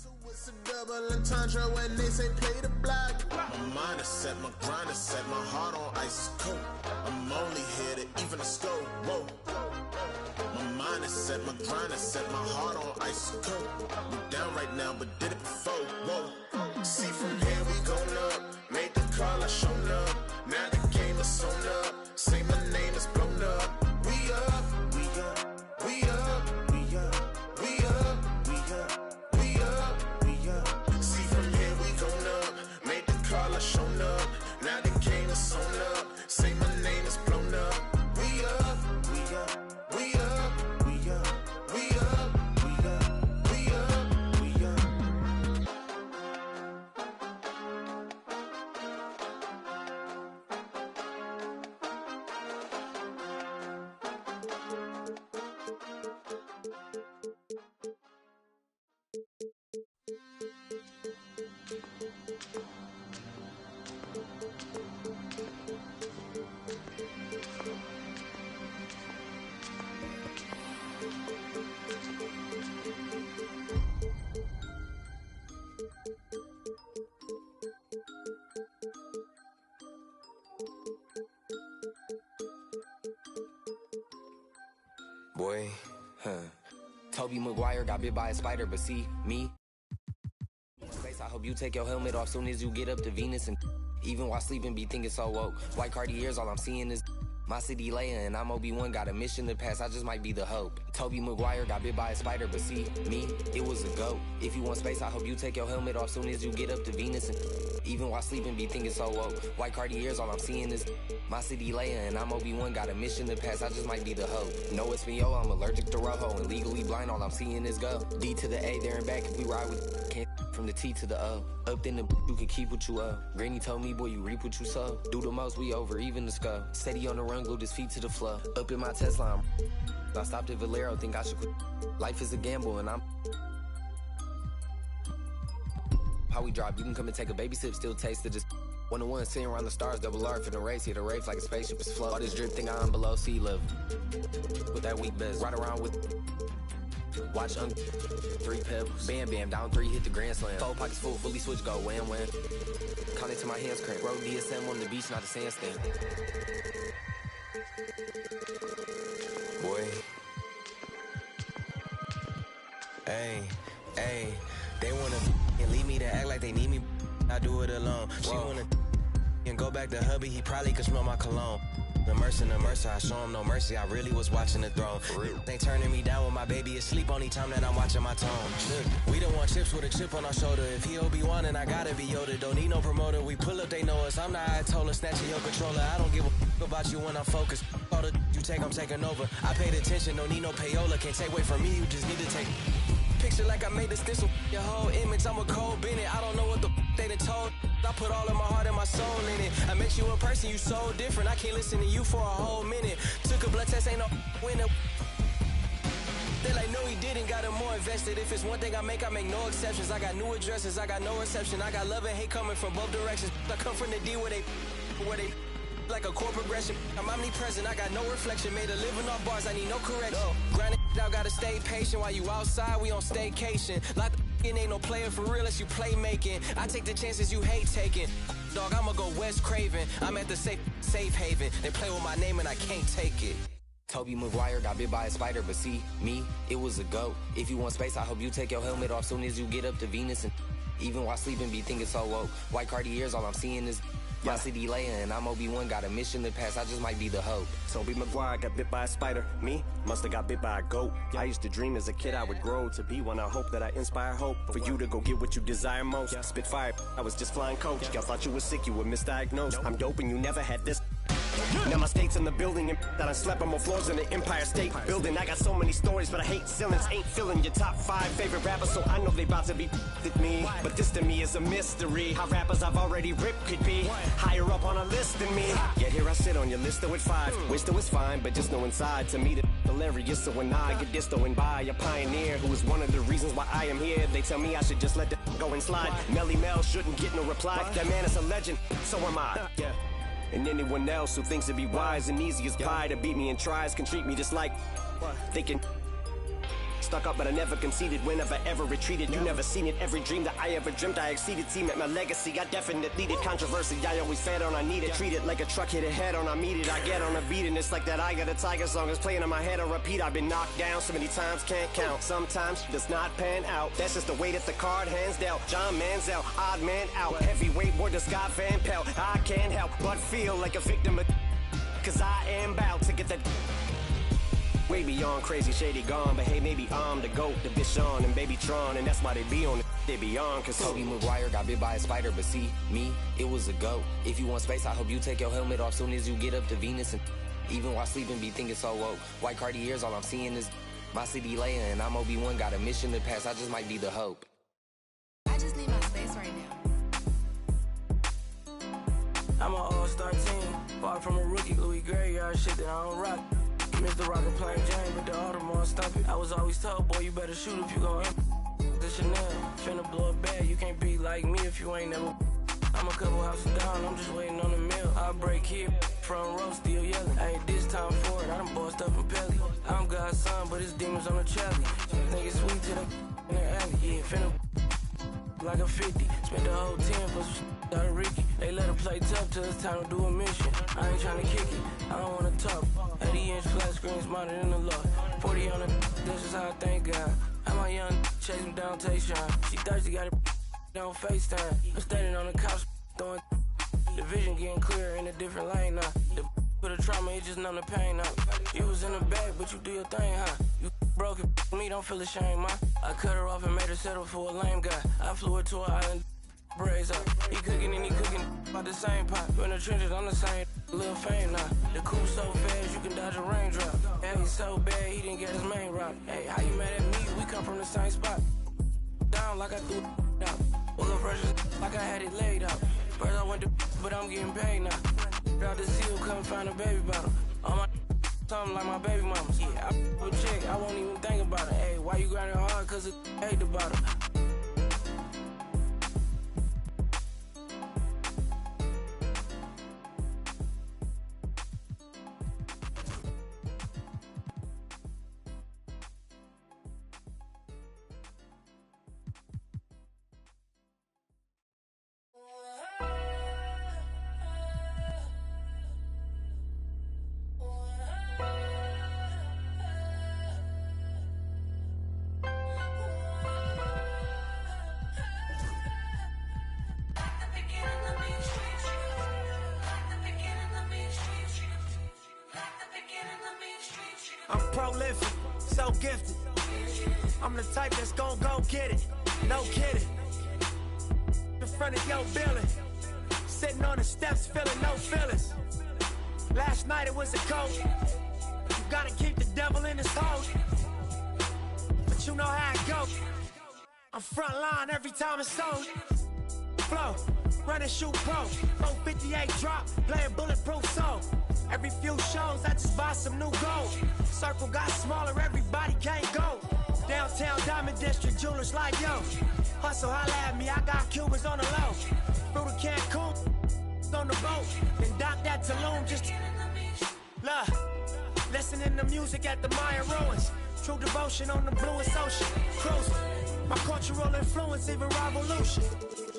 So what's a double entendre when they say play the block? My mind is set, my grind is set, my heart on ice cold. I'm only here to even the scope. Whoa. My mind is set, my grind is set, my heart on ice cold. We down right now, but did it before. Whoa. See from here we gon' up. Made the call, I shown up. Now the game is sewn up. Say my name is blown up. We up, we up, we up, we up, we up, we up, we up, we up. See from here we gon' up. Made the call, I shown up. Now the game is sewn up. Say my name is blown up. We up, we up, we up, we up, we up, we up, we up, we up. Boy, Toby Maguire got bit by a spider, but see, me. Space, I hope you take your helmet off soon as you get up to Venus. And even while sleeping, be thinking so woke. White Cartiers, all I'm seeing is my city Leia, and I'm Obi-Wan, got a mission to pass, I just might be the hope. Toby Maguire got bit by a spider, but see, me, it was a goat. If you want space, I hope you take your helmet off soon as you get up to Venus. And even while sleeping, be thinking so woke. White Cartiers, all I'm seeing is my city Leia, and I'm Obi-Wan, got a mission to pass, I just might be the hope. No Espanol, I'm allergic to Rojo, and legally blind, all I'm seeing is go. D to the A, there and back, if we ride with can't from the T to the O. Up in the you can keep what you owe. Granny told me, boy, you reap what you sow. Do the most, we over, even the skull. Steady on the run, glued his feet to the floor. Up in my Tesla, I stopped at Valero, think I should quit. Life is a gamble, and I'm how we drop, you can come and take a baby sip, still taste it, just 1-on-1, sitting around the stars, double R for the race, hit a race like a spaceship is float. All this drip, think I'm below sea level, with that weak best, ride around with, watch 3 pebbles, bam bam, down 3, hit the grand slam, 4 pockets full, fully switch, go wham wham, count it to my hands crank, road DSM on the beach, not a sandstand. Boy, hey, hey, they wanna and leave me to act like they need me, I do it alone. She wanna and go back to hubby, he probably could smell my cologne. The mercy, I show him no mercy, I really was watching the throne. They turning me down when my baby is asleep, only time that I'm watching my tone. We don't want chips with a chip on our shoulder. If he Obi-Wan and I gotta be Yoda, don't need no promoter. We pull up, they know us, I'm the Ayatollah, snatching your controller. I don't give a about you when I'm focused. All the you take, I'm taking over. I paid attention, don't need no payola. Can't take away from me, you just need to take picture like I made a stencil. Your whole image, I'm a cold Bennett. I don't know what the they done told. I put all of my heart and my soul in it. I met you in person, you so different. I can't listen to you for a whole minute. Took a blood test, ain't no winner. They like, no he didn't, got him more invested. If it's one thing I make no exceptions. I got new addresses, I got no reception. I got love and hate coming from both directions. I come from the D where they like a core progression. I'm omnipresent, I got no reflection. Made a living off bars, I need no correction. Grinding out, gotta stay patient. While you outside, we on staycation. Like ain't no player for real unless you play making. I take the chances you hate taking. Dog, I'ma go West Craven. I'm at the safe haven. They play with my name and I can't take it. Toby Maguire got bit by a spider, but see, me, it was a goat. If you want space, I hope you take your helmet off soon as you get up to Venus. And even while sleeping, be thinking so woke. White Cartiers, all I'm seeing is my city Leia, and I'm Obi-Wan, got a mission to pass, I just might be the hope. Toby Maguire got bit by a spider, me, musta got bit by a goat. I used to dream as a kid I would grow to be one. I hope that I inspire hope for you to go get what you desire most. Spit fire, I was just flying coach. Y'all thought you were sick, you were misdiagnosed. I'm dope and you never had this. Now my state's in the building and that I slept on more floors than the Empire State Building. I got so many stories, but I hate ceilings. Ain't feeling your top 5 favorite rappers, so I know they about to be with me. But this to me is a mystery. How rappers I've already ripped could be higher up on a list than me. Yet here I sit on your list with 5. Wish though it's fine, but just know inside to me that hilarious. So when I get distoing by a pioneer who is one of the reasons why I am here, they tell me I should just let that go and slide. Melly Mel shouldn't get no reply. That man is a legend, so am I. And anyone else who thinks it'd be wise and easy as pie to beat me and tries can treat me just like they can stuck up, but I never conceded. Whenever ever retreated, you never seen it. Every dream that I ever dreamt, I exceeded. Cement my legacy, I definitely did. Controversy, I always fed on, I need it. Treat it like a truck hit a head on, I meet it. I get on a beat, and it's like that I Got a Tiger song is playing in my head on repeat. I've been knocked down so many times, can't count. Sometimes does not pan out. That's just the way that the card hands dealt. John Manziel, odd man out. Heavyweight war to Scott Van Pelt. I can't help but feel like a victim of, cause I am about to get that way beyond crazy, shady, gone. But hey, maybe I'm the GOAT, the Bishon and Baby Tron, and that's why they be on the they be on. Cause Toby Maguire got bit by a spider, but see, me, it was a go. If you want space, I hope you take your helmet off soon as you get up to Venus. And even while sleeping, be thinking so woke. White Cartiers, all I'm seeing is my city Leia, and I'm Obi-Wan, got a mission to pass. I just might be the hope. I just need my space right now. I'm an all-star team, far from a rookie, Louis Graveyard shit that I don't rock. Mr. Rock and plain Jane, but the Audemars stump it. I was always told, boy, you better shoot if you go in. The Chanel, finna blow a bag, you can't be like me if you ain't never. I'm a couple houses down, I'm just waiting on the meal. I break here, front row, still yelling. Ain't this time for it, I done bossed up in Pelly. I'm God's son, but his demons on the trolley. Think it's sweet to the in the alley, yeah, finna like a 50. Spent the whole 10 for some out of Ricky. They let her play tough till it's time to do a mission. I ain't tryna kick it, I don't wanna talk. 80-inch flat screen smarter than the law. 40 on the, this is how I thank God. I'm my young chase him down Tayshawn. She thirsty, got it on FaceTime. I'm standing on the couch, throwing the vision getting clearer in a different lane now. The for the trauma, it just numb the pain out. You was in the bag, but you do your thing, huh? You broke it, me, don't feel ashamed, ma. I cut her off and made her settle for a lame guy. I flew her to an island, braids up. He cooking and he cooking about the same pot. You in the trenches, I'm the same, little fame now. The coupe so fast, you can dodge a raindrop. And he's so bad, he didn't get his main rock. Hey, how you mad at me? We come from the same spot. Down like I threw it out. Woke up fresh like I had it laid out. First I went to, but I'm getting paid now. Out the seal, come find a baby bottle. All my something like my baby mamas. Yeah, I would check, I won't even think about it. Hey, why you grinding hard? Cause it hate the bottle. I'm prolific, so gifted. I'm the type that's gon' go get it, no kidding. In front of your building, sitting on the steps feeling no feelings. Last night it was a cold. You gotta keep the devil in his hole. But you know how it go. I'm front line every time it's sold. Flow, run and shoot pro. 458 drop, playing bulletproof soul. Every few shows, I just buy some new gold. Circle got smaller, everybody can't go. Downtown Diamond District, jewelers like yo. Hustle, holla at me, I got Cubans on the low. Through the Cancun, on the boat. Then dock that Tulum, just love. Listening to music at the Mayan ruins. True devotion on the bluest ocean. Cruising. My cultural influence, even revolution.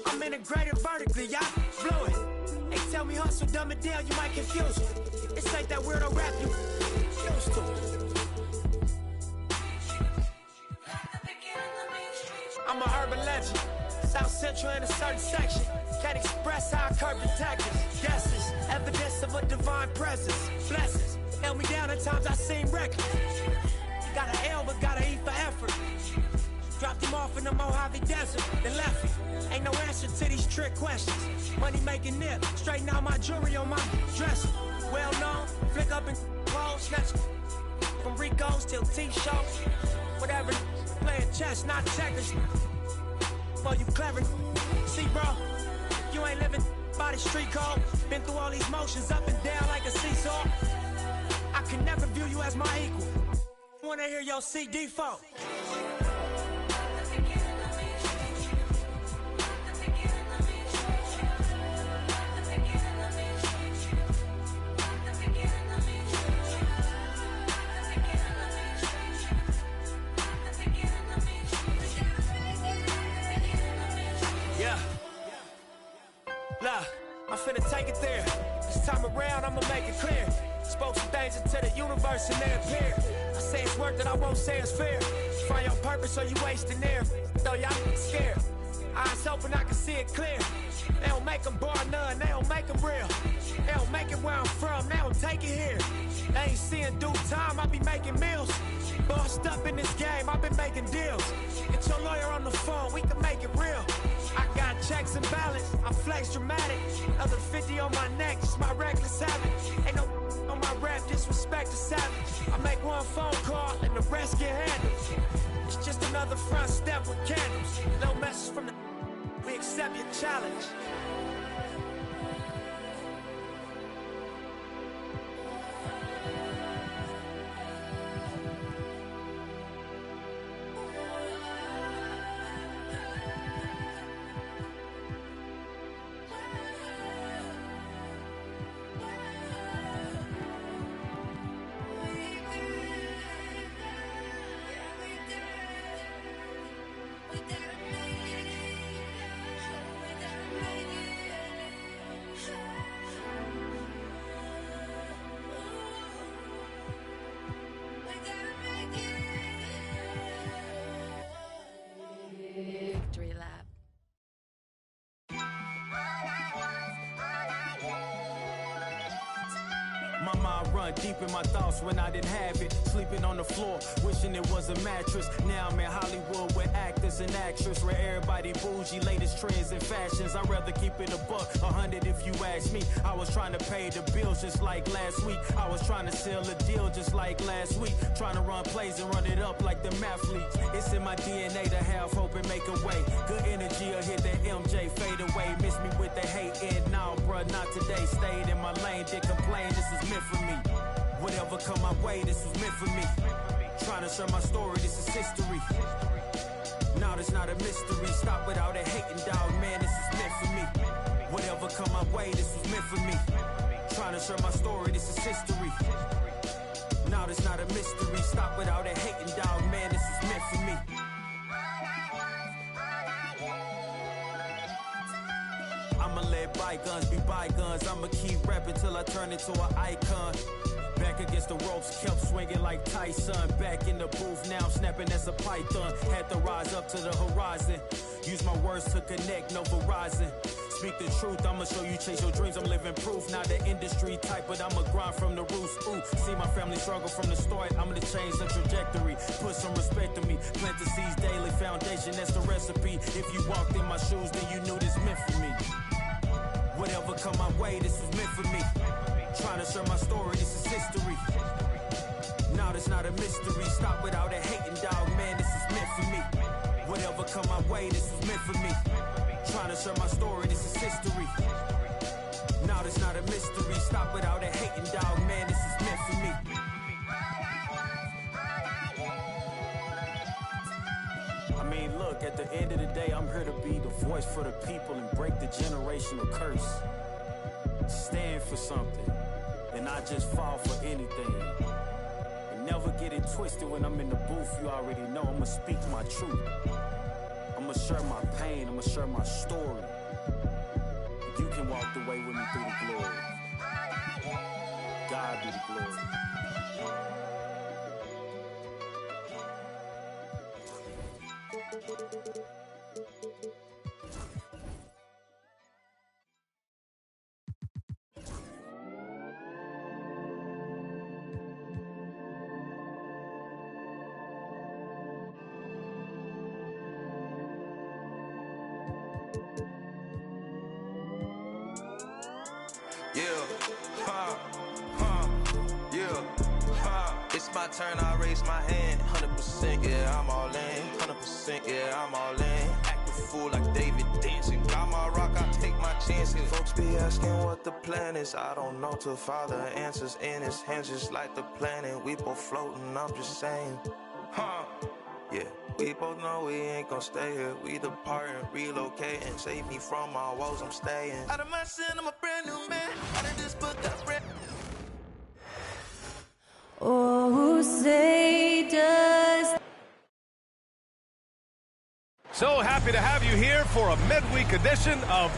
I'm integrated vertically, y'all blew it. They tell me hustle, dumb it down, you might confuse me. This ain't that weirdo rap you used to. I'm a urban legend, South Central in a certain section. Can't express how I curb detectives. Guesses, evidence of a divine presence. Blessings, held me down at times I seem reckless. Got an L but got an E for effort. Dropped him off in the Mojave Desert, then left him. Ain't no answer to these trick questions. Money making nip, straighten out my jewelry on my dresser. Well known, flick up and clothes, snatch from Rico's till T-shows. Whatever, playing chess, not checkers. Boy, you clever. See, bro, you ain't living by the street code. Been through all these motions up and down like a seesaw. I can never view you as my equal. Wanna hear your CD fault. it there. This time around, I'ma make it clear. Spoke some things into the universe and they appear. I say it's work that I won't say it's fair. Find your purpose or you wasting air. Though y'all scared. Eyes open, I can see it clear. They don't make them bar none, they don't make them real. They don't make it where I'm from, they don't take it here. They ain't seeing due time, I be making meals. Bossed up in this game, I've been making deals. Get your lawyer on the phone, we can make it real. I got checks and balance, I flex dramatic. Other 50 on my neck, it's my reckless habit. Ain't no on my rap, disrespect the savage. I make one phone call and the rest get handled. It's just another front step with candles. No message from the... We accept your challenge. Victory lap. My mind run deep in my thoughts when I didn't have it. Sleeping on the floor, wishing it was a mattress. Now I'm in Hollywood with actors and actresses, where everybody bougie, latest trends and fashions. I'd rather keep it a buck, 100 if you ask me. I was trying to pay the bills just like last week. I was trying to sell a deal just like last week. Trying to run plays and run it up like the mathletes. It's in my DNA to have hope and make a way. Good energy will hit that MJ fade away. Miss me with the hate and now, bruh, not today. Stayed in my lane, did complain, this is meant for me. Whatever come my way, this was meant for me. Trying to share my story, this is history. Now it's not a mystery. Stop without a hating, dog, man, this is meant for me. Whatever come my way, this was meant for me. Trying to share my story, this is history. Now it's not a mystery. Stop without a hating, dog, man, this is meant for me. I'ma let bygones be bygones. I'ma keep rapping till I turn into an icon. Back against the ropes, kept swinging like Tyson. Back in the booth, now I'm snapping as a python. Had to rise up to the horizon. Use my words to connect, no Verizon. Speak the truth, I'ma show you chase your dreams. I'm living proof, not the industry type, but I'ma grind from the roots. Ooh, see my family struggle from the start. I'm gonna change the trajectory. Put some respect on me. Plant the seeds daily, foundation, that's the recipe. If you walked in my shoes, then you knew this meant for me. Whatever come my way, this was meant for me. Trying to share my story, this is history. Now it's not a mystery. Stop without a hating, dog, man, this is meant for me. Whatever come my way, this was meant for me. Trying to share my story, this is history. Now it's not a mystery. Stop without a hating, dog, man, this is meant for me. I mean, look, at the end of the day, I'm here to be the voice for the people and break the generational curse. Stand for something and not just fall for anything. And never get it twisted when I'm in the booth. You already know I'ma speak my truth. I'ma share my pain, I'ma share my story. You can walk the way with me through the glory. God be the glory. It's my turn, I raise my hand. 100%, yeah, I'm all in. 100%, yeah, I'm all in. Act a fool like David dancing. Got my rock, I take my chances. Folks be asking what the plan is. I don't know till Father answers in his hands, just like the planet. We both floating, I'm just saying. Yeah, we both know we ain't gon' stay here. We departing, relocating. Save me from my woes, I'm staying. Out of my sin, I'm a brand new man. I done just put that brand. Oh, say does. So happy to have you here for a midweek edition of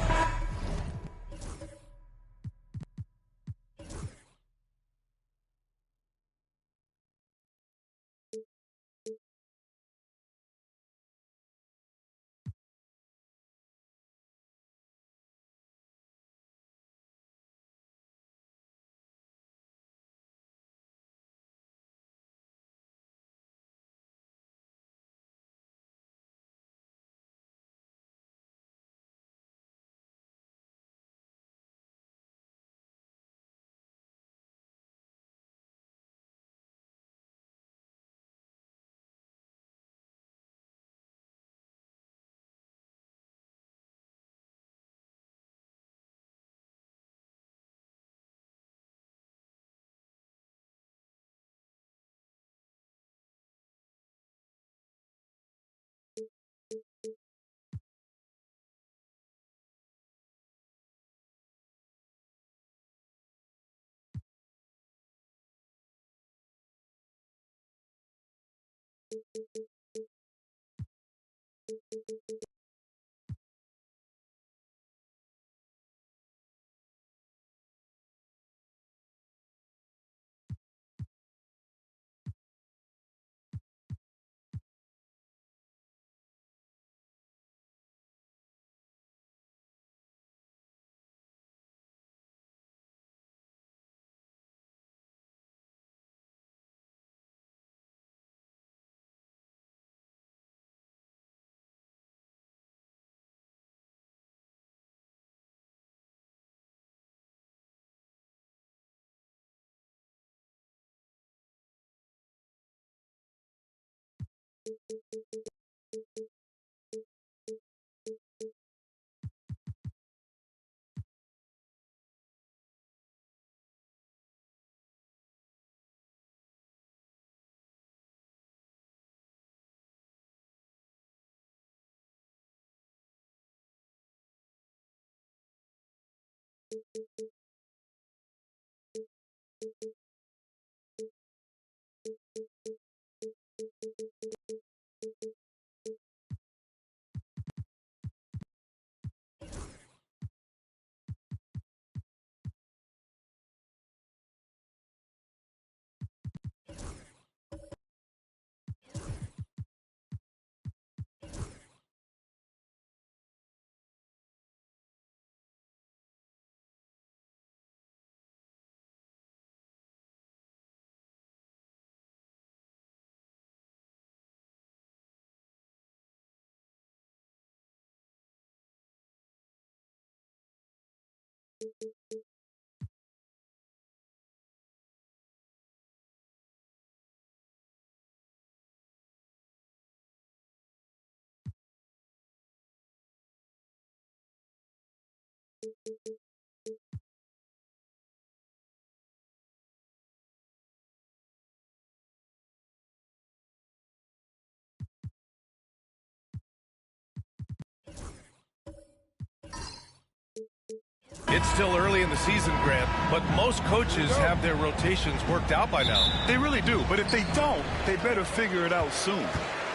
It's still early in the season, Grant, but most coaches have their rotations worked out by now. They really do, but if they don't, they better figure it out soon.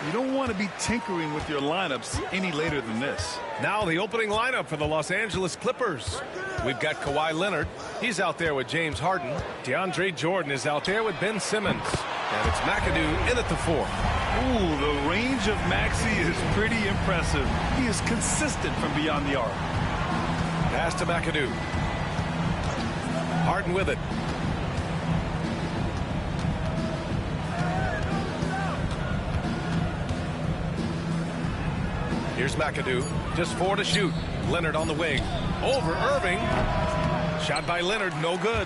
You don't want to be tinkering with your lineups any later than this. Now the opening lineup for the Los Angeles Clippers. We've got Kawhi Leonard. He's out there with James Harden. DeAndre Jordan is out there with Ben Simmons. And it's McAdoo in at the 4. Ooh, the range of Maxey is pretty impressive. He is consistent from beyond the arc. Pass to McAdoo. Harden with it. Here's McAdoo. Just 4 to shoot. Leonard on the wing. Over Irving. Shot by Leonard. No good.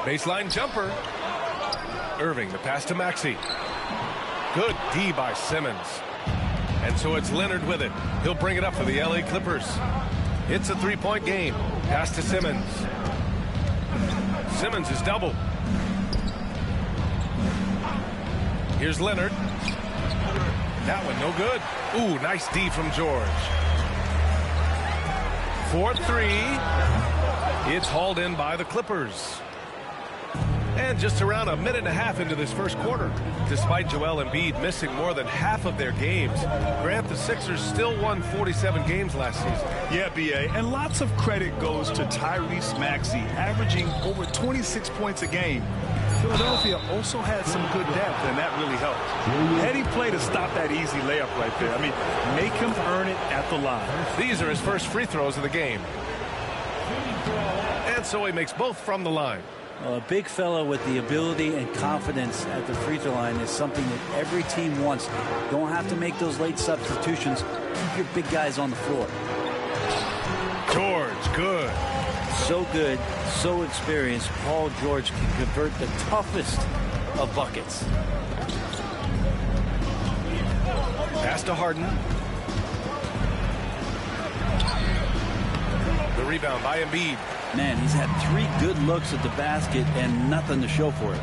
Baseline jumper. Irving, the pass to Maxey. Good D by Simmons. And so it's Leonard with it. He'll bring it up for the LA Clippers. It's a 3-point game. Pass to Simmons. Simmons is doubled. Here's Leonard. That one no good. Ooh, nice D from George. 4-3. It's hauled in by the Clippers. And just around a minute and a half into this first quarter. Despite Joel Embiid missing more than half of their games, Grant, the Sixers still won 47 games last season. Yeah, B.A., and lots of credit goes to Tyrese Maxey, averaging over 26 points a game. Philadelphia also had some good depth, and that really helped. Heady play to stop that easy layup right there. I mean, make him earn it at the line. These are his first free throws of the game. And so he makes both from the line. A big fella with the ability and confidence at the free throw line is something that every team wants. Don't have to make those late substitutions. Keep your big guys on the floor. George, good. So good, so experienced. Paul George can convert the toughest of buckets. Pass to Harden. The rebound by Embiid. Man, he's had 3 good looks at the basket and nothing to show for it.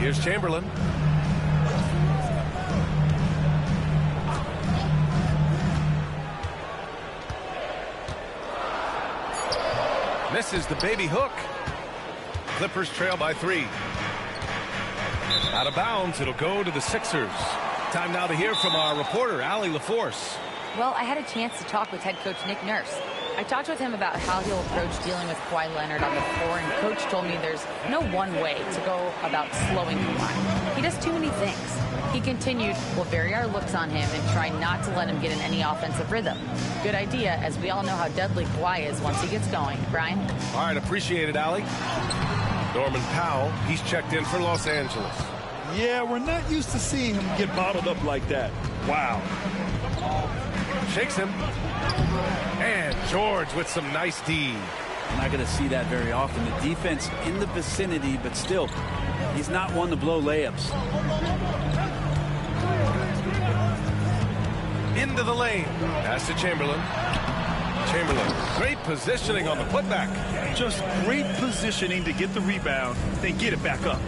Here's Chamberlain. Misses the baby hook. Clippers trail by 3. Out of bounds, it'll go to the Sixers. Time now to hear from our reporter, Allie LaForce. Well, I had a chance to talk with head coach Nick Nurse. I talked with him about how he'll approach dealing with Kawhi Leonard on the floor, and coach told me there's no one way to go about slowing Kawhi. He does too many things. He continued, we'll vary our looks on him and try not to let him get in any offensive rhythm. Good idea, as we all know how deadly Kawhi is once he gets going. Brian? All right, appreciate it, Allie. Norman Powell, he's checked in for Los Angeles. Yeah, we're not used to seeing him get bottled up like that. Wow. Shakes him. And George with some nice D. I'm not going to see that very often. The defense in the vicinity, but still, he's not one to blow layups. Into the lane. Pass to Chamberlain. Chamberlain, great positioning on the putback. Just great positioning to get the rebound, then get it back up.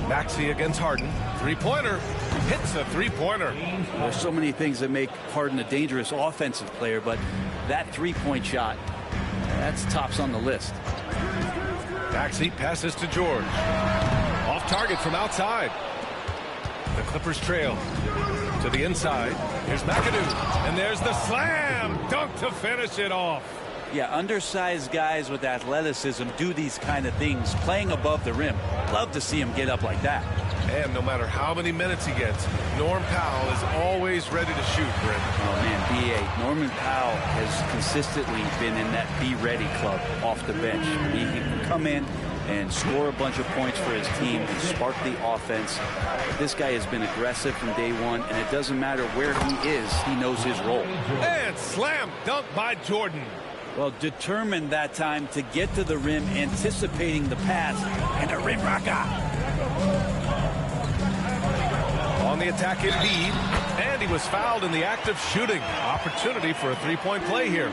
Maxey against Harden. Three-pointer. Hits a three-pointer. There's so many things that make Harden a dangerous offensive player, but that three-point shot, that's tops on the list. Maxey passes to George. Off target from outside. The Clippers trail to the inside. Here's McAdoo. And there's the slam dunk to finish it off. Yeah, undersized guys with athleticism do these kind of things, playing above the rim. Love to see him get up like that. And no matter how many minutes he gets, Norm Powell is always ready to shoot, Brent. Oh, man, B.A. Norman Powell has consistently been in that be-ready club off the bench. He can come in and score a bunch of points for his team and spark the offense. This guy has been aggressive from day one, and it doesn't matter where he is, he knows his role. And slam dunk by Jordan. Well, determined that time to get to the rim, anticipating the pass, and a rim rocker. On the attack, Embiid, and he was fouled in the act of shooting. Opportunity for a three-point play here.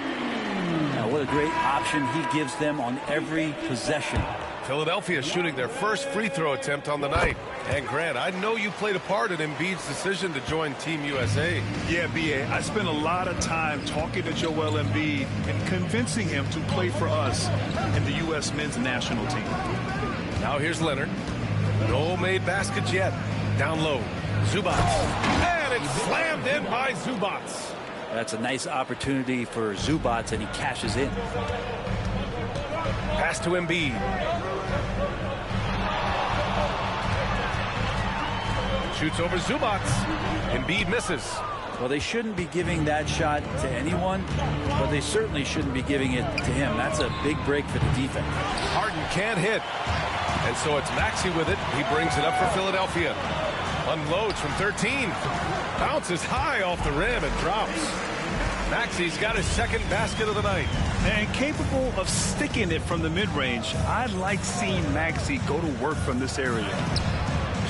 Now, what a great option he gives them on every possession. Philadelphia shooting their first free throw attempt on the night. And Grant, I know you played a part in Embiid's decision to join Team USA. Yeah, B.A., I spent a lot of time talking to Joel Embiid and convincing him to play for us in the U.S. men's national team. Now here's Leonard. No made baskets yet. Down low. Zubac. And it's slammed in by Zubac. That's a nice opportunity for Zubac, and he cashes in. Pass to Embiid. Shoots over Zubac. Embiid misses. Well, they shouldn't be giving that shot to anyone, but they certainly shouldn't be giving it to him. That's a big break for the defense. Harden can't hit. And so it's Maxey with it. He brings it up for Philadelphia. Unloads from 13. Bounces high off the rim and drops. Maxey's got his second basket of the night. And capable of sticking it from the mid-range. I like seeing Maxey go to work from this area.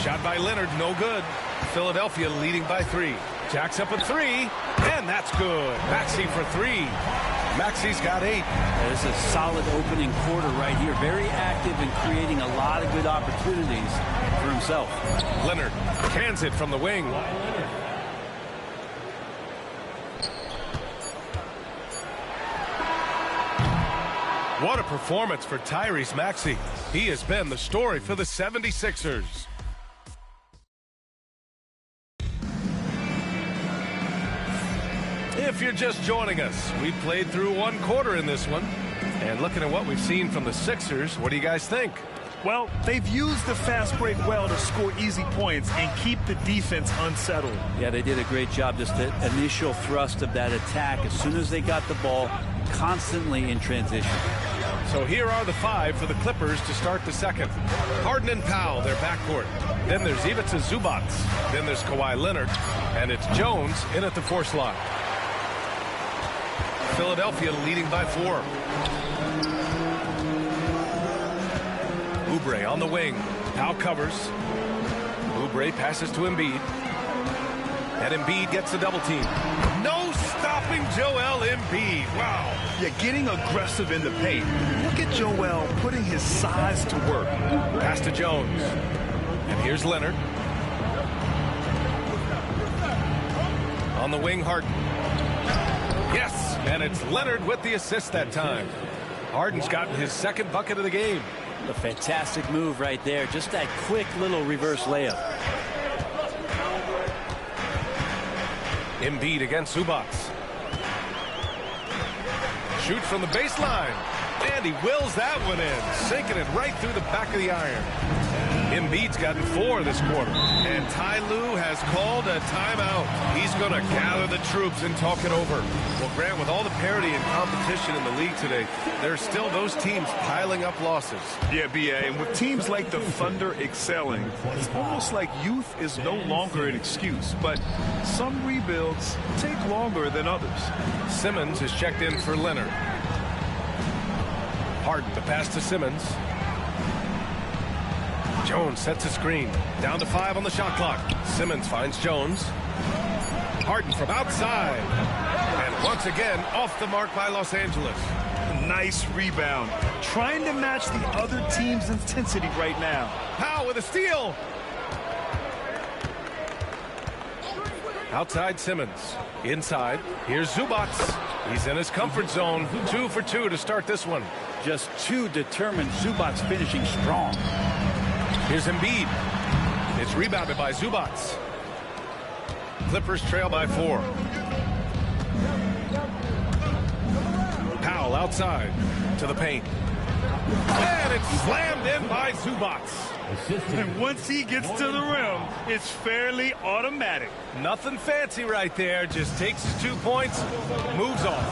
Shot by Leonard, no good. Philadelphia leading by 3. Jacks up a 3, and that's good. Maxey for 3. Maxey's got 8. There's a solid opening quarter right here. Very active and creating a lot of good opportunities for himself. Leonard cans it from the wing. What a performance for Tyrese Maxey. He has been the story for the 76ers. If you're just joining us, we played through one quarter in this one. And looking at what we've seen from the Sixers, what do you guys think? Well, they've used the fast break well to score easy points and keep the defense unsettled. Yeah, they did a great job. Just the initial thrust of that attack, as soon as they got the ball, constantly in transition. So here are the 5 for the Clippers to start the second. Harden and Powell, their backcourt. Then there's Ivica Zubac. Then there's Kawhi Leonard. And it's Jones in at the 4 slot. Philadelphia leading by 4. Oubre on the wing. Powell covers. Oubre passes to Embiid. And Embiid gets the double team. No stopping Joel Embiid. Wow. Yeah, getting aggressive in the paint. Look at Joel putting his size to work. Pass to Jones. And here's Leonard. On the wing, Harden. Yes, and it's Leonard with the assist that time. Harden's gotten his second bucket of the game. A fantastic move right there. Just that quick little reverse layup. Embiid against Zubac. Shoots from the baseline. And he wills that one in, sinking it right through the back of the iron. Embiid's gotten 4 this quarter. And Ty Lue has called a timeout. He's going to gather the troops and talk it over. Well, Grant, with all the parity and competition in the league today, there are still those teams piling up losses. Yeah, B.A., and with teams like the Thunder excelling, it's almost like youth is no longer an excuse. But some rebuilds take longer than others. Simmons is checked in for Leonard. Harden, the pass to Simmons. Jones sets a screen. Down to 5 on the shot clock. Simmons finds Jones. Harden from outside. And once again, off the mark by Los Angeles. Nice rebound. Trying to match the other team's intensity right now. Powell with a steal. Outside Simmons. Inside. Here's Zubac. He's in his comfort zone. 2 for 2 to start this one. Just too determined. Zubac finishing strong. Here's Embiid. It's rebounded by Zubac. Clippers trail by 4. Powell outside to the paint. And it's slammed in by Zubac. And once he gets to the rim, it's fairly automatic. Nothing fancy right there. Just takes his 2 points, moves on.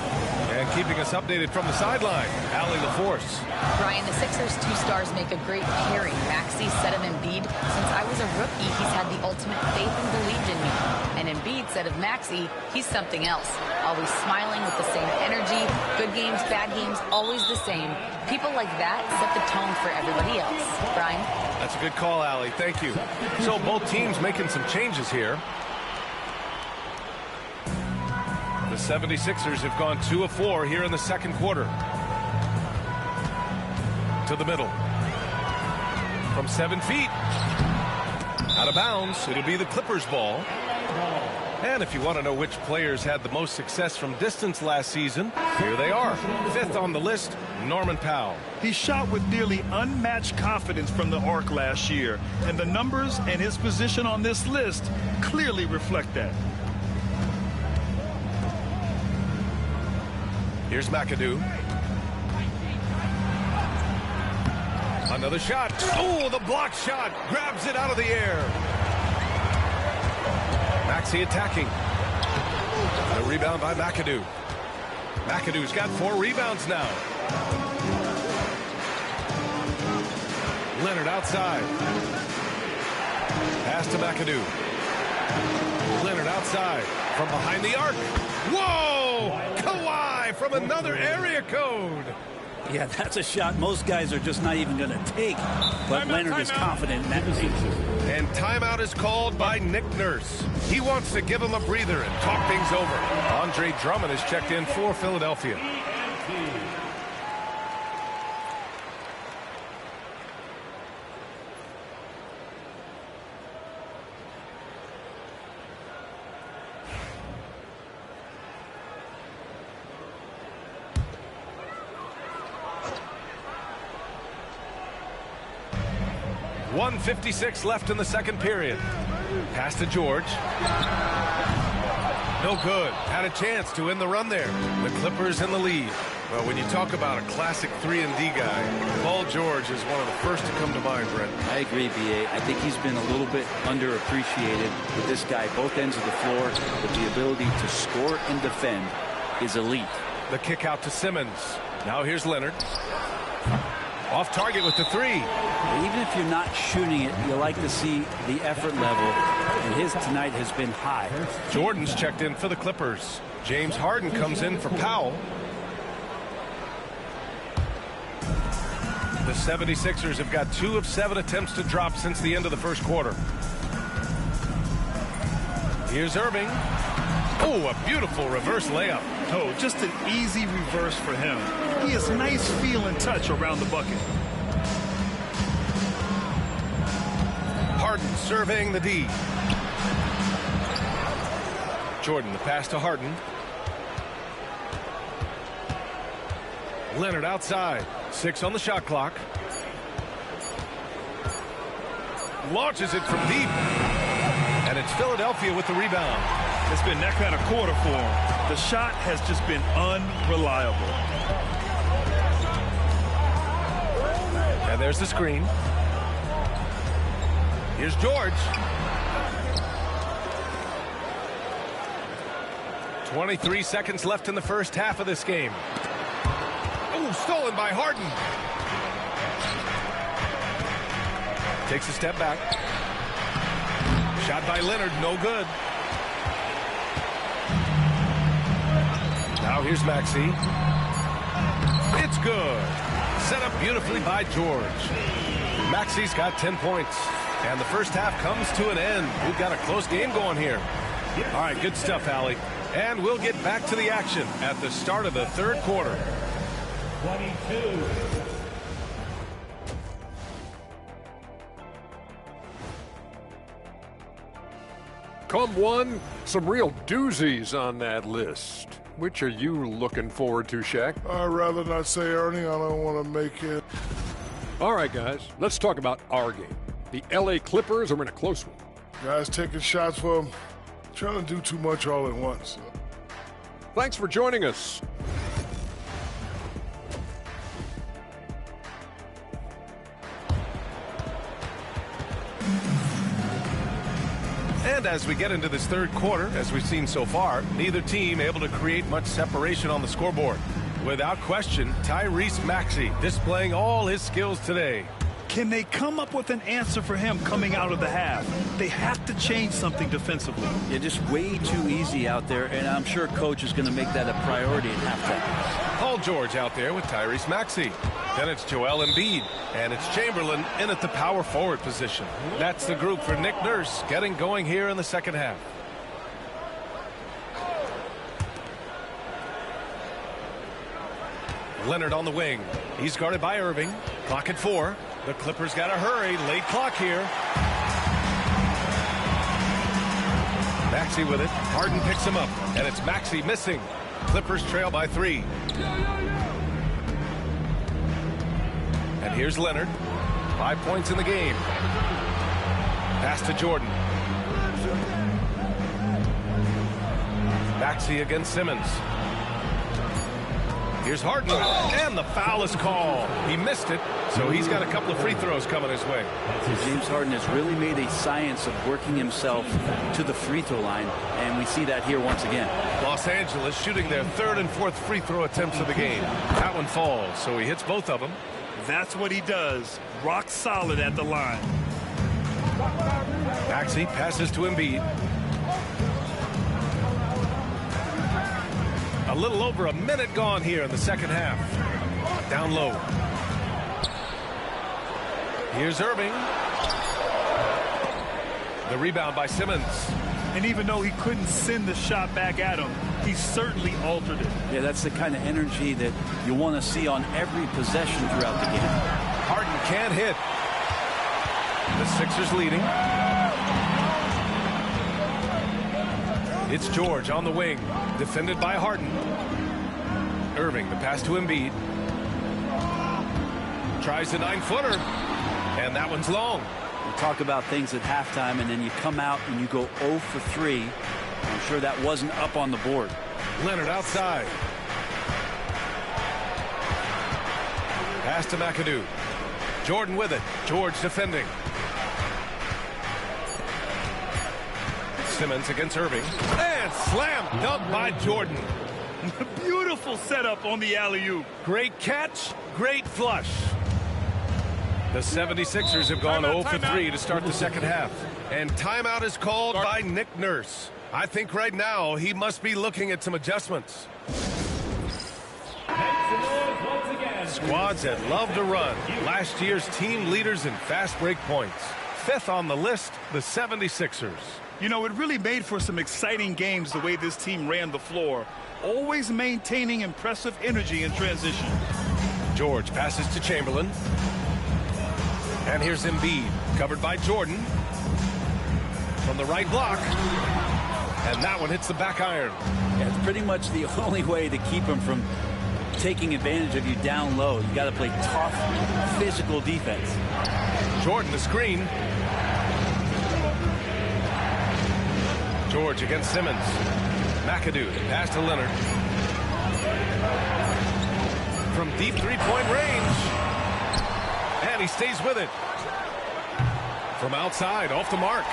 And keeping us updated from the sideline, Allie LaForce. Brian, the Sixers' 2 stars make a great pairing. Maxey said of Embiid, since I was a rookie, he's had the ultimate faith and believed in me. And Embiid said of Maxey, he's something else. Always smiling with the same energy. Good games, bad games, always the same. People like that set the tone for everybody else. Brian? That's a good call, Allie. Thank you. So both teams making some changes here. The 76ers have gone 2 of 4 here in the second quarter. To the middle. From 7 feet. Out of bounds. It'll be the Clippers' ball. And if you want to know which players had the most success from distance last season, here they are. 5th on the list, Norman Powell. He shot with nearly unmatched confidence from the arc last year, and the numbers and his position on this list clearly reflect that. Here's McAdoo. Another shot. Oh, the block shot. Grabs it out of the air. Maxey attacking. The rebound by McAdoo. McAdoo's got 4 rebounds now. Leonard outside. Pass to McAdoo. Leonard outside. From behind the arc. Whoa! Kawhi from another area code. Yeah, that's a shot most guys are just not even going to take. But Leonard is confident in that position. And timeout is called by Nick Nurse. He wants to give him a breather and talk things over. Andre Drummond is checked in for Philadelphia. .156 left in the second period. Pass to George. No good. Had a chance to end the run there. The Clippers in the lead. Well, when you talk about a classic 3-and-D guy, Paul George is one of the first to come to mind, Brent. I agree, B.A. I think he's been a little bit underappreciated with this guy. Both ends of the floor, with the ability to score and defend is elite. The kick out to Simmons. Now here's Leonard. Off target with the 3. Even if you're not shooting it, you like to see the effort level, and his tonight has been high. Jordan's checked in for the Clippers. James Harden comes in for Powell. The 76ers have got 2 of 7 attempts to drop since the end of the first quarter. Here's Irving. Oh, a beautiful reverse layup. Oh, just an easy reverse for him. He has nice feel and touch around the bucket. Harden surveying the D. Jordan, the pass to Harden. Leonard outside. 6 on the shot clock. Launches it from deep. And it's Philadelphia with the rebound. It's been that kind of quarter for him. The shot has just been unreliable. And there's the screen. Here's George. 23 seconds left in the first half of this game. Oh, stolen by Harden. Takes a step back. Shot by Leonard, no good. Now here's Maxey. It's good. Set up beautifully by George. Maxey's got 10 points. And the first half comes to an end. We've got a close game going here. All right, good stuff, Allie. And we'll get back to the action at the start of the third quarter. 22. Come one, some real doozies on that list. Which are you looking forward to, Shaq? I'd rather not say, Ernie. I don't want to make it. All right, guys, let's talk about our game. The LA Clippers are in a close one. Guys taking shots for them. Trying to do too much all at once. Thanks for joining us. And as we get into this third quarter, as we've seen so far, neither team able to create much separation on the scoreboard. Without question, Tyrese Maxey displaying all his skills today. Can they come up with an answer for him coming out of the half? They have to change something defensively. Yeah, just way too easy out there, and I'm sure coach is going to make that a priority in halftime. Paul George out there with Tyrese Maxey. Then it's Joel Embiid, and it's Chamberlain in at the power forward position. That's the group for Nick Nurse getting going here in the second half. Leonard on the wing. He's guarded by Irving. Clock at 4. The Clippers got to hurry. Late clock here. Maxey with it. Harden picks him up, and it's Maxey missing. Clippers trail by 3. And here's Leonard. 5 points in the game. Pass to Jordan. Maxey against Simmons. Here's Harden, and the foul is called. He missed it, so he's got a couple of free throws coming his way. James Harden has really made a science of working himself to the free throw line, and we see that here once again. Los Angeles shooting their 3rd and 4th free throw attempts of the game. That one falls, so he hits both of them. That's what he does. Rock solid at the line. Maxey passes to Embiid. A little over a minute gone here in the second half. Down low. Here's Irving. The rebound by Simmons. And even though he couldn't send the shot back at him, he certainly altered it. Yeah, that's the kind of energy that you want to see on every possession throughout the game. Harden can't hit. The Sixers leading. It's George on the wing, defended by Harden. Irving, the pass to Embiid. Tries the 9-footer, and that one's long. You talk about things at halftime, and then you come out and you go 0 for 3. I'm sure that wasn't up on the board. Leonard outside. Pass to McAdoo. Jordan with it. George defending. Simmons against Irving. And slam dunk by Jordan. Beautiful setup on the alley-oop. Great catch, great flush. The 76ers have gone 0 for 3 to start the second half. And timeout is called by Nick Nurse. I think right now he must be looking at some adjustments. Squads that love to run. Last year's team leaders in fast break points. 5th on the list, the 76ers. You know, it really made for some exciting games the way this team ran the floor. Always maintaining impressive energy in transition. George passes to Chamberlain. And here's Embiid, covered by Jordan. From the right block. And that one hits the back iron. Yeah, it's pretty much the only way to keep him from taking advantage of you down low. You got to play tough, physical defense. Jordan, the screen. George against Simmons. McAdoo, pass to Leonard. From deep three-point range. And he stays with it. From outside, off the mark.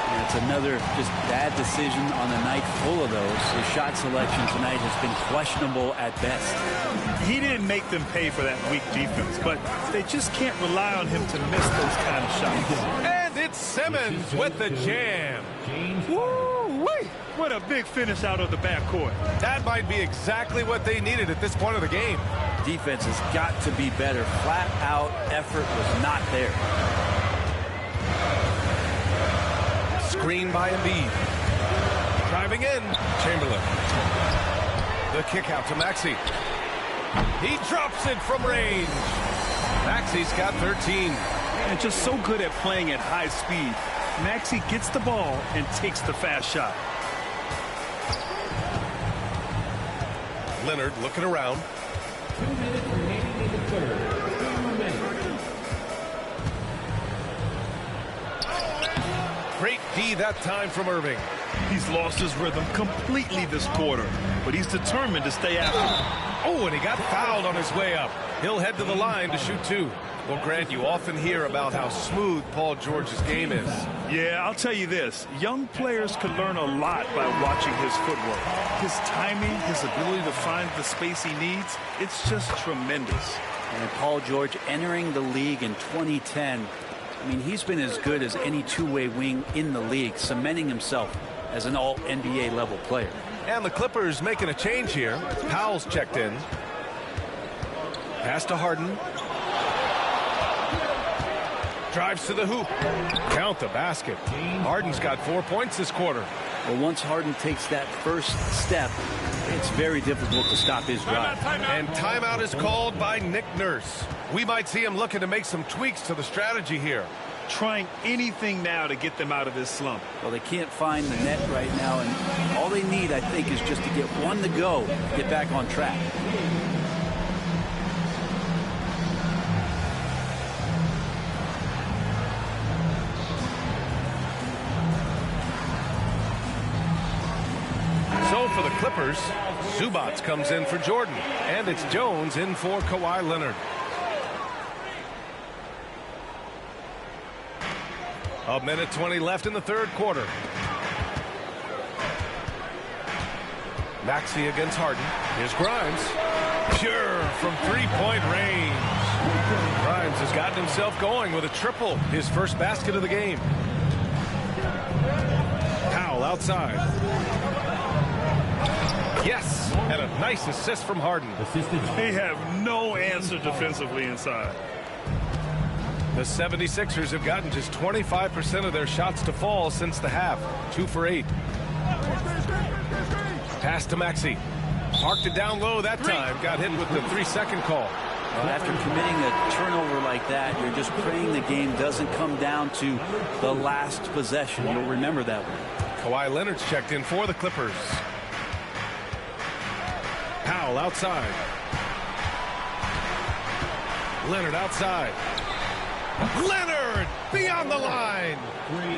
And it's another just bad decision on a night full of those. His shot selection tonight has been questionable at best. He didn't make them pay for that weak defense, but they just can't rely on him to miss those kind of shots. And it's Simmons with the jam. Woo-wee! What a big finish out of the backcourt. That might be exactly what they needed at this point of the game. Defense has got to be better. Flat out effort was not there. Screen by Embiid. Driving in. Chamberlain. The kick out to Maxey. He drops it from range. Maxey's got 13. And just so good at playing at high speed. Maxey gets the ball and takes the fast shot. Leonard looking around. 2 minutes remaining in the third. Great D that time from Irving. He's lost his rhythm completely this quarter, but he's determined to stay after it. Oh, and he got fouled on his way up. He'll head to the line to shoot 2. Well, Grant, you often hear about how smooth Paul George's game is. Yeah, I'll tell you this. Young players could learn a lot by watching his footwork. His timing, his ability to find the space he needs, it's just tremendous. And Paul George entering the league in 2010, I mean, he's been as good as any two-way wing in the league, cementing himself as an all-NBA level player. And the Clippers making a change here. Powell's checked in. Pass to Harden. Drives to the hoop. Count the basket. Harden's got 4 points this quarter. Well, once Harden takes that first step, it's very difficult to stop his drive. And timeout is called by Nick Nurse. We might see him looking to make some tweaks to the strategy here. Trying anything now to get them out of this slump. Well, they can't find the net right now, and all they need, I think, is just to get one to go, get back on track. So for the Clippers, Zubats comes in for Jordan, and it's Jones in for Kawhi Leonard. A minute 20 left in the third quarter. Maxey against Harden. Here's Grimes. Pure from three-point range. Grimes has gotten himself going with a triple, his first basket of the game. Powell outside. Yes, and a nice assist from Harden. They have no answer defensively inside. The 76ers have gotten just 25% of their shots to fall since the half. 2 for 8. Pass to Maxey. Parked it down low that time. Got hit with the 3-second call. Well, after committing a turnover like that, you're just praying the game doesn't come down to the last possession. You'll remember that one. Kawhi Leonard's checked in for the Clippers. Powell outside. Leonard outside. Leonard beyond the line.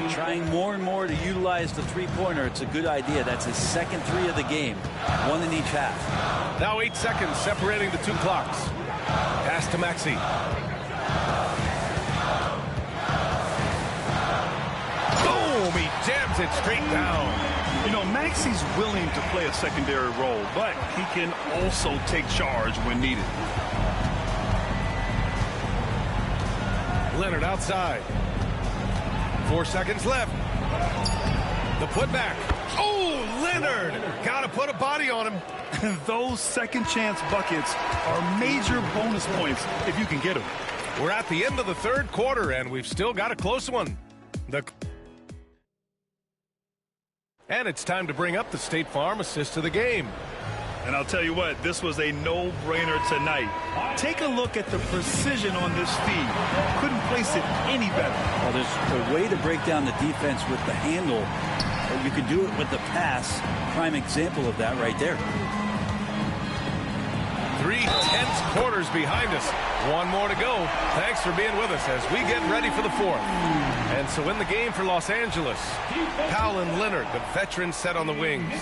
Trying more and more to utilize the three-pointer. It's a good idea. That's his second 3 of the game. 1 in each half. Now 8 seconds separating the 2 clocks. Pass to Maxey. Boom! He jams it straight down. You know, Maxey's willing to play a secondary role, but he can also take charge when needed. Leonard outside. 4 seconds left. The putback. Oh, Leonard! Got to put a body on him. Those second chance buckets are major bonus points if you can get them. We're at the end of the third quarter, and we've still got a close one. And it's time to bring up the State Farm assist of the game. And I'll tell you what, this was a no-brainer tonight. Take a look at the precision on this feed. Couldn't place it any better. Well, there's a way to break down the defense with the handle. You can do it with the pass. Prime example of that right there. 3 tense quarters behind us. One more to go. Thanks for being with us as we get ready for the fourth. And so in the game for Los Angeles, Powell and Leonard, the veterans, set on the wings.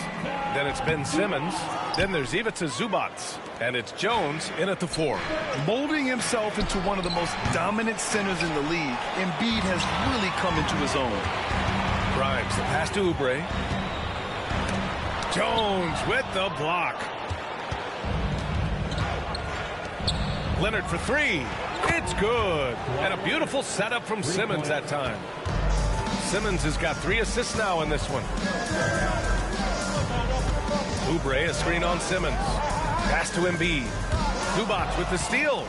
Then it's Ben Simmons. Then there's Ivica Zubac. And it's Jones in at the 4. Molding himself into one of the most dominant centers in the league, Embiid has really come into his own. Grimes, the pass to Oubre. Jones with the block. Leonard for 3. It's good. And a beautiful setup from Simmons that time. Simmons has got 3 assists now in this one. Oubre, a screen on Simmons. Pass to Embiid. Zubac with the steal.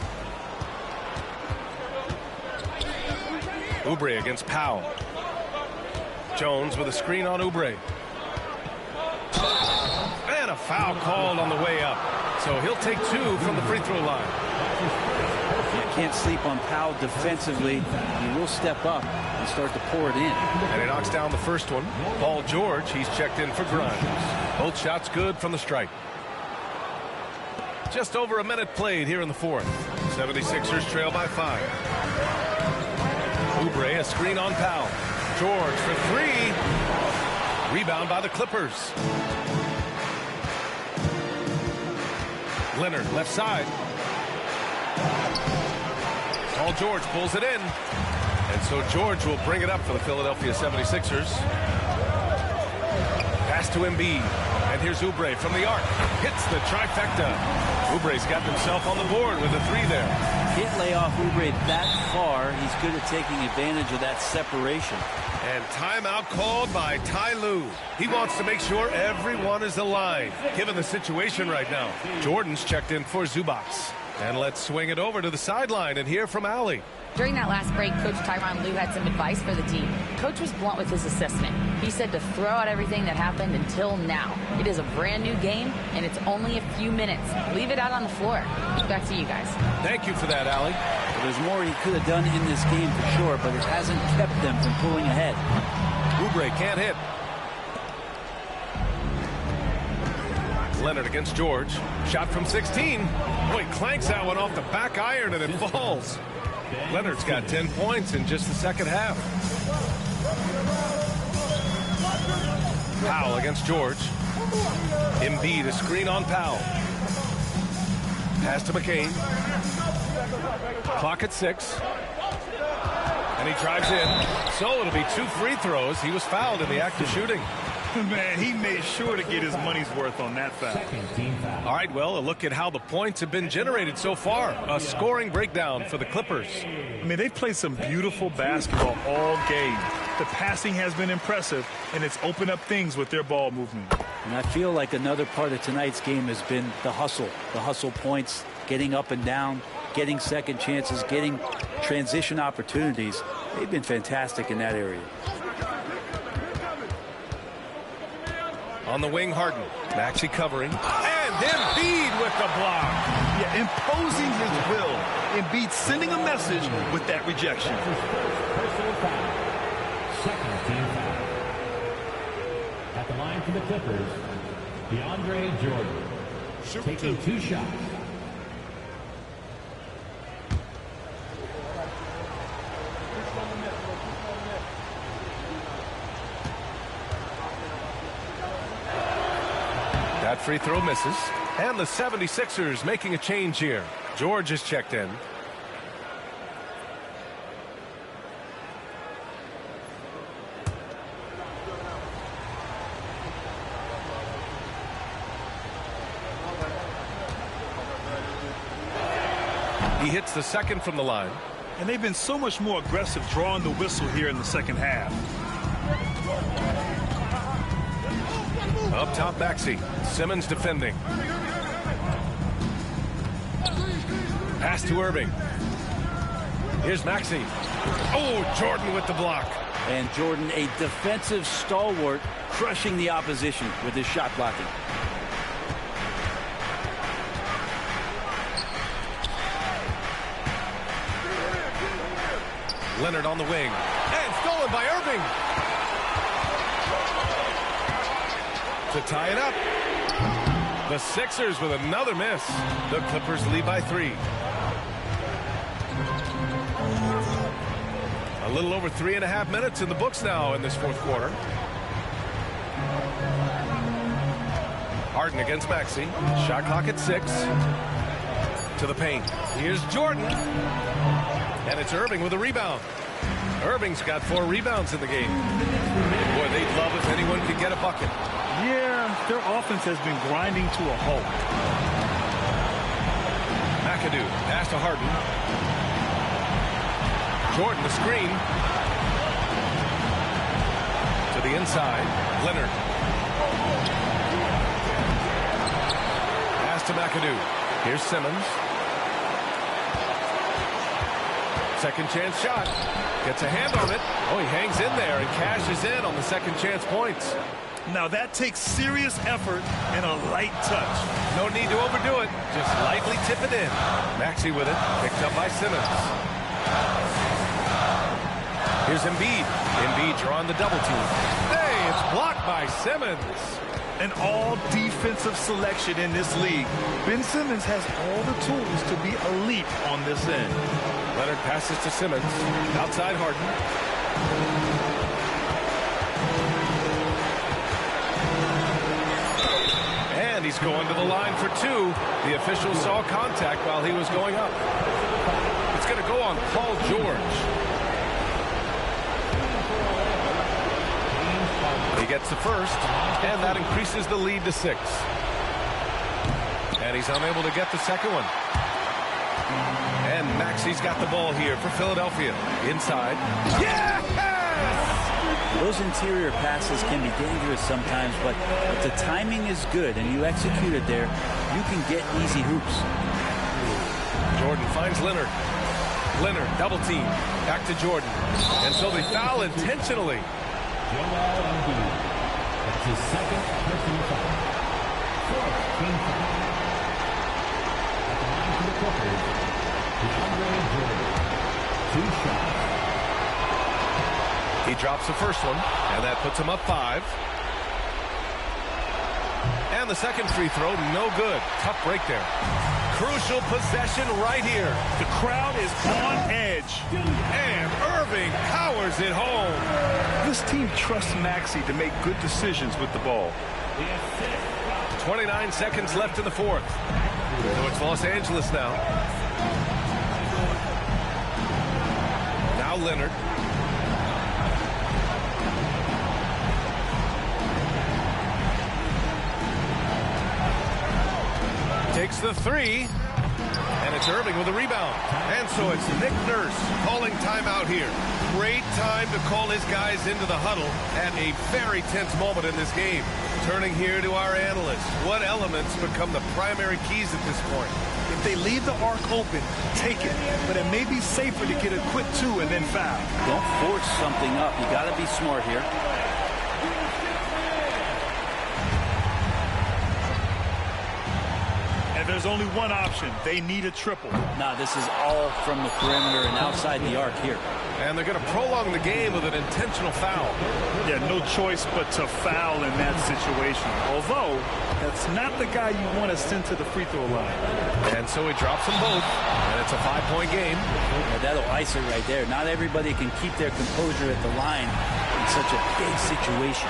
Oubre against Powell. Jones with a screen on Oubre. And a foul called on the way up. So he'll take 2 from the free throw line. You can't sleep on Powell defensively. He will step up and start to pour it in. And he knocks down the first one. Paul George, he's checked in for Grimes. Both shots good from the stripe. Just over a minute played here in the fourth. 76ers trail by 5. Oubre, a screen on Powell. George for 3. Rebound by the Clippers. Leonard, left side. Paul George pulls it in. And so George will bring it up for the Philadelphia 76ers. Pass to Embiid. And here's Oubre from the arc. Hits the trifecta. Oubre's got himself on the board with a 3 there. Can't lay off Oubre that far. He's good at taking advantage of that separation. And timeout called by Ty Lue. He wants to make sure everyone is aligned, given the situation right now. Jordan's checked in for Zubac. And let's swing it over to the sideline and hear from Allie. During that last break, Coach Tyronn Lue had some advice for the team. Coach was blunt with his assessment. He said to throw out everything that happened until now. It is a brand new game, and it's only a few minutes. Leave it out on the floor. Back to you guys. Thank you for that, Allie. Well, there's more he could have done in this game for sure, but it hasn't kept them from pulling ahead. Oubre can't hit. Leonard against George. Shot from 16. Boy, clanks that one off the back iron and it falls. Leonard's got 10 points in just the second half. Powell against George. Embiid, a screen on Powell. Pass to McCain. Clock at 6. And he drives in. So it'll be 2 free throws. He was fouled in the act of shooting. Man, he made sure to get his money's worth on that foul. All right, well, a look at how the points have been generated so far. A scoring breakdown for the Clippers. I mean, they've played some beautiful basketball all game. The passing has been impressive, and it's opened up things with their ball movement. And I feel like another part of tonight's game has been the hustle points, getting up and down, getting second chances, getting transition opportunities. They've been fantastic in that area. On the wing, Harden. Maxey covering. And Embiid with the block. Yeah, imposing his will. Embiid sending a message with that rejection. Personal foul. Second team foul. At the line for the Clippers, DeAndre Jordan. Taking 2 shots. That free throw misses. And the 76ers making a change here. George is checked in. He hits the second from the line. And they've been so much more aggressive drawing the whistle here in the second half. Up top, Maxey. Simmons defending. Pass to Irving. Here's Maxey. Oh, Jordan with the block. And Jordan, a defensive stalwart, crushing the opposition with his shot blocking. Leonard on the wing. And stolen by Irving. To tie it up. The Sixers with another miss. The Clippers lead by 3. A little over 3.5 minutes in the books now in this fourth quarter. Harden against Maxey. Shot clock at 6. To the paint. Here's Jordan. And it's Irving with a rebound. Irving's got 4 rebounds in the game. Boy, they'd love if anyone could get a bucket. Yeah, their offense has been grinding to a halt. McAdoo, pass to Harden. Jordan, the screen. To the inside. Leonard. Pass to McAdoo. Here's Simmons. Second chance shot. Gets a hand on it. Oh, he hangs in there and cashes in on the second chance points. Now that takes serious effort and a light touch. No need to overdo it. Just lightly tip it in. Maxey with it. Picked up by Simmons. Here's Embiid. Embiid drawing the double team. Hey, it's blocked by Simmons. An all-defensive selection in this league. Ben Simmons has all the tools to be elite on this end. Leonard passes to Simmons. Outside Harden. And he's going to the line for 2. The official saw contact while he was going up. It's going to go on Paul George. He gets the first, and that increases the lead to 6. And he's unable to get the second one. And Maxey's got the ball here for Philadelphia. Inside. Yes! Those interior passes can be dangerous sometimes, but if the timing is good and you execute it there, you can get easy hoops. Jordan finds Leonard. Leonard, double team. Back to Jordan. And so they foul intentionally. Joel Embiid. That's his second personal foul. Fourth team foul. At the line for the Clippers, DeAndre Jordan. 2 shots. He drops the first one, and that puts him up 5. And the second free throw, no good. Tough break there. Crucial possession right here. The crowd is on edge. And Irving powers it home. This team trusts Maxey to make good decisions with the ball. 29 seconds left in the fourth. So it's Los Angeles now. Now Leonard. Takes the 3. And it's Irving with a rebound. And so it's Nick Nurse calling timeout here. Great time to call his guys into the huddle at a very tense moment in this game. Turning here to our analysts. What elements become the primary keys at this point? If they leave the arc open, take it. But it may be safer to get a quick 2 and then foul. Don't force something up. You got to be smart here. And there's only one option. They need a triple. Now this is all from the perimeter and outside the arc here. And they're going to prolong the game with an intentional foul. Yeah, no choice but to foul in that situation. Although, that's not the guy you want to send to the free throw line. And so he drops them both. And it's a 5-point game. Yeah, that'll ice it right there. Not everybody can keep their composure at the line in such a big situation.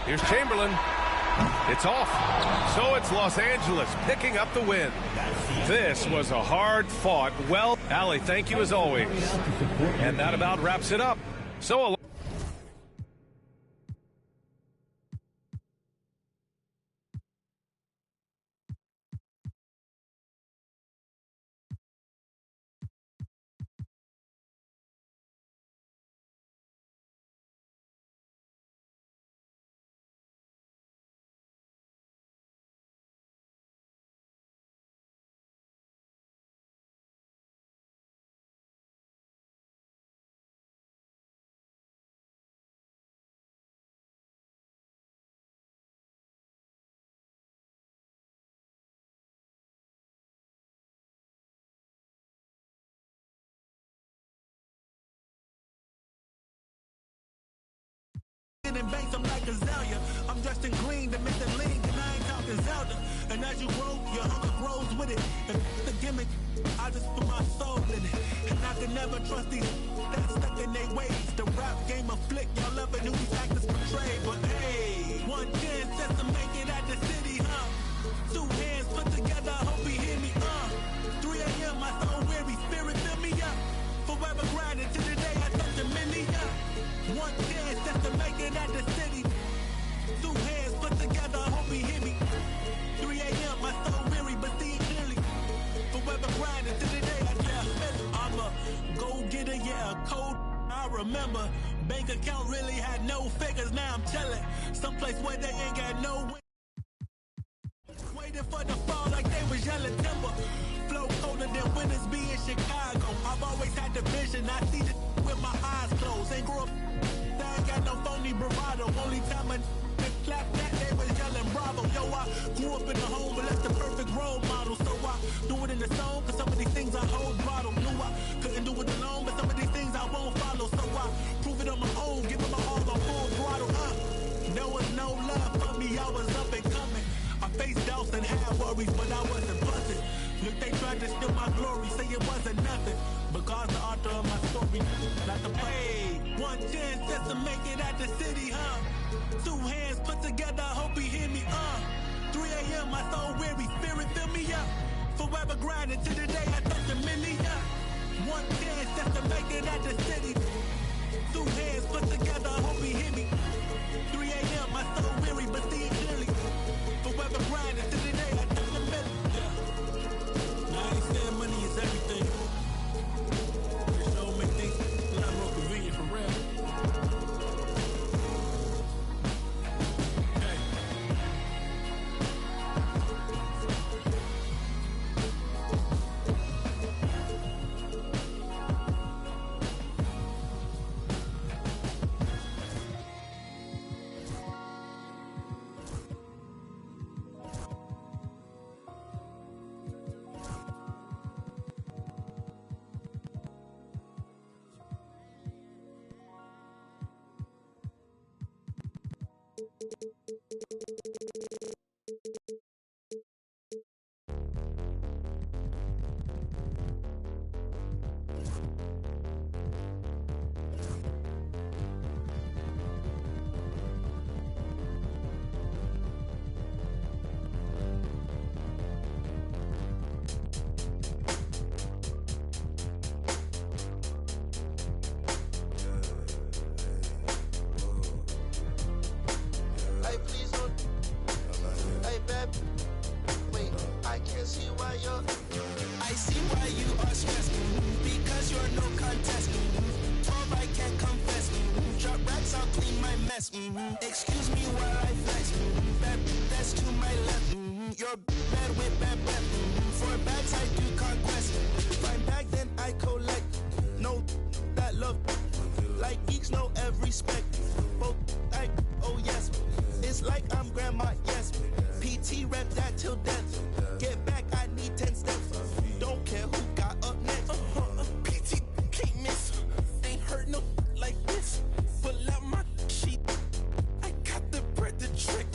Here's Chamberlain. It's off. So it's Los Angeles picking up the win. This was a hard-fought, well, Allie, thank you as always. And that about wraps it up. So Diamond banks, I'm like azalea. I'm dressed in green to make the link, and I ain't talking Zelda. And as you grow, your hunger grows with it. And the gimmick, I just put my soul in it. And I can never trust these that's stuck in their ways. The rap game of flick, y'all loving who these actors portray. But hey, one chance just to make it at the city, huh? Two hands put together, hope he hear me, 3 a.m., my soul weary, spirit fill me up. Forever grinding to the day I touch a mini up. One chance just to make it at the city. Two hands put together, hope he hear me. 3 a.m., my soul weary, but see it clearly. Forever grinding to the day I touch I'm a go-getter, yeah, a code. I remember bank account really had no figures, now I'm chilling. Someplace where they ain't got no waiting for the fall like they was yelling timber. Flow colder than winters be in Chicago. I've always had the vision, I see the with my eyes closed. Ain't grew up, I ain't got no phony bravado. Only time I clap that, they was yelling bravo. Yo, I grew up in the home, but that's the perfect role model. So I do it in the song, cause some of these things I hold bottle. Knew I couldn't do it alone, but some of these things I won't follow. So I prove it on my own, give it my all on full throttle. There was no love for me, I was up and coming. I faced doubts and had worries, but I wasn't busted. Look, they tried to steal my glory, say it wasn't nothing. But God's the author of my story, not the hey, one chance just to make it at the city, huh? Two hands put together, hope he hear me, 3 a.m., my soul weary, spirit fill me up. Forever grinding to the day I touch a mini up. One chance just to make it at the city. Two hands put together, hope he hear me. 3 a.m., my soul weary, but see it clearly. Forever grinding to the day I touch the middle. Yeah. I ain't saying money is everything. It sure make things a lot more convenient for real. Excuse me while I flex. That's to my left. You're bad with bad breath. For bags I do conquest. Find bag then I collect. No, that love. Like geeks know every spec. Both like, oh yes. It's like I'm grandma, yes. PT rep that till death. Get back, I need 10 steps. Don't care who got up next. PT can't miss. Ain't heard no like this. Pull out my sheet. I got the bread to trick.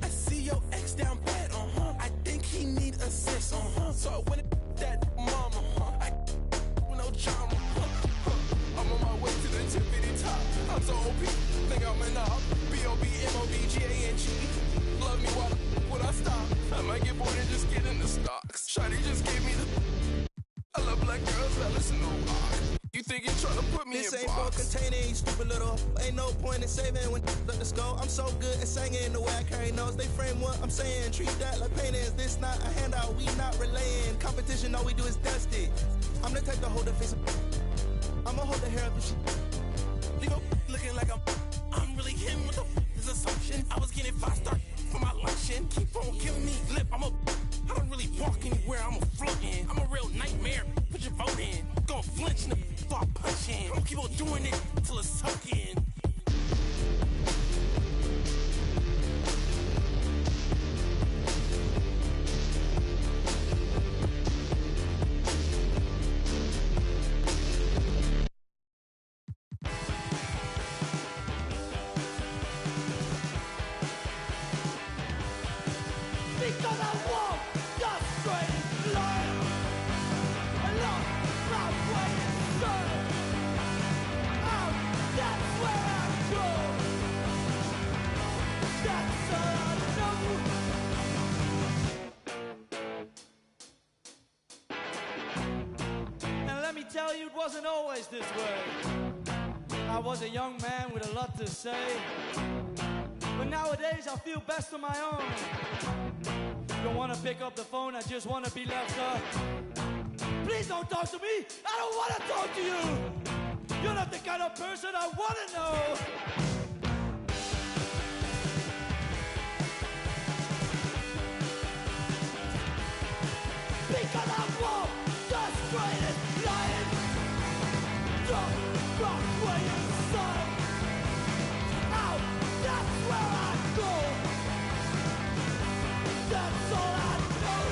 I see your ex down bad, I think he need assist, So I went that mama, I no drama, I'm on my way to the tippity top. I'm so OP, think I'm in the B-O-B-M-O-B-G-A-N-G. Love me while I stop. I might get bored and just get in the stocks. Shawty just gave me the. I love black girls that listen to rock. You think you're trying to put me this in ain't box? for containing, you stupid little. Ain't no point in saving when let the skull. I'm so good at singing the way I carry notes. They frame what I'm saying. Treat that like pain is. This not a handout. We not relaying. Competition, all we do is dust it. I'm the type to hold the face. I'ma hold the hair up if she. Leave up looking like I'm really him with this assumption. I was getting 5-star for my luncheon. Keep on giving me lip. I don't really walk anywhere. I'm a floating. I'm a real nightmare. Put your vote in. Gonna flinch and start punching. I'm gonna keep on doing it till it's soaking. this way. I was a young man with a lot to say, but nowadays I feel best on my own. Don't wanna pick up the phone, I just wanna be left up. Please don't talk to me, I don't wanna talk to you. You're not the kind of person I wanna know. Because I want the straightest line. Don't rock where you son. Out, that's where I go. That's all I know.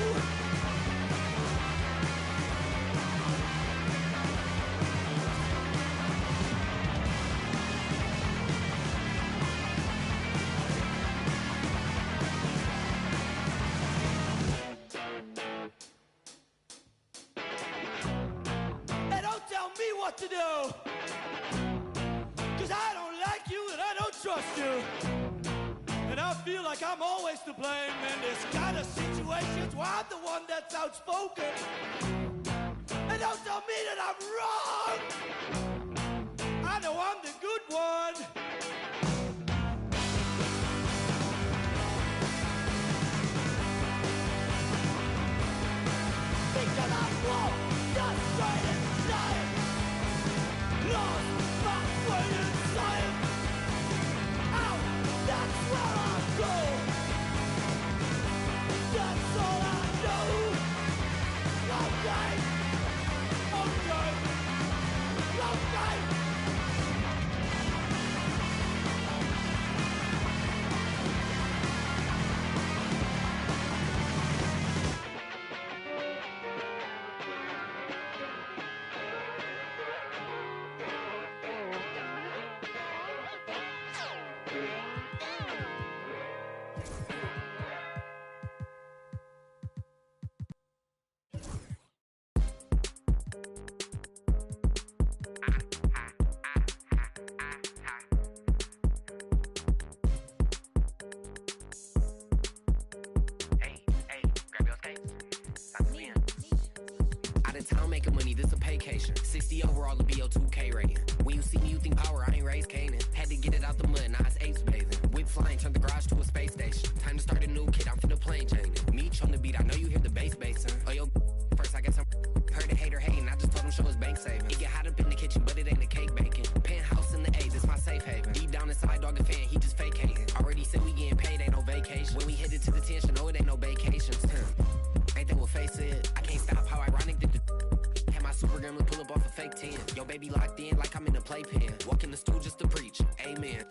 Hey, don't tell me what to do. Cause I don't like you and I don't trust you. And I feel like I'm always to blame in this kind of situations where I'm the one that's outspoken. And don't tell me that I'm wrong. I know I'm the good one. Because I walk the straightest line. Lost my way inside. Out, that's where I go. That's all I know. Okay. Okay. Okay. Out of town making money, this a paycation. 60 overall, the BO2K rating. When you see me, you think power, I ain't raised Canaan. Had to get it out the mud, now it's apes bathing. Whip flying, turn the garage to a space station. Time to start a new kid, I'm finna plane Jane. Meech on the beat, I know you hear the bass son. Oh, yo, first I got some heard a hater hating. I just told him show his bank saving. It get hot up in the kitchen, but it ain't a cake baking. Penthouse in the A, this my safe haven. Deep down inside, dog a fan, he just fake hating. Already said we getting paid, ain't no vacation. When we hit it to the tension, no, it ain't no vacations. Ain't that what face it? I can't stop, how ironic did the had my super gremlin pull up off a fake 10. Yo, baby locked in like I'm in a playpen. Walk in the stool just to preach, amen.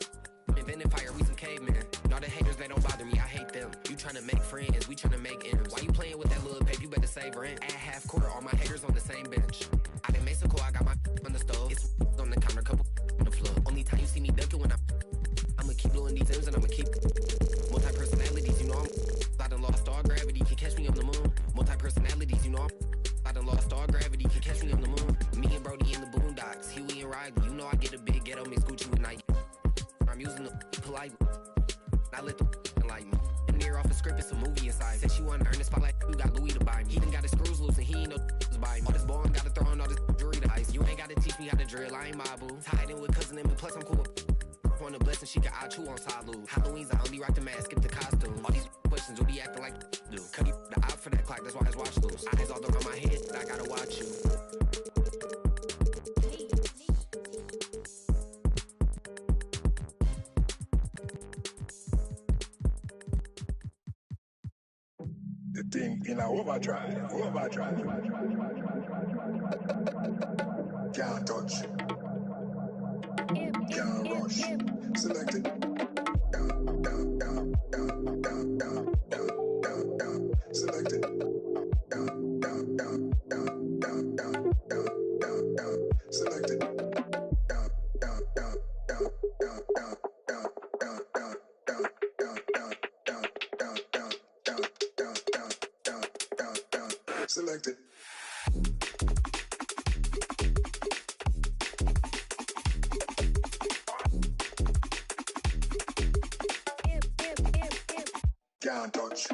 Invented fire, we some cavemen. All the haters, they don't bother me, I hate them. You tryna make friends, we tryna make ends. Why you playing with that little paper? You better save rent. At half quarter, all my haters on the same bench. I didn't make so cool, I got my on the stove. It's on the counter, couple on the floor. Only time you see me ducking when I'ma keep blowing these M's and I'ma keep multi-personalities, you know I done lost all gravity, can catch me on the moon. Multi-personalities, you know I done lost all gravity, can catch me on the moon. Me and Brody in the boondocks, Huey and Riley, you know I get a big ghetto mix Gucci with Nike. I'm using the polite, I let the like me. And near off the script, it's a movie inside. Said she wanna earn the spotlight, you got Louis to buy me. He done got his screws loose and he ain't no buy me. All this ballin' gotta throw on all this jewelry to ice. You ain't gotta teach me how to drill, I ain't my boo. Tied in with cousin and plus I'm cool. On a blessing, she can eye chew on salute. Halloween's I only rock the mask, skip the costume. All these questions, what he acting like do? Cuddy the out for that clock, that's why his watch loose. Eyes all around my head, I gotta watch you. The thing in a overdrive. Can't touch. Can't rush. Select it. Down. Select it. Down. Select it. Select it. Can't touch.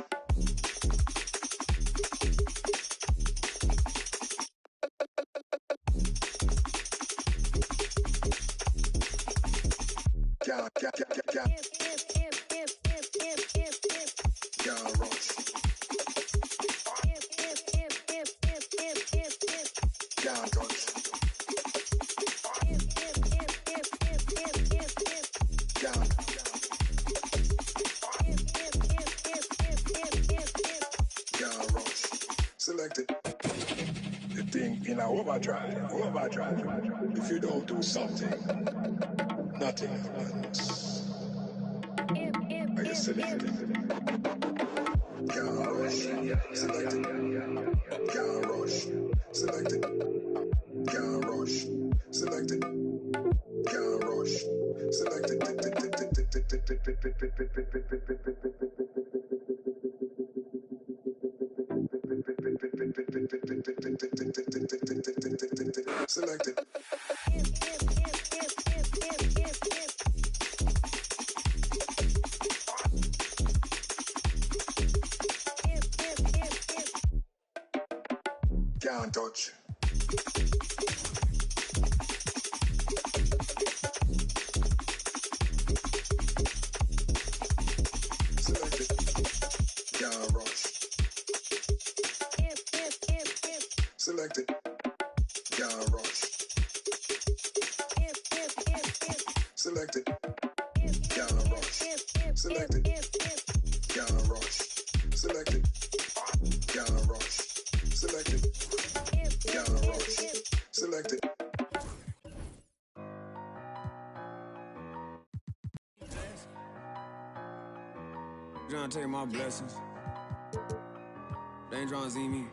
Selected. The thing in a overdrive. If you don't do something, nothing happens. Are you selected? Can't rush. Selected. Can't rush. Selected. Can't rush. Selected. Can't rush. Selected. Selected. Can't touch. Selected. Can't rush. Selected. Can't rush. Selected. Can't rush. Selected. Can't rush. Selected. Can't rush. Selected. Can't rush. Selected. Trying to take my blessings. They ain't trying to see me.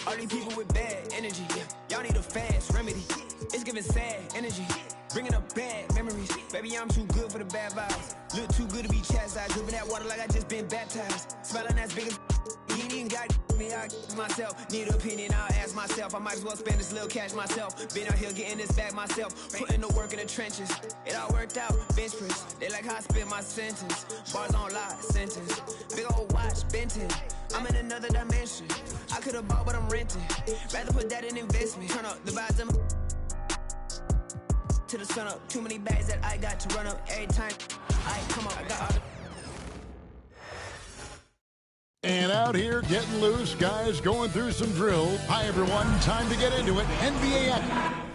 All these people with bad energy, y'all need a fast remedy. It's giving sad energy, bringing up bad memories. Baby, I'm too good for the bad vibes. Look too good to be chastised, dripping that water like I just been baptized. Smelling as big as he ain't even got me, I myself. Need an opinion, I'll ask myself. I might as well spend this little cash myself. Been out here getting this back myself, putting the work in the trenches. It all worked out, bench press. They like how I spit my sentence. Bars on lie, sentence. Big old watch, Benton. I'm in another dimension. I could've bought, but I'm renting. Rather put that in investment. Turn up the vibes to the sun up. Too many bags that I got to run up every time. I come up, I got all the And out here getting loose, guys going through some drills. Hi, everyone. Time to get into it. NBA action.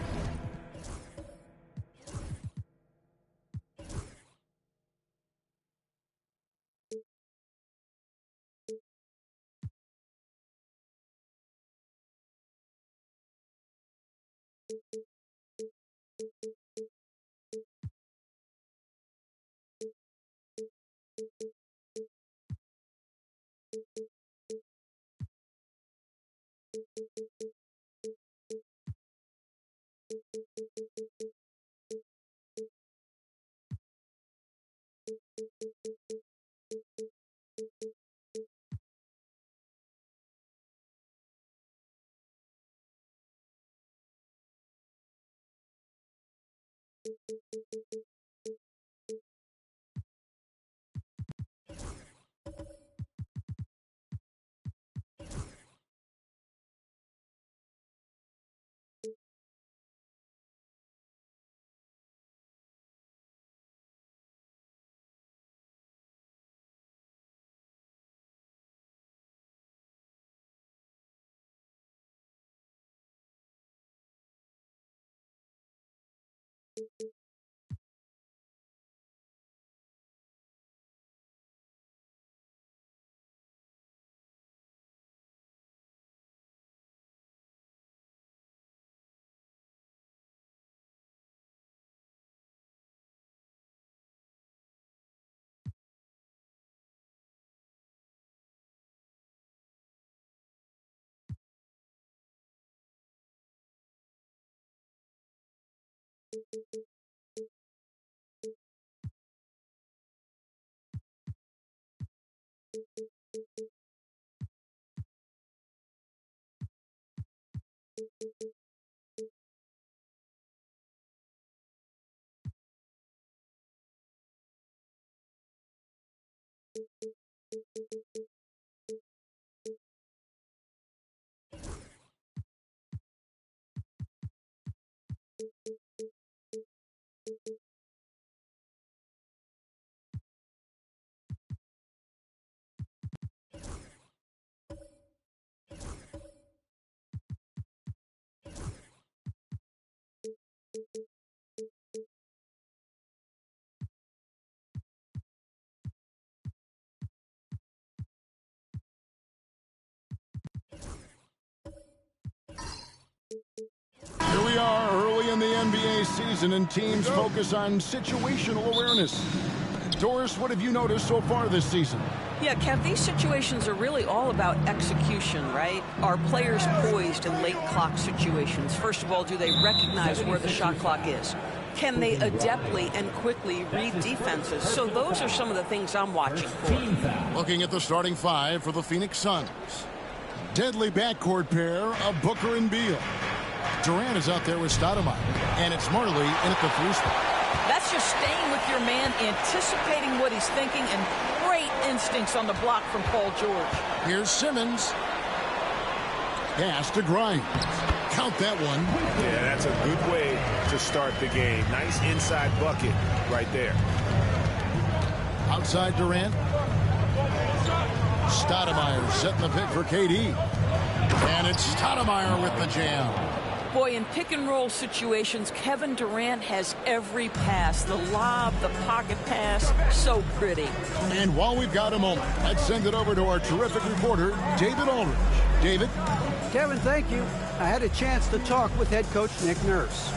Here we are early in the NBA season, and teams focus on situational awareness. Doris, what have you noticed so far this season? Yeah, Kev, these situations are really all about execution, right? Are players poised in late clock situations? First of all, do they recognize where the shot clock is? Can they adeptly and quickly read defenses? So those are some of the things I'm watching for. Looking at the starting five for the Phoenix Suns. Deadly backcourt pair of Booker and Beal. Durant is out there with Stoudemire, and it's Marley in at the 3 spot. That's just staying with your man, anticipating what he's thinking, and great instincts on the block from Paul George. Here's Simmons. Pass to Grimes. Count that one. Yeah, that's a good way to start the game. Nice inside bucket right there. Outside Durant. Stoudemire setting the pick for KD. And it's Stoudemire with the jam. Boy, in pick-and-roll situations, Kevin Durant has every pass. The lob, the pocket pass, so pretty. And while we've got a moment, let's send it over to our terrific reporter, David Aldridge. David? Kevin, thank you. I had a chance to talk with head coach Nick Nurse.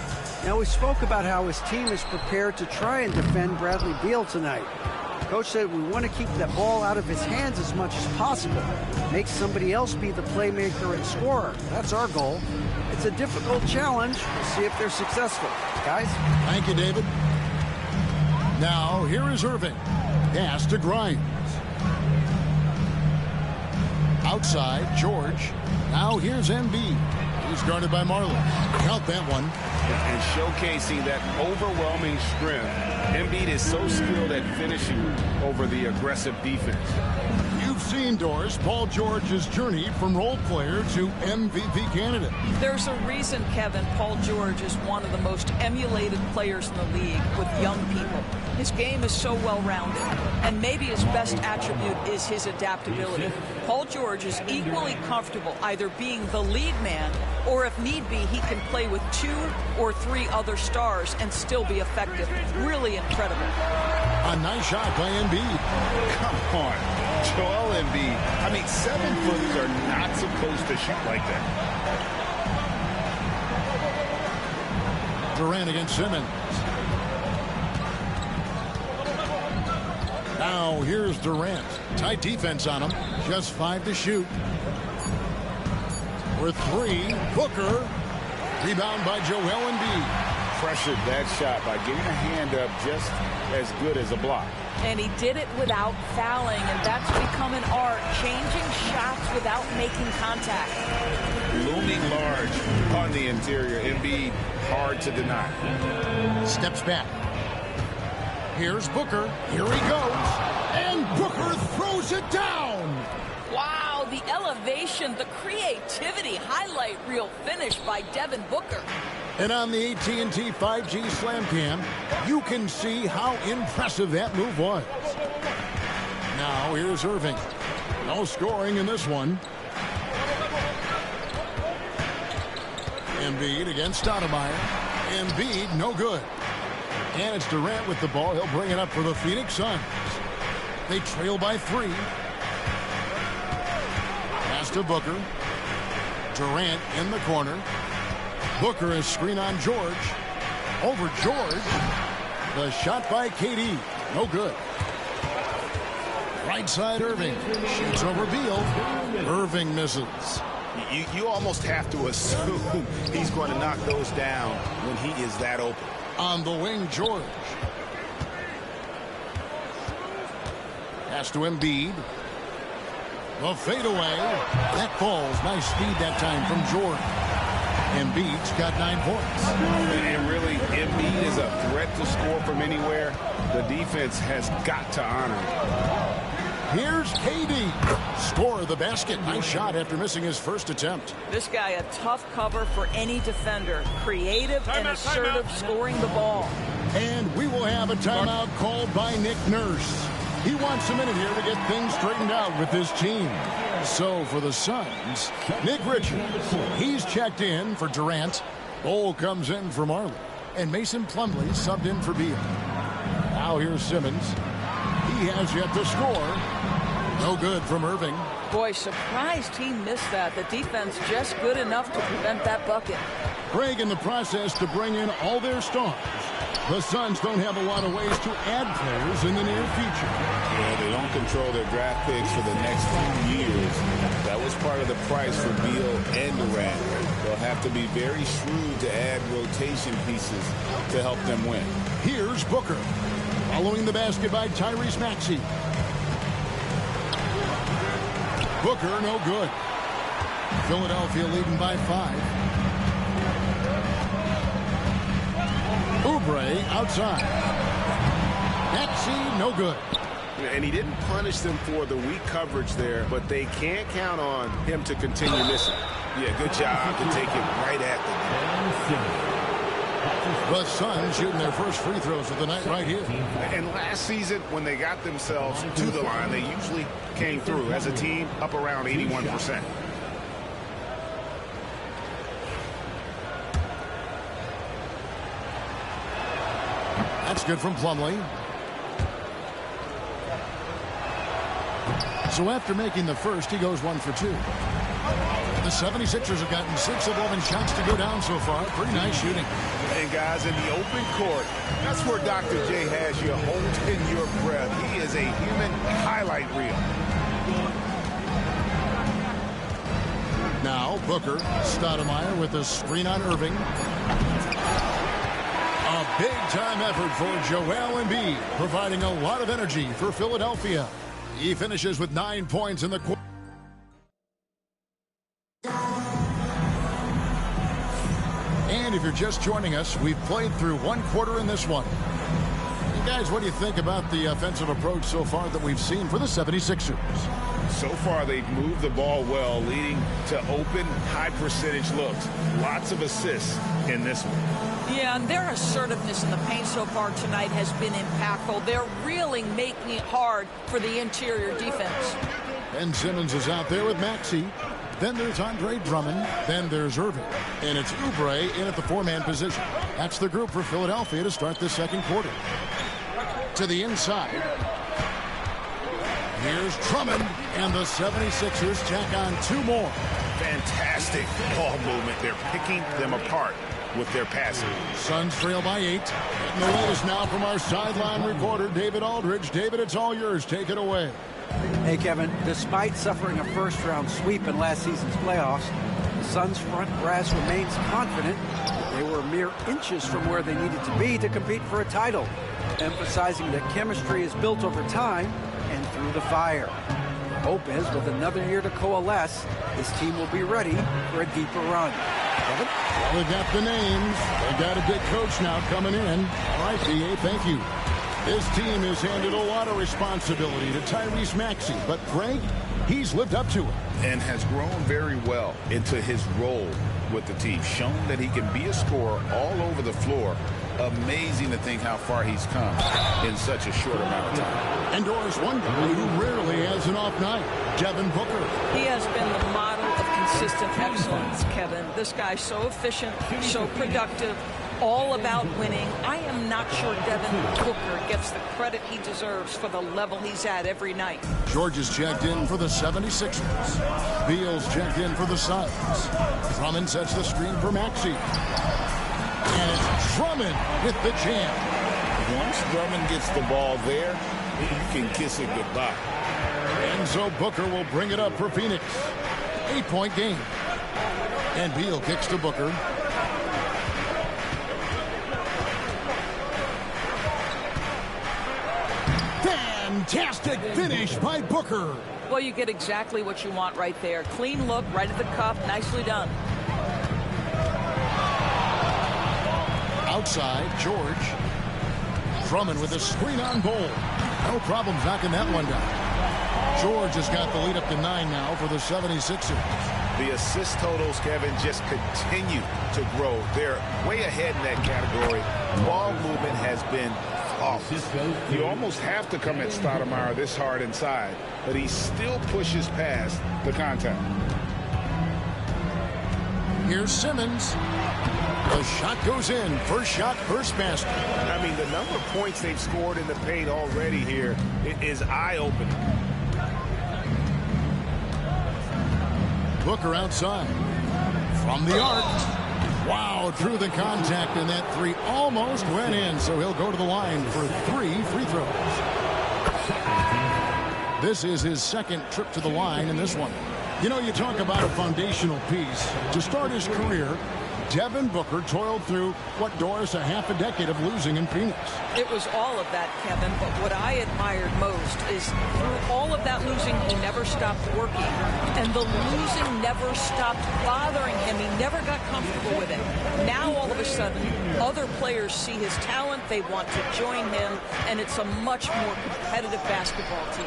Now, we spoke about how his team is prepared to try and defend Bradley Beal tonight. Coach said we want to keep the ball out of his hands as much as possible. Make somebody else be the playmaker and scorer. That's our goal. It's a difficult challenge. We'll see if they're successful. Guys? Thank you, David. Now, here is Irving. Pass to Grimes. Outside, George. Now here's Embiid. He's guarded by Marley. Count that one. And showcasing that overwhelming strength. Embiid is so skilled at finishing over the aggressive defense. You've seen, Doris, Paul George's journey from role player to MVP candidate. There's a reason, Kevin, Paul George is one of the most emulated players in the league with young people. His game is so well-rounded, and maybe his best attribute is his adaptability. Paul George is equally comfortable either being the lead man, or if need be, he can play with 2 or 3 other stars and still be effective. Really incredible. A nice shot by Embiid. Come on, Joel Embiid. I mean, 7-footers are not supposed to shoot like that. Durant against Simmons. Now here's Durant. Tight defense on him. Just 5 to shoot. For 3, Booker. Rebound by Joel Embiid. Pressured that shot by getting a hand up just as good as a block. And he did it without fouling, and that's become an art, changing shots without making contact. Looming large on the interior. Embiid, hard to deny. Steps back. Here's Booker. Here he goes. And Booker throws it down. Wow, the elevation, the creativity, highlight reel finish by Devin Booker. And on the AT&T 5G Slam Cam, you can see how impressive that move was. Now here's Irving. No scoring in this one. Embiid against Stoudemire. Embiid, no good. And it's Durant with the ball. He'll bring it up for the Phoenix Suns. They trail by 3. Pass to Booker. Durant in the corner. Booker is screen on George. Over George. The shot by KD. No good. Right side Irving. Shoots over Beal. Irving misses. You almost have to assume he's going to knock those down when he is that open. On the wing, George. Pass to Embiid. The fadeaway. That falls. Nice speed that time from George. Embiid's got 9 points. And really, Embiid is a threat to score from anywhere. The defense has got to honor him. Here's KD. Score the basket. Nice shot after missing his first attempt. This guy, a tough cover for any defender. Creative and assertive, scoring the ball. And we will have a timeout called by Nick Nurse. He wants a minute here to get things straightened out with his team. So for the Suns, Nick Richards. He's checked in for Durant. Bol comes in for Marley. And Mason Plumlee subbed in for Beal. Now here's Simmons. He has yet to score. No good from Irving. Boy, surprised he missed that. The defense just good enough to prevent that bucket. Craig in the process to bring in all their stars. The Suns don't have a lot of ways to add players in the near future. Yeah, they don't control their draft picks for the next few years. That was part of the price for Beal and Durant. They'll have to be very shrewd to add rotation pieces to help them win. Here's Booker. Following the basket by Tyrese Maxey. Booker, no good. Philadelphia leading by 5. Oubre outside. Maxey, no good. And he didn't punish them for the weak coverage there, but they can't count on him to continue missing. Yeah, good job to take it right at them. The Suns shooting their first free throws of the night right here. And last season, when they got themselves to the line, they usually came through as a team up around 81%. That's good from Plumlee. So after making the first, he goes 1 for 2. The 76ers have gotten 6 of 11 shots to go down so far. Pretty nice shooting. And guys, in the open court, that's where Dr. J has you holding your breath. He is a human highlight reel. Now Booker, Stoudemire with a screen on Irving. A big-time effort for Joel Embiid, providing a lot of energy for Philadelphia. He finishes with 9 points in the quarter. And if you're just joining us, we've played through 1 quarter in this one. You guys, what do you think about the offensive approach so far that we've seen for the 76ers? So far, they've moved the ball well, leading to open, high-percentage looks. Lots of assists in this one. Yeah, and their assertiveness in the paint so far tonight has been impactful. They're really making it hard for the interior defense. Ben Simmons is out there with Maxey. Then there's Andre Drummond. Then there's Irving. And it's Oubre in at the 4-man position. That's the group for Philadelphia to start the second quarter. To the inside. Here's Drummond, and the 76ers tack on 2 more. Fantastic ball movement. They're picking them apart with their passing. Suns trail by 8. And the latest now from our sideline reporter, David Aldridge. David, it's all yours. Take it away. Hey, Kevin, despite suffering a first-round sweep in last season's playoffs, the Suns' front brass remains confident that they were mere inches from where they needed to be to compete for a title, emphasizing that chemistry is built over time and through the fire. The hope is, with another year to coalesce, this team will be ready for a deeper run. Kevin? Well, they've got the names. They've got a big coach now coming in. All right, D.A., thank you. This team has handed a lot of responsibility to Tyrese Maxey, but Greg, he's lived up to it. And has grown very well into his role with the team. Shown that he can be a scorer all over the floor. Amazing to think how far he's come in such a short amount of time. And Doris, one guy who rarely has an off night, Devin Booker. He has been the model of consistent excellence, Kevin. This guy's so efficient, so productive, all about winning. I am not sure Devin Booker gets the credit he deserves for the level he's at every night. George is checked in for the 76ers. Beal's checked in for the Suns. Drummond sets the screen for Maxey. And it's Drummond with the jam. Once Drummond gets the ball there, you can kiss it goodbye. And so Booker will bring it up for Phoenix. 8-point game. And Beal kicks to Booker. Fantastic finish by Booker. Well, you get exactly what you want right there. Clean look, right at the cup, nicely done. Outside, George. Drummond with a screen on Bowl. No problem knocking that one down. George has got the lead up to 9 now for the 76ers. The assist totals, Kevin, just continue to grow. They're way ahead in that category. Ball movement has been flawless. You almost have to come at Stoudemire this hard inside, but he still pushes past the contact. Here's Simmons. The shot goes in. First shot, first basket. I mean, the number of points they've scored in the paint already here is eye-opening. Booker outside. From the arc. Wow, drew the contact, and that three almost went in, so he'll go to the line for 3 free throws. This is his second trip to the line in this one. You know, you talk about a foundational piece. To start his career, Devin Booker toiled through what, Doris, a half a decade of losing in Phoenix. It was all of that, Kevin, but what I admired most is through all of that losing, he never stopped working. And the losing never stopped bothering him. He never got comfortable with it. Now, all of a sudden, other players see his talent, they want to join him, and it's a much more competitive basketball team.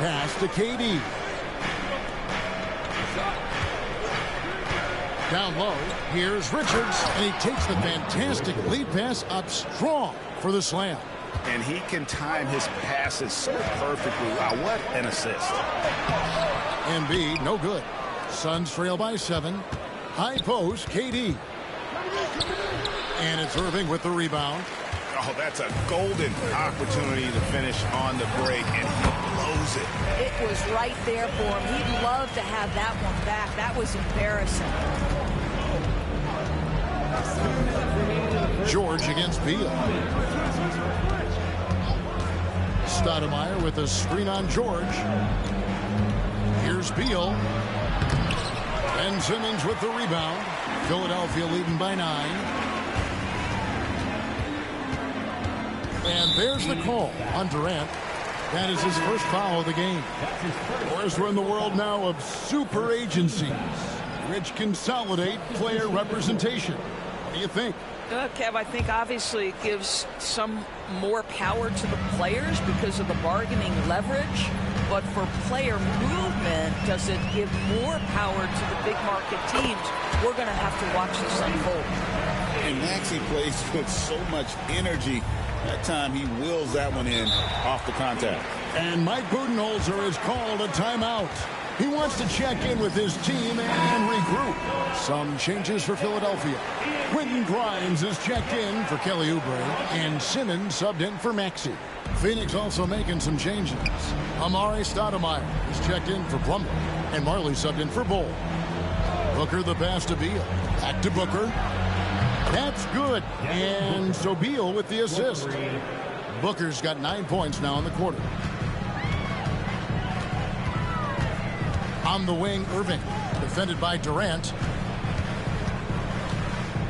Pass to KD. Down low, here's Richards, and he takes the fantastic lead pass up strong for the slam. And he can time his passes so perfectly. Wow, what an assist. Embiid, no good. Suns trail by 7. High post, KD. And it's Irving with the rebound. Oh, that's a golden opportunity to finish on the break, and he blows it. It was right there for him. He'd love to have that one back. That was embarrassing. George against Beal. Stoudemire with a screen on George. Here's Beal. Ben Simmons with the rebound. Philadelphia leading by 9. And there's the call on Durant. That is his first foul of the game. Of course, we're in the world now of super agencies, which consolidate player representation. What do you think? Kev, I think obviously it gives some more power to the players because of the bargaining leverage. But for player movement, does it give more power to the big market teams? We're going to have to watch this unfold. And Maxey plays with so much energy. That time he wills that one in off the contact. And Mike Budenholzer has called a timeout. He wants to check in with his team and regroup. Some changes for Philadelphia. Quentin Grimes is checked in for Kelly Oubre, and Simmons subbed in for Maxey. Phoenix also making some changes. Amare Stoudemire is checked in for Plumlee, and Marley subbed in for Bull. Booker the pass to Beal. Back to Booker. That's good. And so Beal with the assist. Booker's got 9 points now in the quarter. On the wing, Irving, defended by Durant.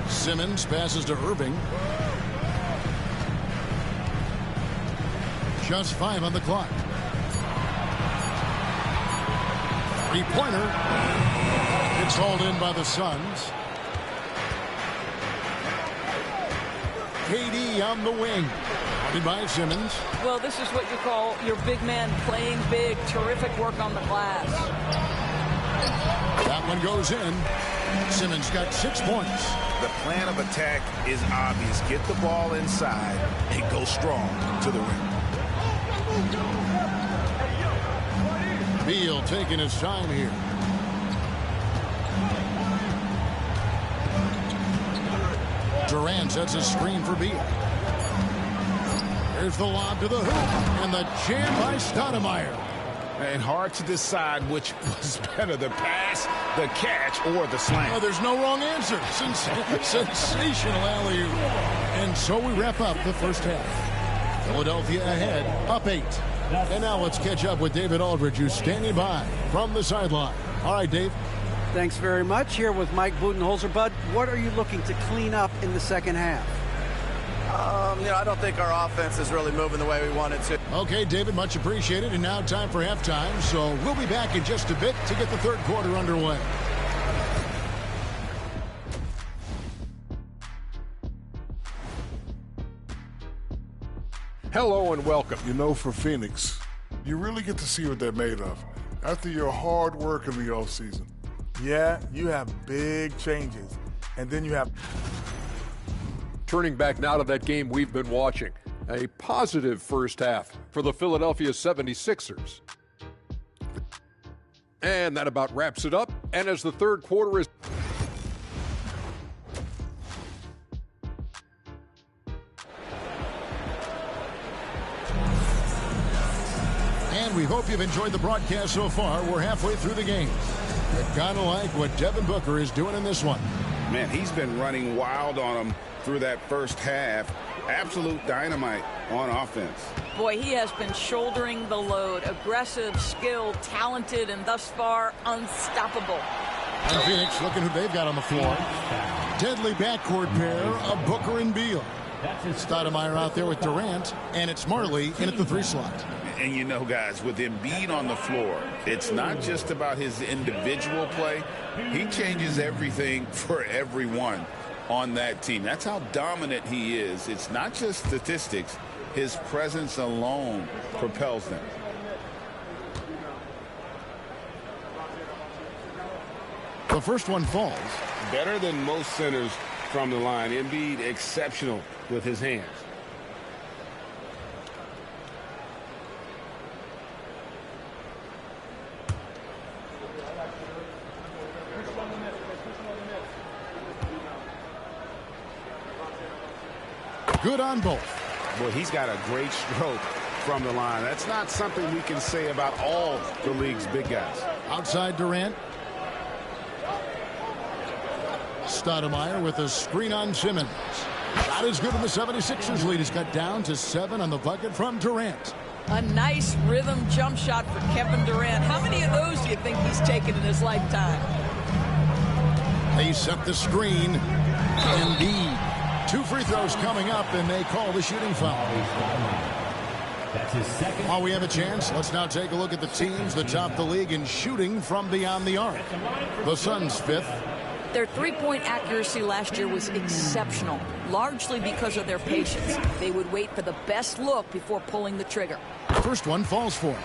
Simmons passes to Irving. Just 5 on the clock. Three-pointer. It's hauled in by the Suns. KD on the wing. Guarded by Simmons. Well, this is what you call your big man playing big. Terrific work on the glass. That one goes in. Simmons got 6 points. The plan of attack is obvious. Get the ball inside and go strong to the rim. Beal taking his time here. Durant sets a screen for Beal. There's the lob to the hoop, and the jam by Stoudemire. And hard to decide which was better, the pass, the catch, or the slam. Oh, there's no wrong answer. Sensational alley-oop. And so we wrap up the first half. Philadelphia ahead, up 8. And now let's catch up with David Aldridge, who's standing by from the sideline. All right, Dave. Thanks very much. Here with Mike Budenholzer. Bud, what are you looking to clean up in the second half? I don't think our offense is really moving the way we wanted to. Okay, David, much appreciated. And now time for halftime. So we'll be back in just a bit to get the third quarter underway. Hello and welcome. You know, for Phoenix, you really get to see what they're made of after your hard work in the offseason. Yeah, you have big changes. And then you have... Turning back now to that game we've been watching. A positive first half for the Philadelphia 76ers. And that about wraps it up. And as the third quarter is... We hope you've enjoyed the broadcast so far. We're halfway through the game. Kind of like what Devin Booker is doing in this one. Man, he's been running wild on him through that first half. Absolute dynamite on offense. Boy, he has been shouldering the load. Aggressive, skilled, talented, and thus far unstoppable. And Phoenix looking who they've got on the floor. Deadly backcourt pair of Booker and Beal. Stoudemire out there with Durant, and it's Marley in at the 3 slot. And you know, guys, with Embiid on the floor, it's not just about his individual play. He changes everything for everyone on that team. That's how dominant he is. It's not just statistics. His presence alone propels them. The first one falls. Better than most centers from the line. Embiid exceptional with his hands. Good on both. Boy, he's got a great stroke from the line. That's not something we can say about all the league's big guys. Outside Durant. Stoudemire with a screen on Simmons. Shot is good, and the 76ers lead is cut down to 7 on the bucket from Durant. A nice rhythm jump shot for Kevin Durant. How many of those do you think he's taken in his lifetime? They set the screen. Embiid. 2 free throws coming up, and they call the shooting foul. That's his second. While we have a chance, let's now take a look at the teams that top the league in shooting from beyond the arc. The Suns 5th. Their three-point accuracy last year was exceptional, largely because of their patience. They would wait for the best look before pulling the trigger. First one falls for him.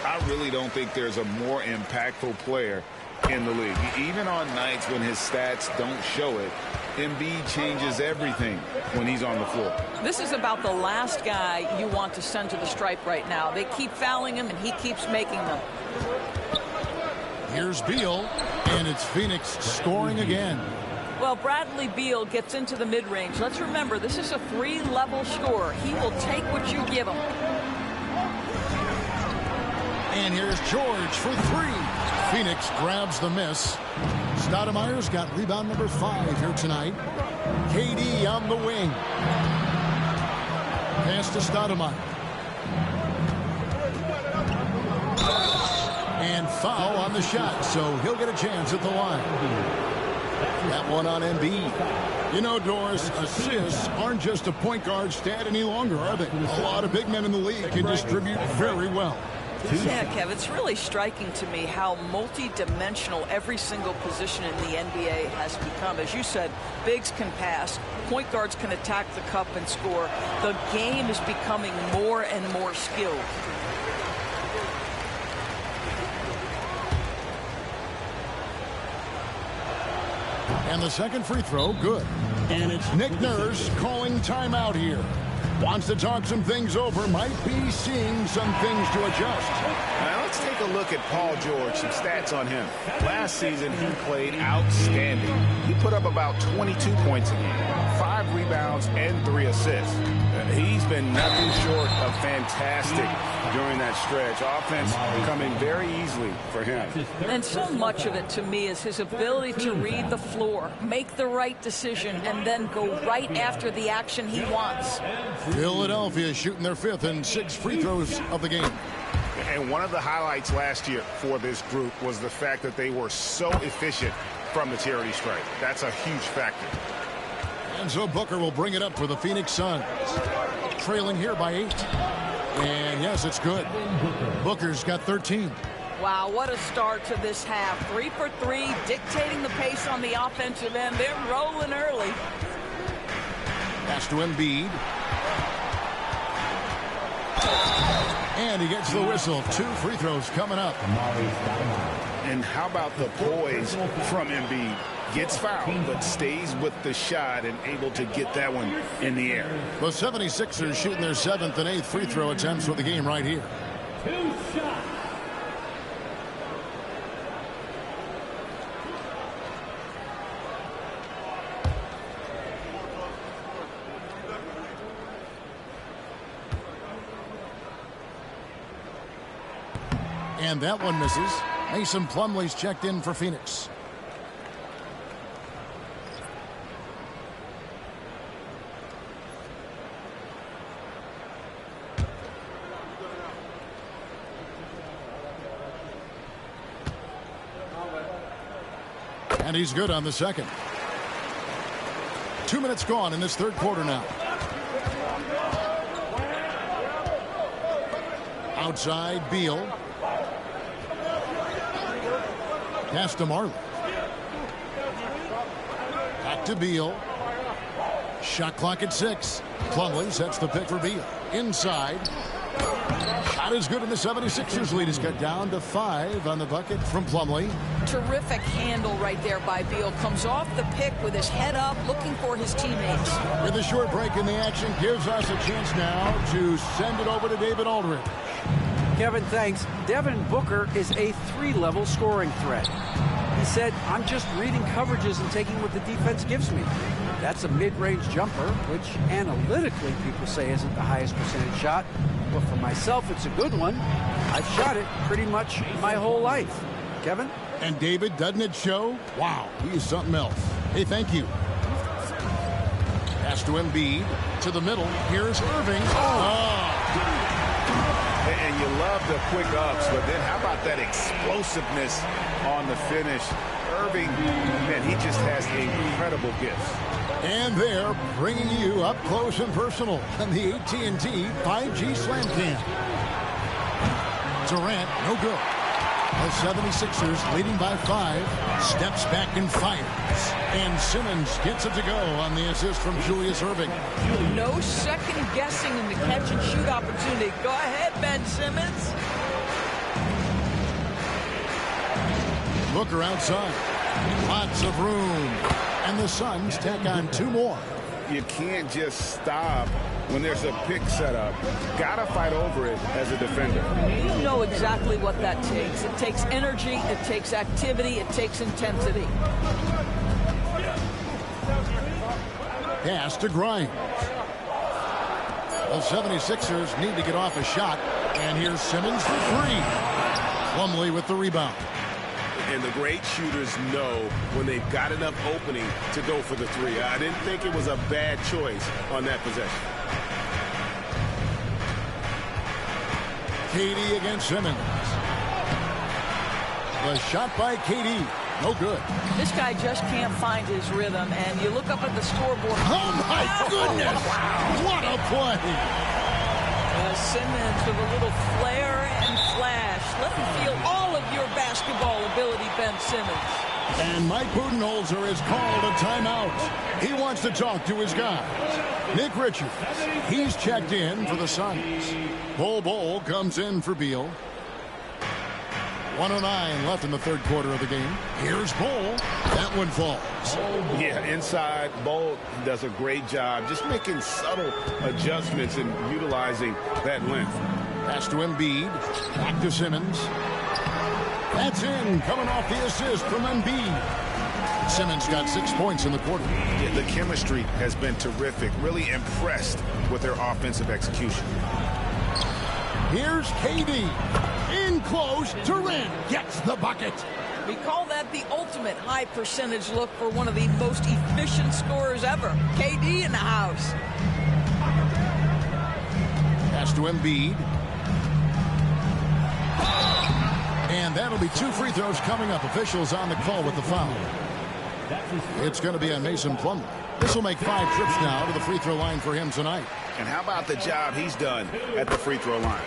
I really don't think there's a more impactful player in the league. Even on nights when his stats don't show it, Embiid changes everything when he's on the floor. This is about the last guy you want to send to the stripe right now. They keep fouling him, and he keeps making them. Here's Beal, and it's Phoenix scoring again. Well, Bradley Beal gets into the mid-range. Let's remember, this is a 3-level scorer. He will take what you give him. And here's George for 3. Phoenix grabs the miss. Stoudemire's got rebound number 5 here tonight. KD on the wing. Pass to Stoudemire. And foul on the shot, so he'll get a chance at the line. That one on Embiid. You know, Doris, assists aren't just a point guard stat any longer, are they? A lot of big men in the league can distribute very well. Yeah, Kev, it's really striking to me how multi-dimensional every single position in the NBA has become. As you said, bigs can pass, point guards can attack the cup and score. The game is becoming more and more skilled. And the second free throw, good. And it's Nick Nurse calling timeout here. Wants to talk some things over, might be seeing some things to adjust. Now let's take a look at Paul George, some stats on him. Last season, he played outstanding. He put up about 22 points a game, 5 rebounds, and 3 assists. He's been nothing short of fantastic during that stretch. Offense coming very easily for him. And so much of it, to me, is his ability to read the floor, make the right decision, and then go right after the action he wants. Philadelphia shooting their 5th and 6 free throws of the game. And one of the highlights last year for this group was the fact that they were so efficient from the charity stripe. That's a huge factor. And so Booker will bring it up for the Phoenix Suns. Trailing here by 8. And yes, it's good. Booker's got 13. Wow, what a start to this half. 3 for 3, dictating the pace on the offensive end. They're rolling early. Pass to Embiid. And he gets the whistle. 2 free throws coming up. And how about the poise from Embiid? Gets fouled, but stays with the shot and able to get that one in the air. The 76ers shooting their 7th and 8th free throw attempts for the game right here. 2 shots. And that one misses. Mason Plumlee's checked in for Phoenix. And he's good on the second. 2 minutes gone in this third quarter now. Outside, Beal. Pass to Marley. Back to Beal. Shot clock at 6. Plumlee sets the pick for Beal. Inside. Shot is good, and the 76ers lead is cut down to 5 on the bucket from Plumlee. Terrific handle right there by Beal. Comes off the pick with his head up, looking for his teammates. With a short break in the action, gives us a chance now to send it over to David Aldridge. Kevin, thanks. Devin Booker is a 3-level scoring threat. He said, I'm just reading coverages and taking what the defense gives me. That's a mid-range jumper, which analytically people say isn't the highest percentage shot. But for myself, it's a good one. I've shot it pretty much my whole life. Kevin? And David, doesn't it show? Wow, he is something else. Hey, thank you. Pass to Embiid. To the middle. Here's Irving. And you love the quick ups, but then how about that explosiveness on the finish? Irving, man, he just has incredible gifts. And they're bringing you up close and personal on the AT&T 5G Slam Cam. Durant, no good. The 76ers leading by 5. Steps back and fires. And Simmons gets it to go on the assist from Julius Irving. No second guessing in the catch and shoot opportunity. Go ahead, Ben Simmons. Booker outside. Lots of room. And the Suns tack on 2 more. You can't just stop when there's a pick set up. Gotta fight over it as a defender. You know exactly what that takes. It takes energy, it takes activity, it takes intensity. Pass to Grimes. The 76ers need to get off a shot. And here's Simmons for 3. Plumlee with the rebound. And the great shooters know when they've got enough opening to go for the 3. I didn't think it was a bad choice on that possession. KD against Simmons. The shot by KD. No good. This guy just can't find his rhythm, and you look up at the scoreboard. Oh, my goodness! What a play! Simmons with a little flair and flash. Let him feel all of your basketball ability, Ben Simmons. And Mike Budenholzer has called a timeout. He wants to talk to his guys. Nick Richards, he's checked in for the Suns. Bol comes in for Beal. 1:09 left in the third quarter of the game. Here's Bol. That one falls. Yeah, inside, Bol does a great job just making subtle adjustments and utilizing that length. Pass to Embiid. Back to Simmons. That's in, coming off the assist from Embiid. Simmons got 6 points in the quarter. Yeah, the chemistry has been terrific. Really impressed with their offensive execution. Here's KD. In close, Durant gets the bucket. We call that the ultimate high percentage look for one of the most efficient scorers ever. KD in the house. Pass to Embiid. And that'll be 2 free throws coming up. Officials on the call with the foul. It's going to be on Mason Plumlee. This will make 5 trips now to the free throw line for him tonight. And how about the job he's done at the free throw line?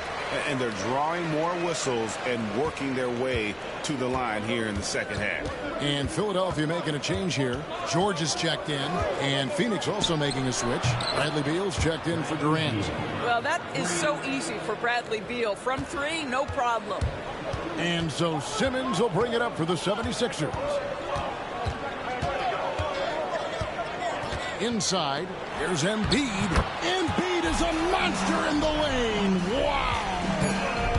And they're drawing more whistles and working their way to the line here in the second half. And Philadelphia making a change here. George is checked in, and Phoenix also making a switch. Bradley Beal's checked in for Durant. Well, that is so easy for Bradley Beal. From 3, no problem. And so Simmons will bring it up for the 76ers. Inside, here's Embiid. Embiid is a monster in the lane. Wow!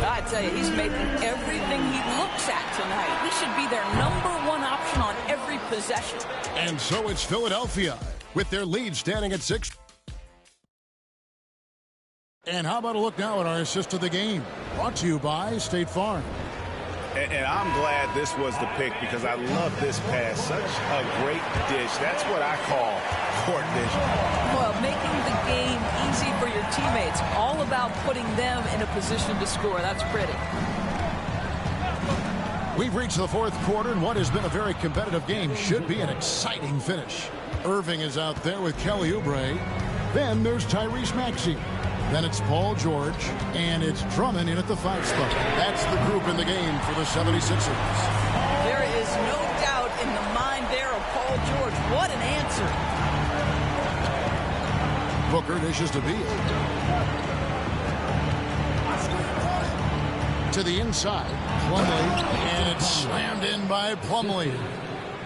I tell you, he's making everything he looks at tonight. He should be their #1 option on every possession. And so it's Philadelphia with their lead standing at 6. And how about a look now at our assist of the game? Brought to you by State Farm. And I'm glad this was the pick because I love this pass. Such a great dish. That's what I call court vision. Well, making the game easy for your teammates. All about putting them in a position to score. That's pretty. We've reached the fourth quarter, and what has been a very competitive game should be an exciting finish. Irving is out there with Kelly Oubre. Then there's Tyrese Maxey. Then it's Paul George, and it's Drummond in at the 5 spot. That's the group in the game for the 76ers. There is no doubt in the mind there of Paul George. What an answer. Booker dishes to Beal. To the inside, Plumlee, and it's slammed in by Plumlee.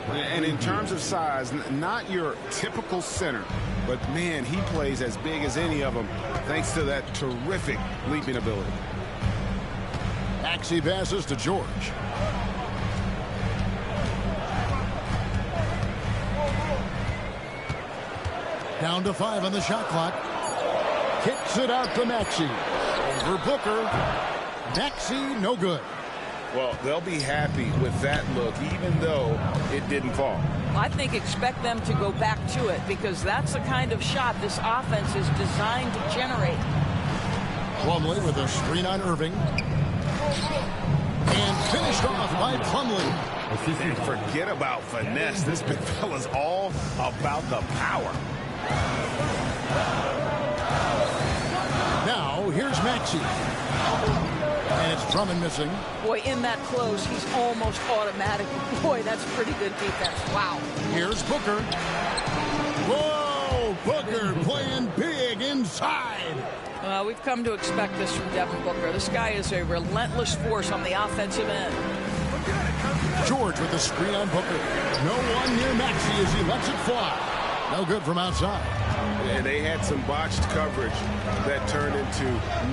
And in terms of size, not your typical center, but man, he plays as big as any of them thanks to that terrific leaping ability. Maxey passes to George. Down to 5 on the shot clock. Kicks it out to Maxey. Over Booker. Maxey, no good. Well, they'll be happy with that look, even though it didn't fall. I think expect them to go back to it because that's the kind of shot this offense is designed to generate. Plumlee with a screen on Irving. And finished off by Plumlee. And forget about finesse. This big fella's all about the power. Now, here's Maxey. And it's Drummond missing. Boy, in that close, he's almost automatic. Boy, that's pretty good defense. Wow. Here's Booker. Whoa! Booker playing big inside. We've come to expect this from Devin Booker. This guy is a relentless force on the offensive end. George with the screen on Booker. No one near Maxey as he lets it fly. No good from outside. And they had some botched coverage that turned into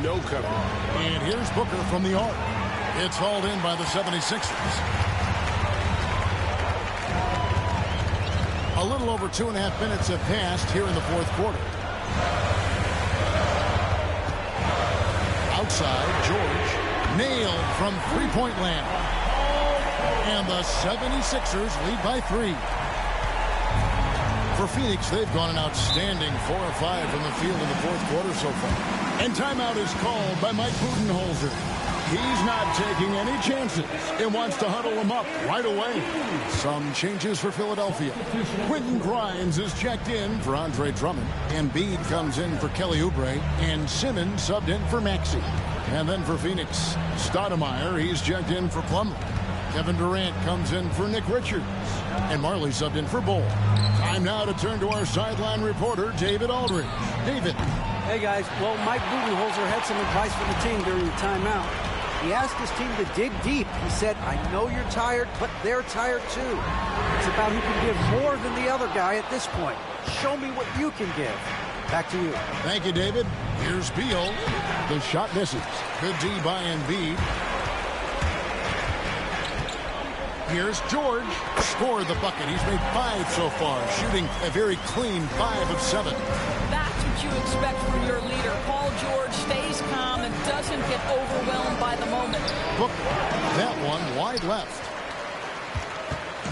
no coverage. And here's Booker from the arc. It's hauled in by the 76ers. A little over 2.5 minutes have passed here in the fourth quarter. Outside, George nailed from three-point land. And the 76ers lead by 3. For Phoenix, they've gone an outstanding 4 or 5 from the field in the fourth quarter so far. And timeout is called by Mike Budenholzer. He's not taking any chances and wants to huddle them up right away. Some changes for Philadelphia. Quentin Grimes is checked in for Andre Drummond. Embiid comes in for Kelly Oubre. And Simmons subbed in for Maxey. And then for Phoenix, Stoudemire, he's checked in for Plumlee. Kevin Durant comes in for Nick Richards. And Marley subbed in for Bull. Time now to turn to our sideline reporter, David Aldridge. David. Hey, guys. Well, Mike Budenholzer had some advice for the team during the timeout. He asked his team to dig deep. He said, I know you're tired, but they're tired too. It's about who can give more than the other guy at this point. Show me what you can give. Back to you. Thank you, David. Here's Beal. The shot misses. Good D by Embiid. Here's George. Scored the bucket. He's made 5 so far, shooting a very clean 5 of 7. That's what you expect from your leader. Paul George stays calm and doesn't get overwhelmed by the moment. Booker, that one wide left.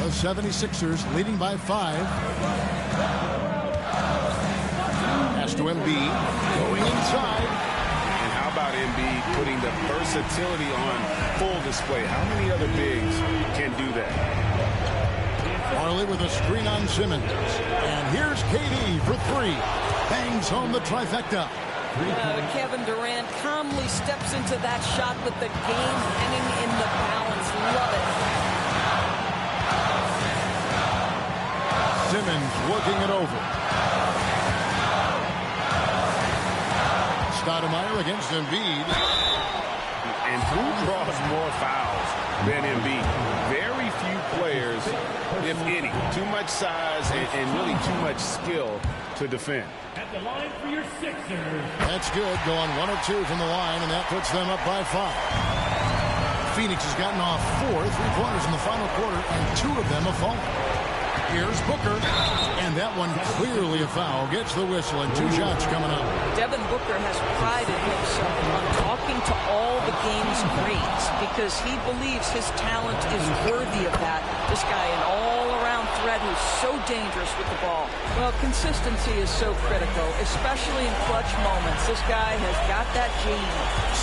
The 76ers leading by 5. Pass to Embiid. Going inside. And how about Embiid putting the versatility on full display? How many other bigs can do that? Marley with a screen on Simmons. And here's KD for 3. Bangs home the trifecta. Kevin Durant calmly steps into that shot with the game hanging in the balance. Love it. Simmons working it over. Stoudemire against Embiid. And who draws more fouls than Embiid? Very few players, if any. Too much size and really too much skill to defend. At the line for your Sixers. That's good. Going 1 or 2 from the line, and that puts them up by 5. Phoenix has gotten off 4 3-pointers in the final quarter, and 2 of them have fallen. Here's Booker, and And that one clearly a foul. Gets the whistle and 2 shots coming up. Devin Booker has prided himself on talking to all the game's greats because he believes his talent is worthy of that. This guy, an all-around threat who's so dangerous with the ball. Well, consistency is so critical, especially in clutch moments. This guy has got that gene.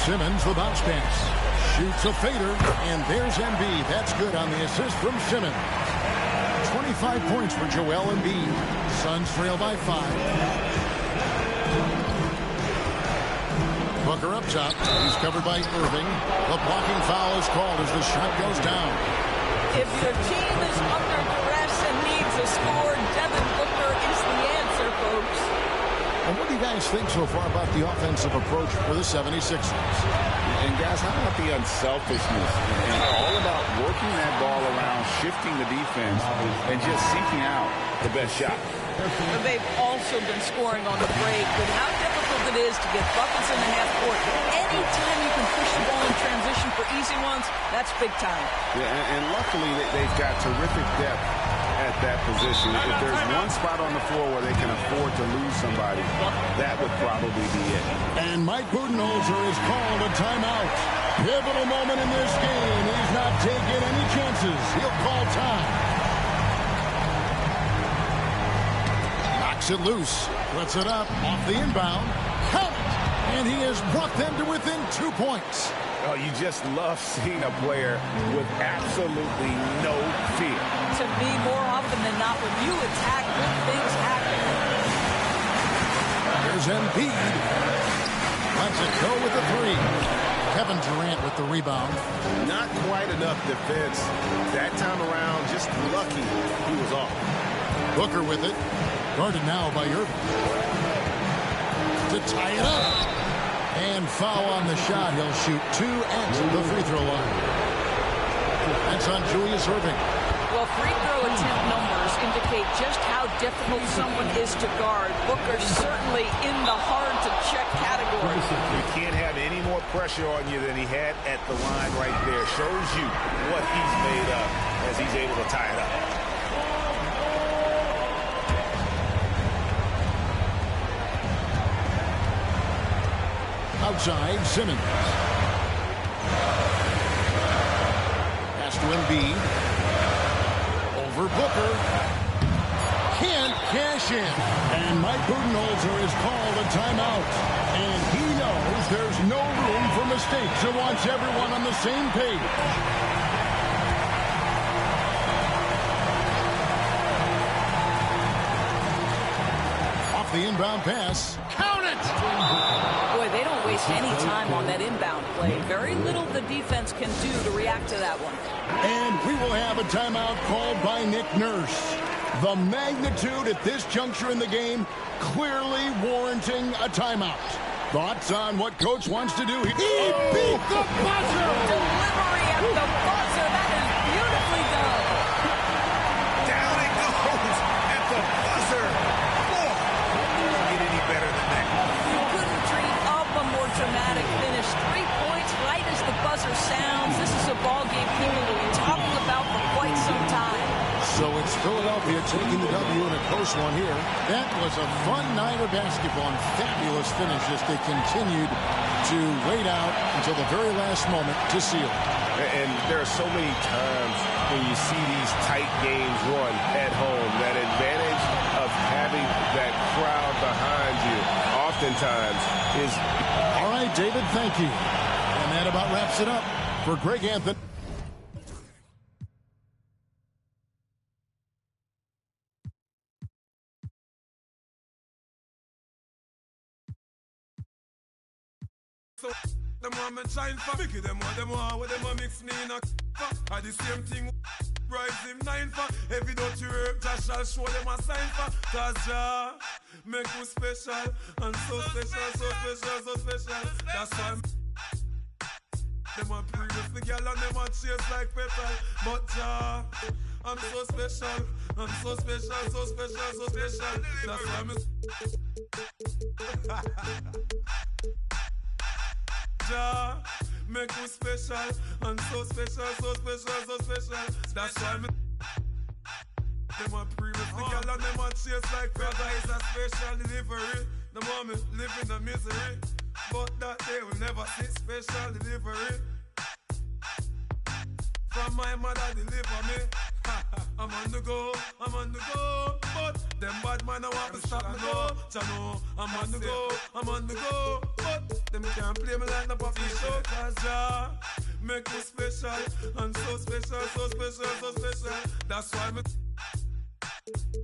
Simmons, the bounce pass. Shoots a fader, and there's Embiid. That's good on the assist from Simmons. 25 points for Joel Embiid. Suns trail by 5. Booker up top. He's covered by Irving. The blocking foul is called as the shot goes down. If your team is under duress and needs a score, Devin Booker is the answer, folks. And what do you guys think so far about the offensive approach for the 76ers? And guys, how about the unselfishness and all about working that ball around, shifting the defense, and just seeking out the best shot? They've also been scoring on the break, but how difficult it is to get buckets in the half court. Anytime you can push the ball in transition for easy ones, that's big time. Yeah, and luckily they've got terrific depth at that position. If there's one spot on the floor where they can afford to lose somebody, that would probably be it. And Mike Budenholzer is called a timeout. Pivotal moment in this game. He's not taking any chances. He'll call time. Knocks it loose. Puts it up off the inbound. Count it. And he has brought them to within 2 points. Oh, you just love seeing a player with absolutely no fear. To me, more often than not, when you attack, good things happen. There's Embiid. Lets it go with the 3. Kevin Durant with the rebound. Not quite enough defense. That time around, just lucky he was off. Booker with it. Guarded now by Irving. To tie it up. And foul on the shot. He'll shoot 2 at the free throw line. That's on Julius Irving. Well, free throw attempt numbers indicate just how difficult someone is to guard. Booker's certainly in the hard-to-check category. You can't have any more pressure on you than he had at the line right there. Shows you what he's made of as he's able to tie it up. Outside, Simmons. Pass to Embiid. Over Booker. Can't cash in. And Mike Budenholzer is called a timeout. And he knows there's no room for mistakes and wants everyone on the same page. Off the inbound pass. Count it! Boy, they don't waste any time on that inbound play. Very little the defense can do to react to that one. And we will have a timeout called by Nick Nurse. The magnitude at this juncture in the game clearly warranting a timeout. Thoughts on what Coach wants to do? He beat the buzzer! Delivery at the buzzer. That is beautifully done. Down it goes at the buzzer. Boy, doesn't get any better than that. You couldn't dream up a more dramatic finish. 3 points right as the buzzer sounds. This is a ball game people will be talking about for quite some time. So it's Philadelphia taking the W in a close one here. That was a fun night of basketball and fabulous finish as they continued to wait out until the very last moment to seal it. And there are so many times when you see these tight games run at home, that advantage of having that crowd behind you oftentimes is... All right, David, thank you. And that about wraps it up for Greg Anthony. Them want me shine for Mickey, them want with them a mix me in a I the same thing rise him 9 for every dirty herb Josh shall show them a sign for cause Jah make you special and so special, so special, so special. That's why them a previous the girl and them a chase like petal. But Jah, I'm so special, I'm so special, so special, so special. That's why me Jah make you special and so special, so special, so special. That's why me Them a previous the girl and them a chase like brother is a special delivery. The moment live in the misery, but that they will never see special delivery. From my mother deliver me. I'm on the go, I'm on the go. But them bad man I want to stop me go. Chano, I'm on the go, I'm on the go. But them can't play me like the puppy show. Cause Jah make me special. And so special, so special, so special. That's why me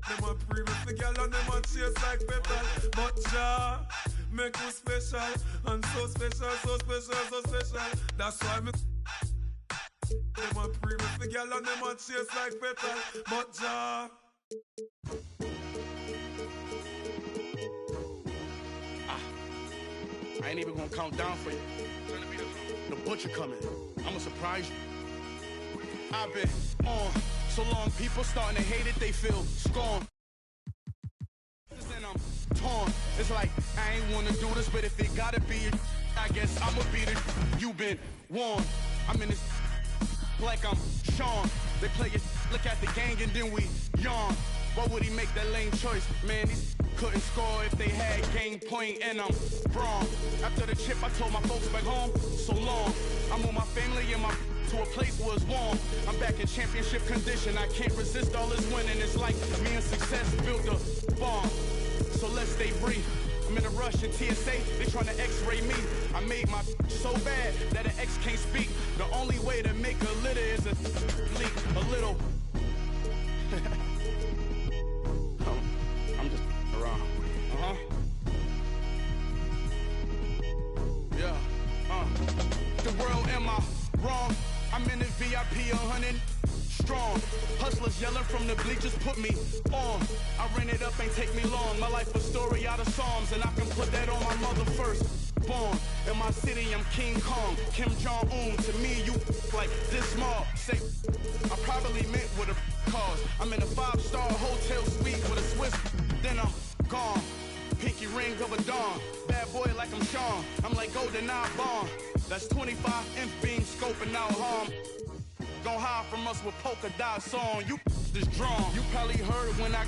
them a previous the girl and them a chase like petal. But Jah make me special. And so special, so special, so special. That's why me them a previous the girl and them a chase like petal. But Jah I ain't even gonna count down for you. The butcher coming. I'ma surprise you. I've been on so long, people starting to hate it, they feel scorn. And I'm torn. It's like I ain't wanna do this, but if it gotta be it, I guess I'ma beat it. You been warned. I'm in this like I'm Sean. They play it, look at the gang and then we yawn. Why would he make that lame choice? Man, these couldn't score if they had game point and I'm wrong. After the chip, I told my folks back home, so long. I moved my family and my to a place where it's warm. I'm back in championship condition. I can't resist all this winning. It's like me and success built a bomb. So let's stay brief. I'm in a rush in TSA, they trying to x-ray me. I made my so bad that an ex can't speak. The only way to make a litter is a leak, a little. I'm just around. Yeah. The world, am I wrong? I'm in the VIP 100 strong. Hustlers yelling from the bleachers put me on. I ran it up, ain't take me long. My life a story out of Psalms, and I can put that on my mother first. Born in my city, I'm King Kong, Kim Jong-un. To me, you like this small. Say, I probably meant with a cause. I'm in a 5-star hotel suite with a Swiss, then I'm gone. Pinky ring of a dawn. Bad boy like I'm Sean. I'm like Golden Eye Bond. That's 25 inch beam scoping out harm. Gon' hide from us with polka dots on. You is drawn. You probably heard when I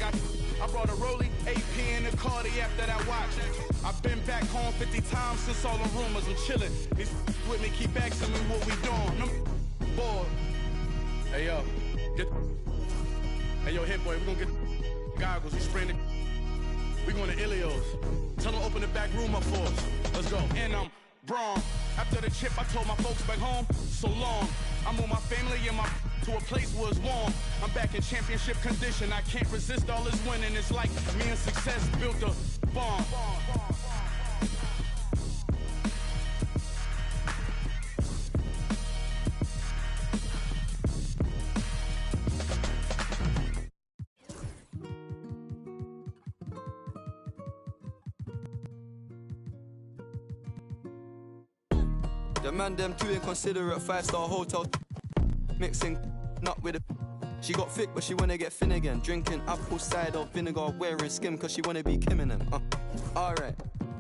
brought a Rollie, AP in the Cardi after that watch. I've been back home 50 times since all the rumors. I'm chillin'. These with me keep asking me what we doing. I'm bored. Hey yo, hey yo, hit boy, we gonna get goggles. We spraying it. We going to Ilios. Tell them open the back room up for us. Let's go. And I'm Braun. After the chip, I told my folks back home, so long. I moved my family and my to a place where it's warm. I'm back in championship condition. I can't resist all this winning. It's like me and success built a bomb. The man them too inconsiderate, 5-star hotel mixing nut with a. She got thick but she wanna get thin again. Drinking apple cider vinegar, wearing skim cause she wanna be Kim in them. Alright,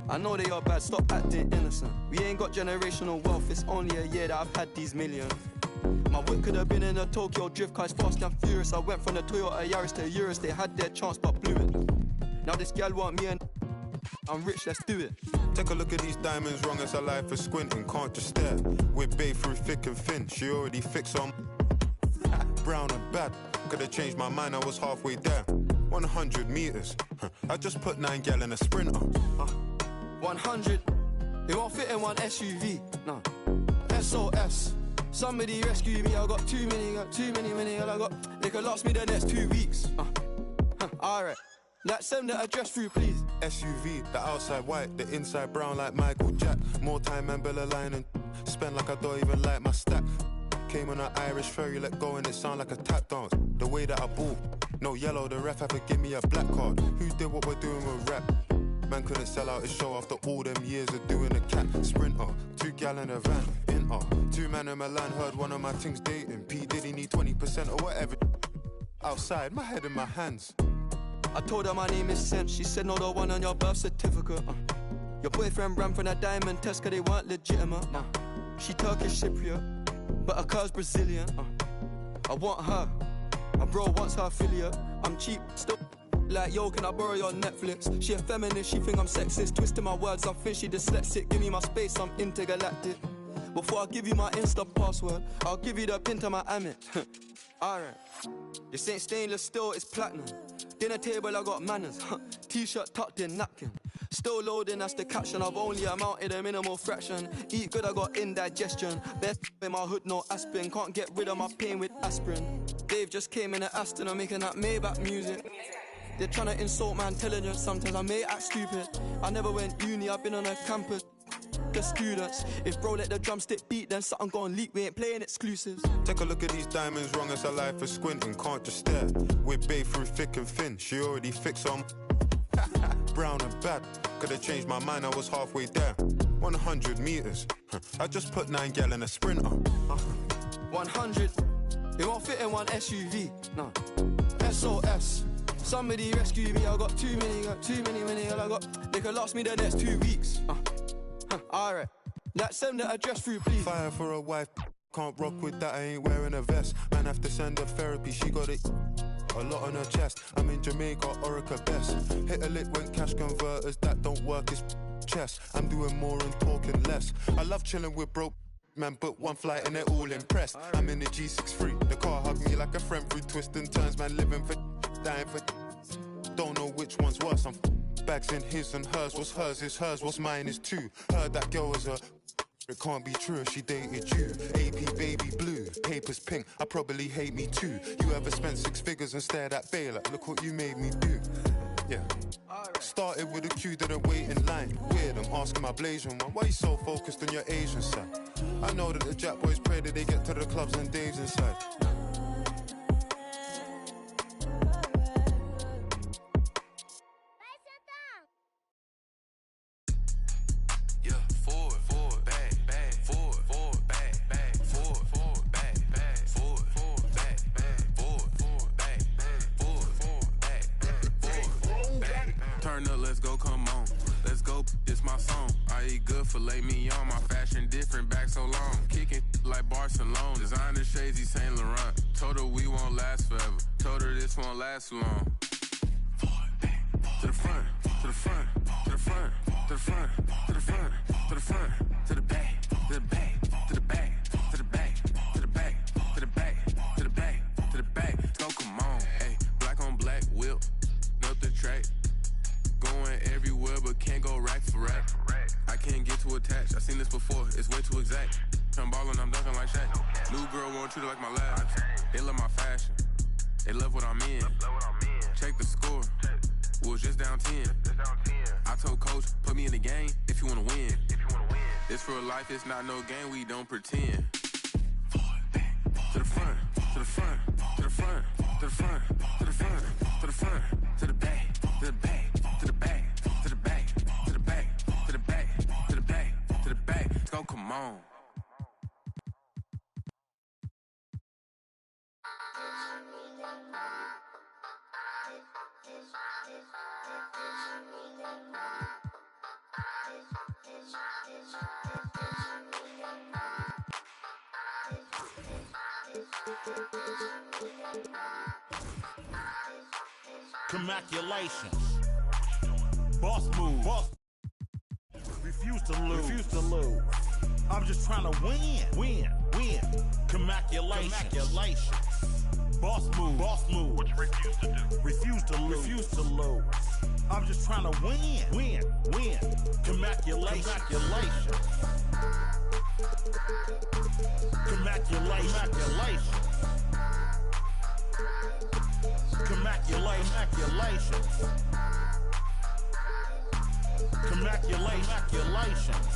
I know they are bad, stop acting innocent. We ain't got generational wealth, it's only a year that I've had these millions. My whip could have been in a Tokyo drift car, it's fast and furious. I went from the Toyota Yaris to Urus, they had their chance but blew it. Now this gal want me and I'm rich, let's do it. Take a look at these diamonds, wrong as her life is squinting, can't just stare. We're babe through thick and thin, she already fixed on brown and bad. Could've changed my mind, I was halfway there. 100 meters, I just put 9 gal in a Sprinter. 100, it won't fit in one SUV, no. SOS, somebody rescue me, I got too many, I got, they could last me the next 2 weeks. Alright. Like, send the address through, please. SUV, the outside white, the inside brown like Michael Jack. More time and Bella line and spend like I don't even like my stack. Came on an Irish ferry, let go and it sound like a tap dance. The way that I ball, no yellow, the ref had to give me a black card. Who did what we're doing with rap? Man couldn't sell out his show after all them years of doing a cat. Sprinter, 2 gal in a van, in 2 man in Milan, heard one of my things dating. P Diddy need 20% or whatever. Outside, my head in my hands. I told her my name is Sen. She said no, the one on your birth certificate. Your boyfriend ran from a diamond test cause they weren't legitimate. She Turkish Cypriot, but her car's Brazilian. I want her. My bro wants her affiliate. I'm cheap, still. Like, yo, can I borrow your Netflix? She a feminist, she think I'm sexist. Twisting my words, I think she dyslexic. Give me my space, I'm intergalactic. Before I give you my Insta password, I'll give you the pin to my Amit. Alright. This ain't stainless steel, it's platinum. Dinner table, I got manners. T-shirt tucked in, napkin. Still loading, that's the caption. I've only amounted a minimal fraction. Eat good, I got indigestion. Best in my hood, no aspirin. Can't get rid of my pain with aspirin. Dave just came in an Aston, I'm making that Maybach music. They're trying to insult my intelligence. Sometimes I may act stupid. I never went uni, I've been on a campus. The students, if bro let the drumstick beat, then something gon' leak. We ain't playing exclusives. Take a look at these diamonds, wrong as a life is squinting. Can't just stare. We're babe through thick and thin. She already fixed on brown and bad. Could've changed my mind, I was halfway there. 100 meters. I just put 9 gal in a sprinter. 100. It won't fit in one SUV. No. SOS. Somebody rescue me. I got too many. I got. They could last me the next 2 weeks. Alright. Send the address through, please. Fire for a wife. Can't rock with that, I ain't wearing a vest. Man have to send her therapy, she got it a lot on her chest. I'm in Jamaica, Orica best. Hit a lick when cash converters, that don't work, it's chess. I'm doing more and talking less. I love chilling with broke man, book one flight and they're all impressed. I'm in the G63, the car hugged me like a friend through twists and turns. Man living for dying for don't know which one's worse. I'm bags in his and hers. What's hers is hers, what's mine is too. Heard that girl is a it can't be true if she dated you. AP baby blue, papers pink, I probably hate me too. You ever spent 6 figures and stared at Bay like, look what you made me do. Yeah. Started with a queue, didn't wait in line. Weird, I'm asking my Blasian one, why you so focused on your Asian side? I know that the Jack boys pray that they get to the clubs and Dave's inside. Filet mignon, my fashion different, back so long. Kicking like Barcelona, designer shades, Saint Laurent. Told her we won't last forever, told her this won't last long. To the front, to the front, to the front, to the front, to the front, to the front, to the back, to the back, to the back, to the back, to the back, to the back, to the back, to the back. So come on, hey, black on black whip, up the track. Going everywhere but can't go rack for rack. I can't get too attached, I seen this before, it's way too exact. I'm ballin', I'm dunking like Shaq. New girl won't treat her like my last. They love my fashion, they love what I'm in. Check the score, we was just down 10. I told coach, put me in the game if you wanna win. This real life, it's not no game, we don't pretend. To the front, to the front, to the front, to the front, to the front, to the front, to the back, to the back, to the back, to the back, to the back, to the back, to the back, to the back. Let's go, come on. Congratulations. Boss move. Boss. Refuse to lose. Refuse to lose. I'm just trying to win. Win. Win. Congratulations. Congratulations. Boss move. Boss move. What you refuse to do? Refuse to lose. Refuse to lose. I'm just trying to win. Win. Win. Congratulations. Congratulations. Congratulations. Congratulations. Congratulations. Congratulations.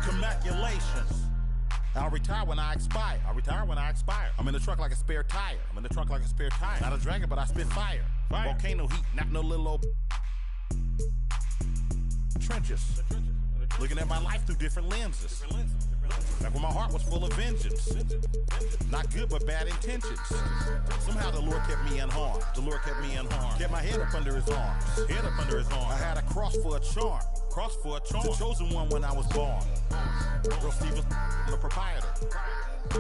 Congratulations. I'll retire when I expire. I'll retire when I expire. I'm in the truck like a spare tire. I'm in the truck like a spare tire. Not a dragon, but I spit fire. Volcano heat, not no little old trenches. Looking at my life through different lenses. Back when my heart was full of vengeance. Not good, but bad intentions. Somehow the Lord kept me unharmed. The Lord kept me unharmed. Kept my head up under his arms. Head up under his arms. I had a cross for a charm. Cross for a charm. The chosen one when I was born. Bro Steve was the proprietor.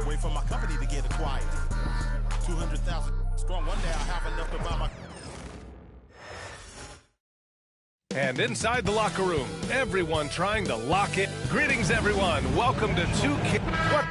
Wait for my company to get acquired. 200,000 strong. One day I'll have enough to buy my... And inside the locker room, everyone trying to lock it. Greetings, everyone. Welcome to 2K. What?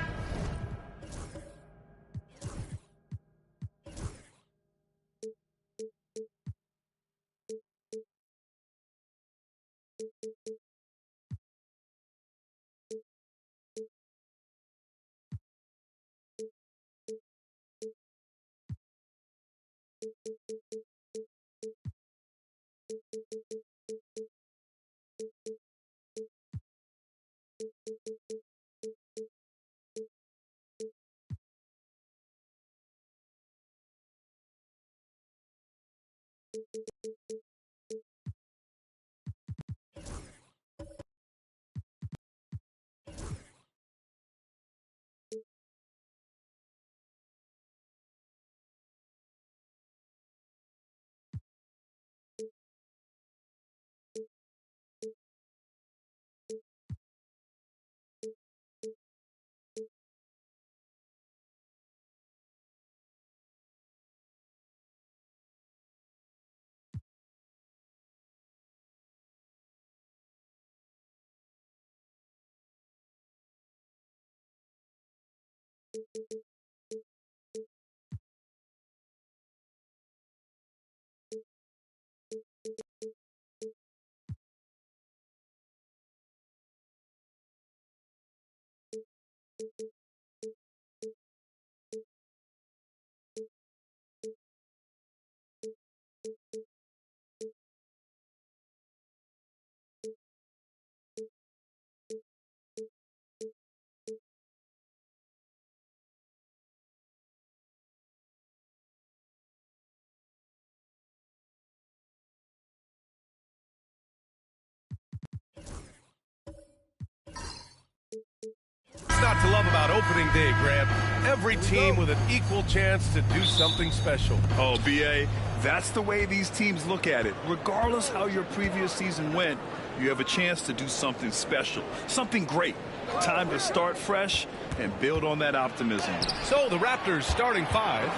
What's not to love about opening day, Grant? Every team with an equal chance to do something special. Oh, B.A., that's the way these teams look at it. Regardless how your previous season went, you have a chance to do something special, something great. Time to start fresh and build on that optimism. So the Raptors starting five.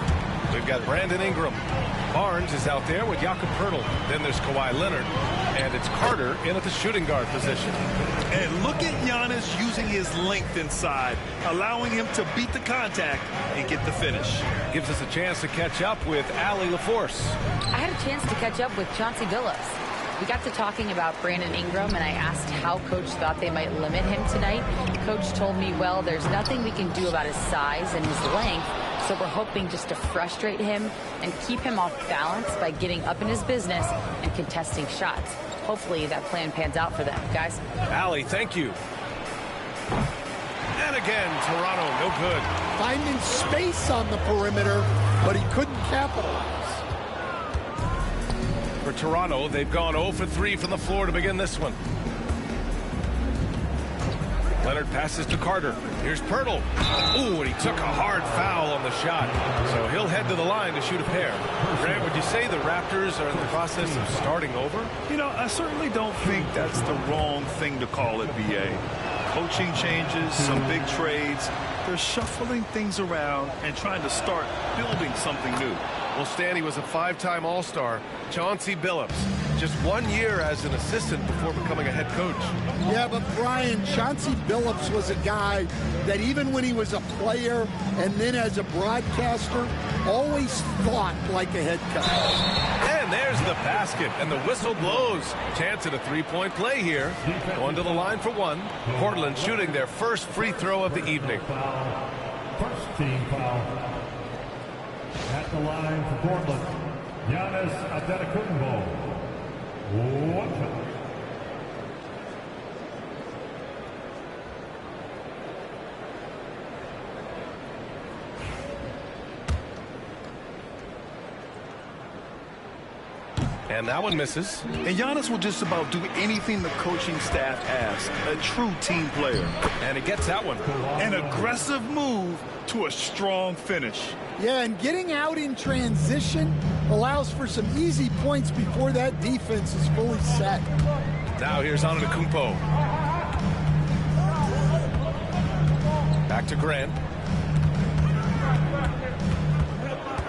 We've got Brandon Ingram. Barnes is out there with Jakob Poeltl. Then there's Kawhi Leonard. And it's Carter in at the shooting guard position. And look at Giannis using his length inside, allowing him to beat the contact and get the finish. Gives us a chance to catch up with Allie LaForce. I had a chance to catch up with Chauncey Billups. We got to talking about Brandon Ingram, and I asked how Coach thought they might limit him tonight. Coach told me, well, there's nothing we can do about his size and his length, so we're hoping just to frustrate him and keep him off balance by getting up in his business and contesting shots. Hopefully that plan pans out for them, guys. Allie, thank you. And again, Toronto, no good. Finding space on the perimeter, but he couldn't capitalize. For Toronto, they've gone 0 for 3 from the floor to begin this one. Leonard passes to Carter. Here's Poeltl. Ooh, and he took a hard foul on the shot. So he'll head to the line to shoot a pair. Grant, would you say the Raptors are in the process of starting over? You know, I certainly don't think that's the wrong thing to call it, B.A. Coaching changes, some big trades. They're shuffling things around and trying to start building something new. Well, Stanley was a 5-time All-Star. Chauncey Billups, just 1 year as an assistant before becoming a head coach. Yeah, but Brian, Chauncey Billups was a guy that even when he was a player and then as a broadcaster, always thought like a head coach. And there's the basket, and the whistle blows. Chance at a three-point play here. Going to the line for one. Portland shooting their first free throw of the evening. First team foul. At the line for Portland, Giannis Antetokounmpo. One foul. And that one misses. And Giannis will just about do anything the coaching staff asks. A true team player. And he gets that one. An aggressive move to a strong finish. Yeah, and getting out in transition allows for some easy points before that defense is fully set. Now here's Antetokounmpo. Back to Grant.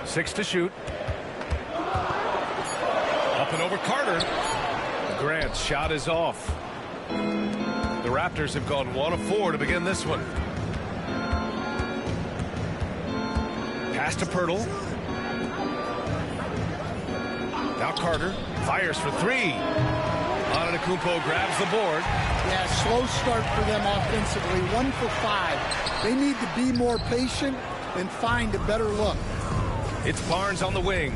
6 to shoot. Up and over Carter. Grant's shot is off. The Raptors have gone 1 of 4 to begin this one. Pass to Pirtle. Now Carter fires for 3. Antetokounmpo grabs the board. Yeah, slow start for them offensively. 1 for 5. They need to be more patient and find a better look. It's Barnes on the wing.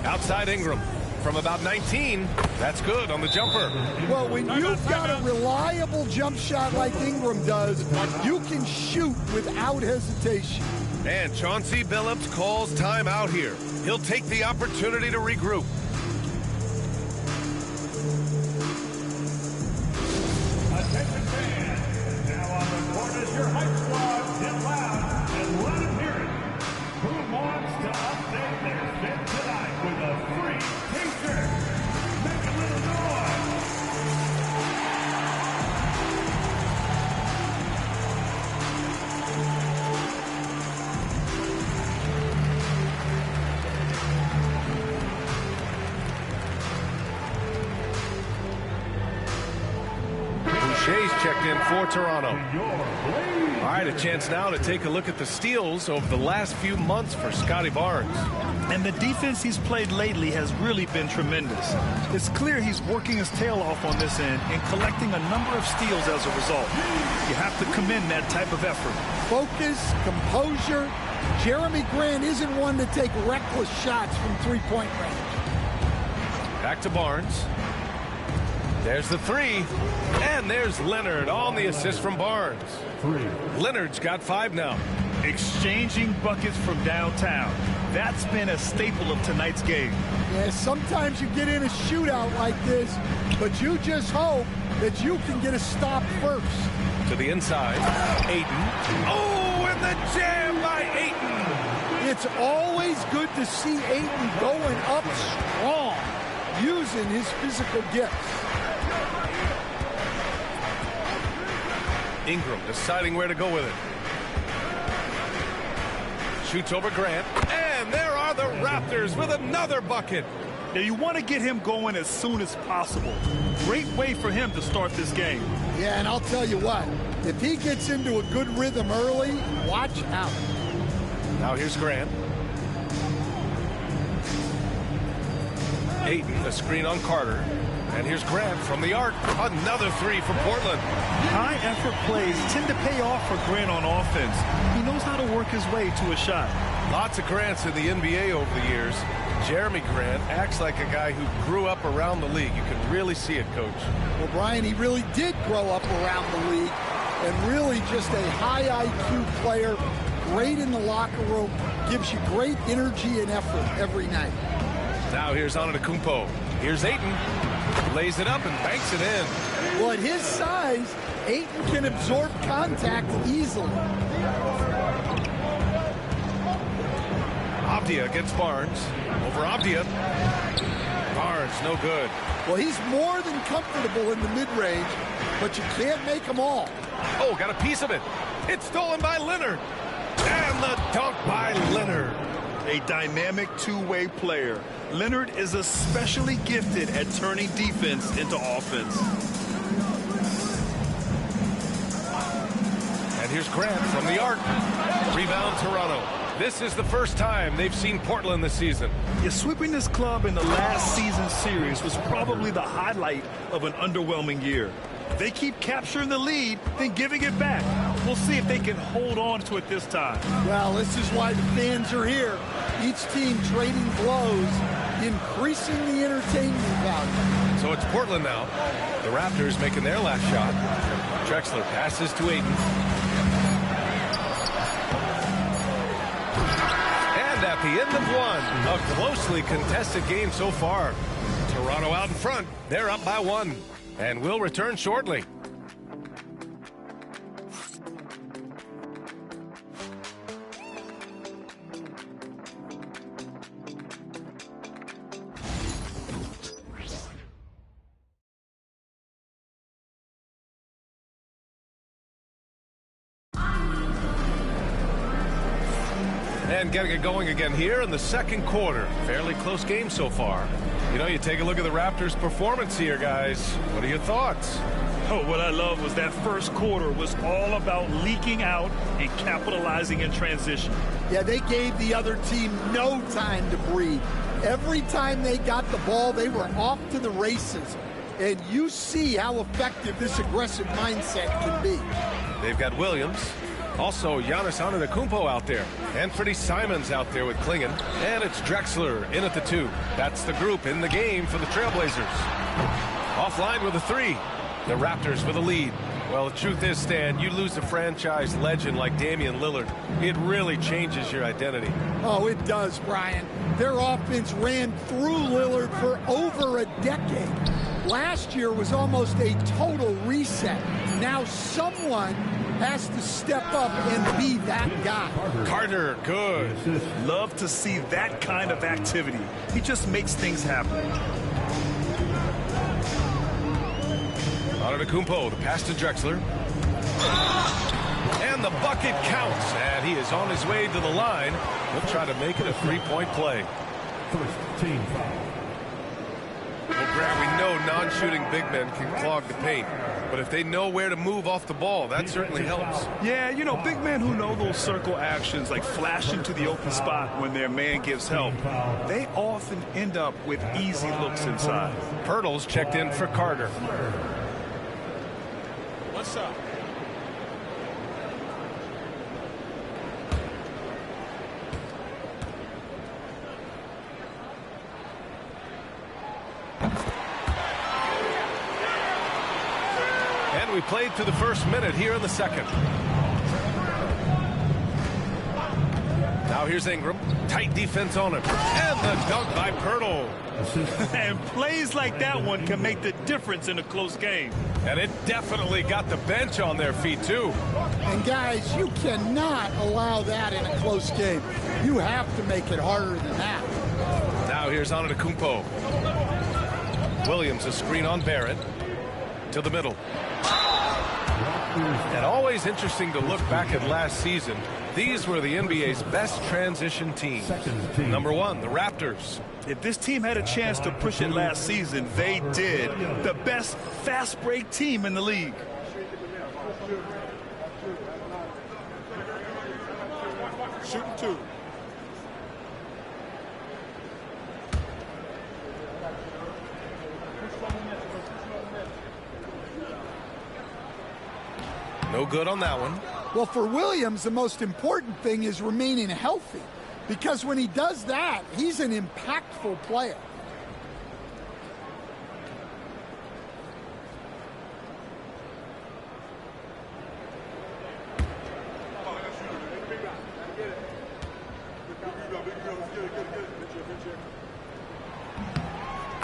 Outside Ingram from about 19. That's good on the jumper. Well, when you've got a reliable jump shot like Ingram does, you can shoot without hesitation. And Chauncey Billups calls timeout here. He'll take the opportunity to regroup. Attention fans, now on the court is your hype squad. Get loud and let them hear it. Who wants to update their fit tonight with a free t-shirt? Make a little noise. Boucher's checked in for Toronto. All right, a chance now to take a look at the steals over the last few months for Scotty Barnes. And the defense he's played lately has really been tremendous. It's clear he's working his tail off on this end and collecting a number of steals as a result. You have to commend that type of effort. Focus, composure. Jeremy Grant isn't one to take reckless shots from three-point range. Back to Barnes. There's the 3. And there's Leonard on the assist from Barnes. 3. Leonard's got 5 now. Exchanging buckets from downtown. That's been a staple of tonight's game. Yeah, sometimes you get in a shootout like this, but you just hope that you can get a stop first. To the inside. Ayton. Oh, and the jam by Ayton. It's always good to see Ayton going up strong, using his physical gifts. Ingram deciding where to go with it. Shoots over Grant. And there are the Raptors with another bucket. Now you want to get him going as soon as possible. Great way for him to start this game. Yeah, and I'll tell you what, if he gets into a good rhythm early, watch out. Now here's Grant. Ayton, a screen on Carter. And here's Grant from the arc. Another 3 for Portland. High-effort plays tend to pay off for Grant on offense. He knows how to work his way to a shot. Lots of Grants in the NBA over the years. Jeremy Grant acts like a guy who grew up around the league. You can really see it, Coach. Well, Brian, he really did grow up around the league and really just a high IQ player, great in the locker room, gives you great energy and effort every night. Now here's Antetokounmpo. Here's Ayton. Lays it up and banks it in. Well, at his size, Ayton can absorb contact easily. Avdia gets Barnes. Over Avdia. Barnes, no good. Well, he's more than comfortable in the mid-range, but you can't make them all. Oh, got a piece of it. It's stolen by Leonard. And the dunk by Leonard. A dynamic two-way player. Leonard is especially gifted at turning defense into offense. And here's Grant from the arc. Rebound Toronto. This is the first time they've seen Portland this season. Yeah, sweeping this club in the last season series was probably the highlight of an underwhelming year. They keep capturing the lead, then giving it back. We'll see if they can hold on to it this time. Well, this is why the fans are here. Each team trading blows, increasing the entertainment value. So it's Portland now. The Raptors making their last shot. Drexler passes to Ayton. And at the end of one, a closely contested game so far. Toronto out in front. They're up by 1. And we'll return shortly. And getting it going again here in the second quarter. Fairly close game so far. You know, you take a look at the Raptors' performance here, guys. What are your thoughts? Oh, what I love was that first quarter was all about leaking out and capitalizing in transition. Yeah, they gave the other team no time to breathe. Every time they got the ball, they were off to the races. And you see how effective this aggressive mindset can be. They've got Williams. Also, Giannis Antetokounmpo out there. Anthony Simons out there with Klingon. And it's Drexler in at the 2. That's the group in the game for the Trailblazers. Offline with a 3. The Raptors with a lead. Well, the truth is, Stan, you lose a franchise legend like Damian Lillard, it really changes your identity. Oh, it does, Brian. Their offense ran through Lillard for over a decade. Last year was almost a total reset. Now someone has to step up and be that guy. Carter, good. Love to see that kind of activity. He just makes things happen. Antetokounmpo, the pass to Drexler. And the bucket counts. And he is on his way to the line. He'll try to make it a three-point play. First team foul. Well, Brad, we know non-shooting big men can clog the paint. But if they know where to move off the ball, that certainly helps. Yeah, you know, big men who know those circle actions, like flashing to the open spot when their man gives help, they often end up with easy looks inside. Pirtle's checked in for Carter. What's up? And we played through the first minute here in the second. Now here's Ingram. Tight defense on him. And the dunk by Pirtle. And plays like that one can make the difference in a close game. And it definitely got the bench on their feet, too. And, guys, you cannot allow that in a close game. You have to make it harder than that. Now here's Antetokounmpo. Williams, a screen on Barrett. To the middle. And always interesting to look back at last season. These were the NBA's best transition teams. Number 1, the Raptors. If this team had a chance to push it last season, they did. The best fast break team in the league. Shooting 2. No good on that one. Well, for Williams, the most important thing is remaining healthy. Because when he does that, he's an impactful player.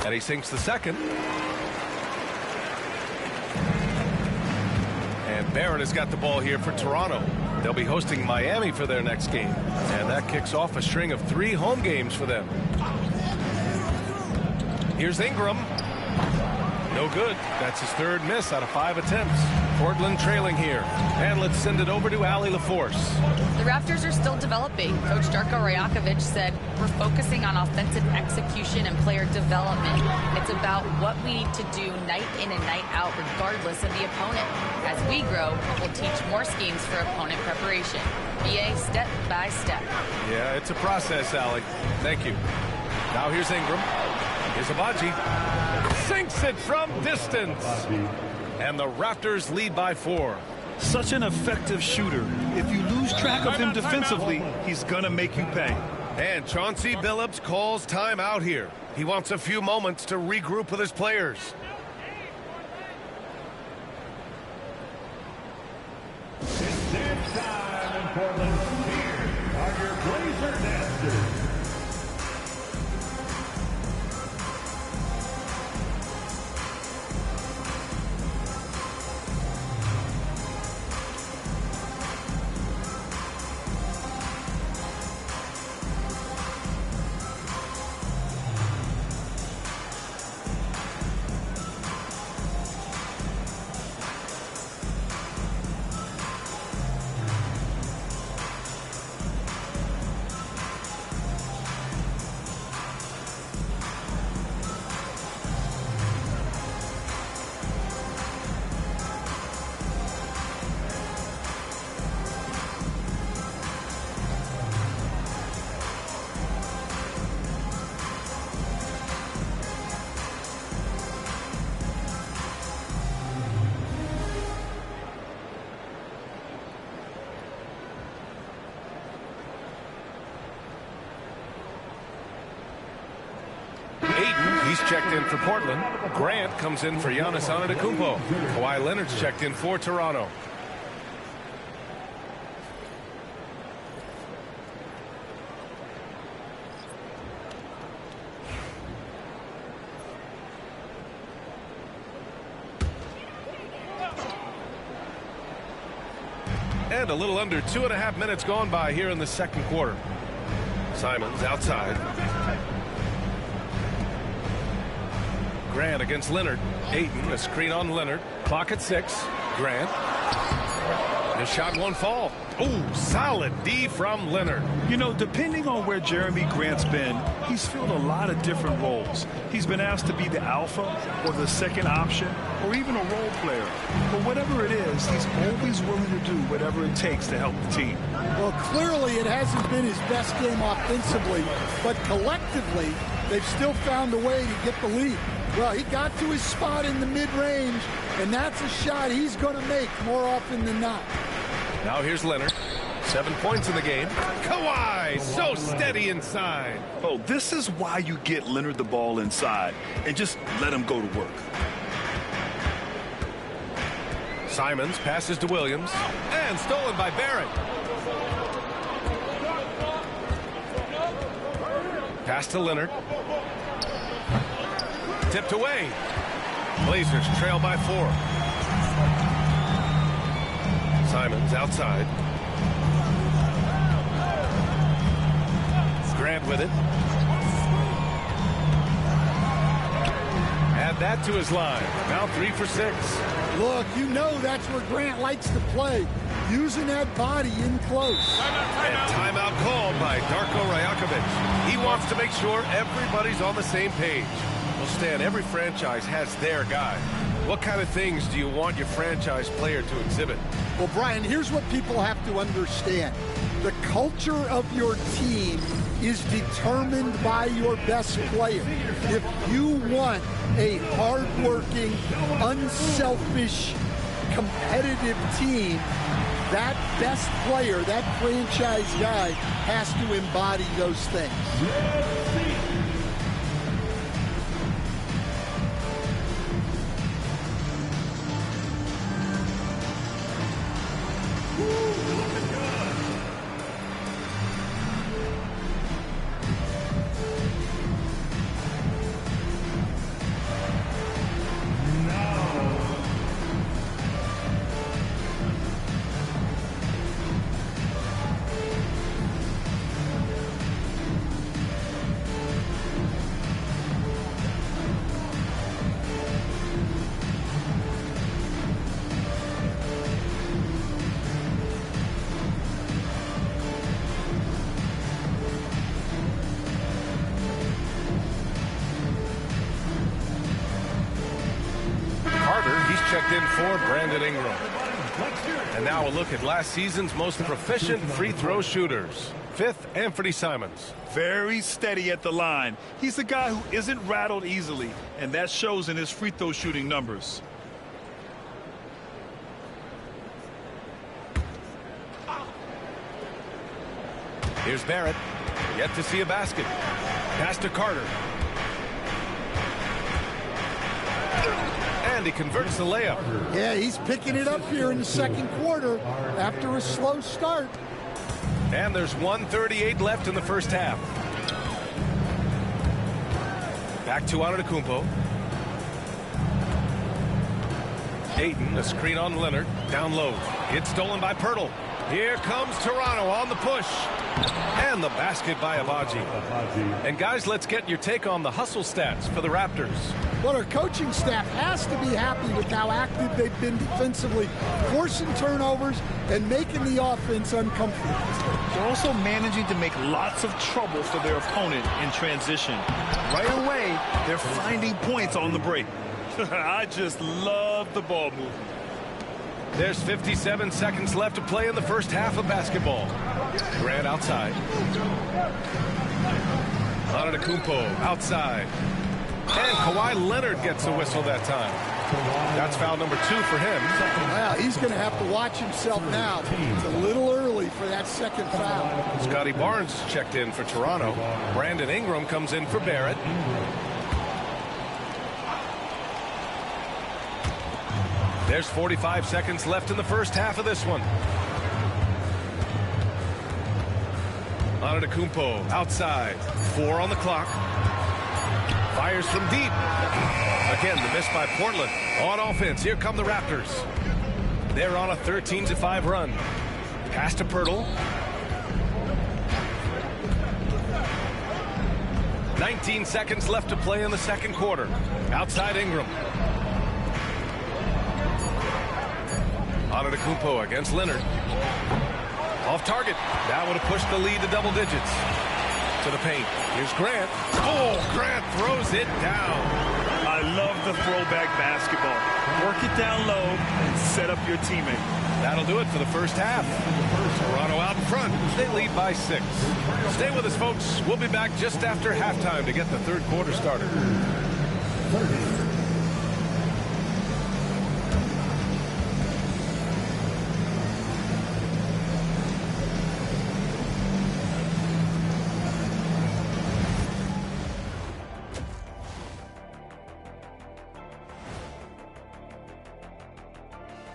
And he sinks the second. And Barrett has got the ball here for Toronto. They'll be hosting Miami for their next game. And that kicks off a string of 3 home games for them. Here's Ingram. No good. That's his 3rd miss out of 5 attempts. Portland trailing here. And let's send it over to Allie LaForce. The Raptors are still developing. Coach Darko Rajakovic said, we're focusing on offensive execution and player development. It's about what we need to do night in and night out, regardless of the opponent. As we grow, we'll teach more schemes for opponent preparation. BA step by step. Yeah, it's a process, Allie. Thank you. Now here's Ingram. Here's Abaji. Sinks it from distance. And the Raptors lead by 4. Such an effective shooter. If you lose track of him defensively, he's going to make you pay. And Chauncey Billups calls timeout here. He wants a few moments to regroup with his players. It's dance time in Portland. Here are your Blazer dancers. He's checked in for Portland. Grant comes in for Giannis Antetokounmpo. Kawhi Leonard's checked in for Toronto. And a little under 2.5 minutes gone by here in the second quarter. Simons outside. Grant against Leonard. Ayton, a screen on Leonard. Clock at 6. Grant. The shot won't fall. Ooh, solid D from Leonard. You know, depending on where Jeremy Grant's been, he's filled a lot of different roles. He's been asked to be the alpha or the second option or even a role player. But whatever it is, he's always willing to do whatever it takes to help the team. Well, clearly it hasn't been his best game offensively, but collectively, they've still found a way to get the lead. Well, he got to his spot in the mid-range, and that's a shot he's going to make more often than not. Now here's Leonard. 7 points in the game. Kawhi, so steady inside. Oh, this is why you get Leonard the ball inside and just let him go to work. Simons passes to Williams and stolen by Barrett. Pass to Leonard. Tipped away. Blazers trail by 4. Simons outside. Grant with it. Add that to his line. Now 3 for 6. Look, you know that's where Grant likes to play, using that body in close. And timeout called by Darko Rajakovic. He wants to make sure everybody's on the same page. Well, Stan, every franchise has their guy. What kind of things do you want your franchise player to exhibit? Well, Brian, here's what people have to understand. The culture of your team is determined by your best player. If you want a hardworking, unselfish, competitive team, that best player, that franchise guy, has to embody those things. Checked in for Brandon Ingram. And now a look at last season's most proficient free throw shooters. 5th, Anthony Simons. Very steady at the line. He's a guy who isn't rattled easily, and that shows in his free throw shooting numbers. Here's Barrett. Yet to see a basket. Pass to Carter. And he converts the layup. Yeah, he's picking it up here in the second quarter after a slow start. And there's 1:38 left in the first half. Back to Antetokounmpo. Ayton, a screen on Leonard. Down low. It's stolen by Pirtle. Here comes Toronto on the push. And the basket by Abaji. And guys, let's get your take on the hustle stats for the Raptors. Well, our coaching staff has to be happy with how active they've been defensively, forcing turnovers and making the offense uncomfortable. They're also managing to make lots of trouble for their opponent in transition. Right away, they're finding points on the break. I just love the ball movement. There's 57 seconds left to play in the first half of basketball. Grant outside. Antetokounmpo outside. And Kawhi Leonard gets a whistle that time. That's foul number 2 for him. Well, he's going to have to watch himself now. It's a little early for that second foul. Scotty Barnes checked in for Toronto. Brandon Ingram comes in for Barrett. There's 45 seconds left in the first half of this one. Antetokounmpo outside. 4 on the clock. Fires from deep. Again, the miss by Portland. On offense, here come the Raptors. They're on a 13-5 run. Pass to Pirtle. 19 seconds left to play in the second quarter. Outside Ingram. Antetokounmpo against Leonard. Off target. That would have pushed the lead to double digits. To the paint. Here's Grant. Oh, Grant throws it down. I love the throwback basketball. Work it down low and set up your teammate. That'll do it for the first half. Toronto out in front. They lead by 6. Stay with us, folks. We'll be back just after halftime to get the third quarter started.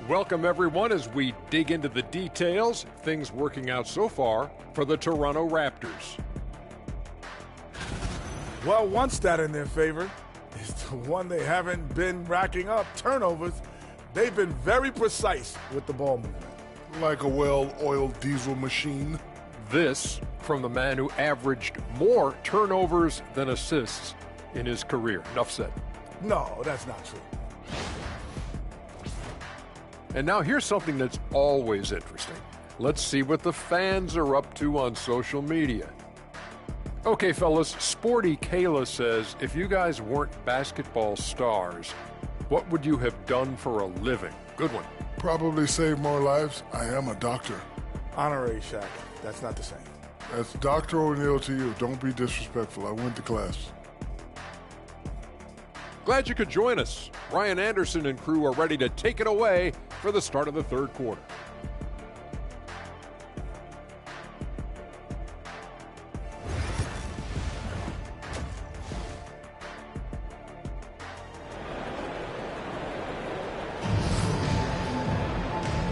Welcome, everyone, as we dig into the details. Things working out so far for the Toronto Raptors. Well, one stat in their favor is the one they haven't been racking up, turnovers. They've been very precise with the ball movement. Like a well-oiled diesel machine. This from the man who averaged more turnovers than assists in his career. Enough said. No, that's not true. And now here's something that's always interesting. Let's see what the fans are up to on social media. Okay, fellas, Sporty Kayla says, if you guys weren't basketball stars, what would you have done for a living? Good one. Probably save more lives. I am a doctor. Honorary, Shaq. That's not the same. That's Dr. O'Neill to you. Don't be disrespectful. I went to class. Glad you could join us. Ryan Anderson and crew are ready to take it away for the start of the third quarter.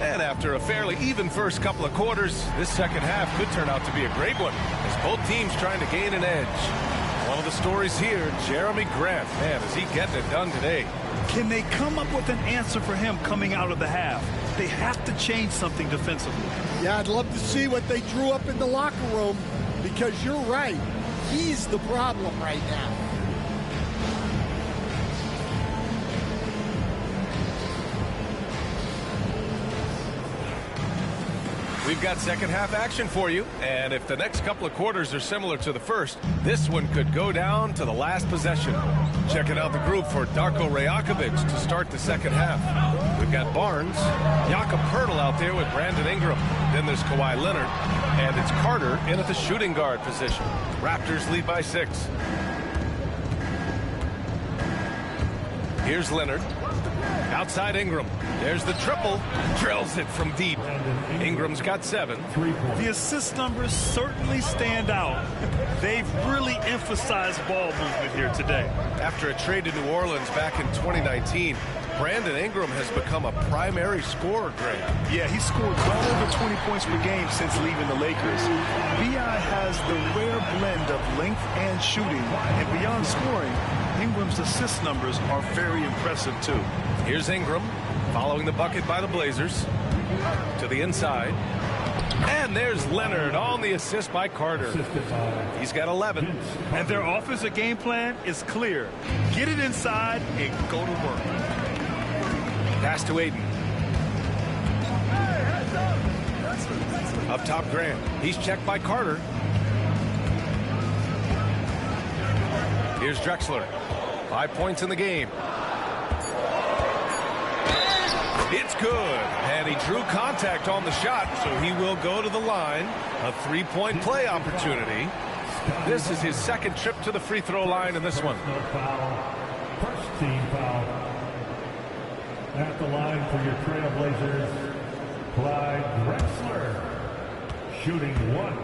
And after a fairly even first couple of quarters, this second half could turn out to be a great one as both teams trying to gain an edge. One of the stories here, Jeremy Grant. Man, is he getting it done today? Can they come up with an answer for him coming out of the half? They have to change something defensively. Yeah, I'd love to see what they drew up in the locker room, because you're right. He's the problem right now. We've got second half action for you, and if the next couple of quarters are similar to the first, this one could go down to the last possession. Checking out the group for Darko Rajakovic to start the second half. We've got Barnes, Jakob Poeltl out there with Brandon Ingram. Then there's Kawhi Leonard, and it's Carter in at the shooting guard position. Raptors lead by 6. Here's Leonard. Outside Ingram. There's the triple. Drills it from deep. Ingram's got 7. The assist numbers certainly stand out. They've really emphasized ball movement here today. After a trade to New Orleans back in 2019, Brandon Ingram has become a primary scorer, Greg. Yeah, he scored well over 20 points per game since leaving the Lakers. B.I. has the rare blend of length and shooting, and beyond scoring, Ingram's assist numbers are very impressive, too. Here's Ingram, following the bucket by the Blazers. To the inside. And there's Leonard on the assist by Carter. He's got 11. And their offensive game plan is clear. Get it inside and go to work. Pass to Aiden. Up top, Grant. He's checked by Carter. Here's Drexler. 5 points in the game. It's good. And he drew contact on the shot, so he will go to the line. A 3-point play opportunity. This is his second trip to the free throw line in this one. First team foul. At the line for your Trailblazers, Clyde Drexler, shooting 1.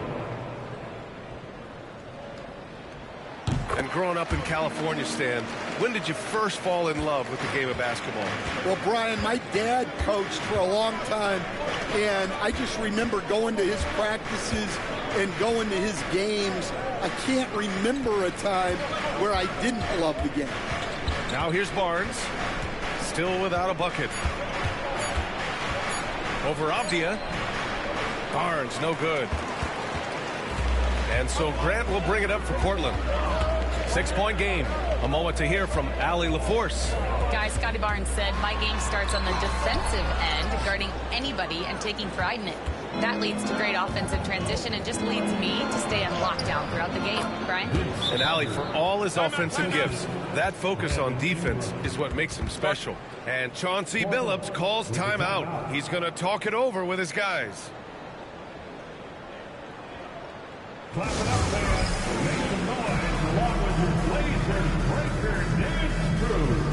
And growing up in California, Stan, when did you first fall in love with the game of basketball? Well, Brian, my dad coached for a long time, and I just remember going to his practices and going to his games. I can't remember a time where I didn't love the game. Now here's Barnes, still without a bucket. Over Avdia. Barnes, no good. And so Grant will bring it up for Portland. 6-point game. A moment to hear from Allie LaForce. Guys, Scotty Barnes said, my game starts on the defensive end, guarding anybody and taking pride in it. That leads to great offensive transition and just leads me to stay on lockdown throughout the game. Brian? And Allie, for all his offensive gifts, that focus on defense is what makes him special. And Chauncey Billups calls timeout. He's going to talk it over with his guys. Clap it up, man. Make some noise along with your Blazers breaker dance crew.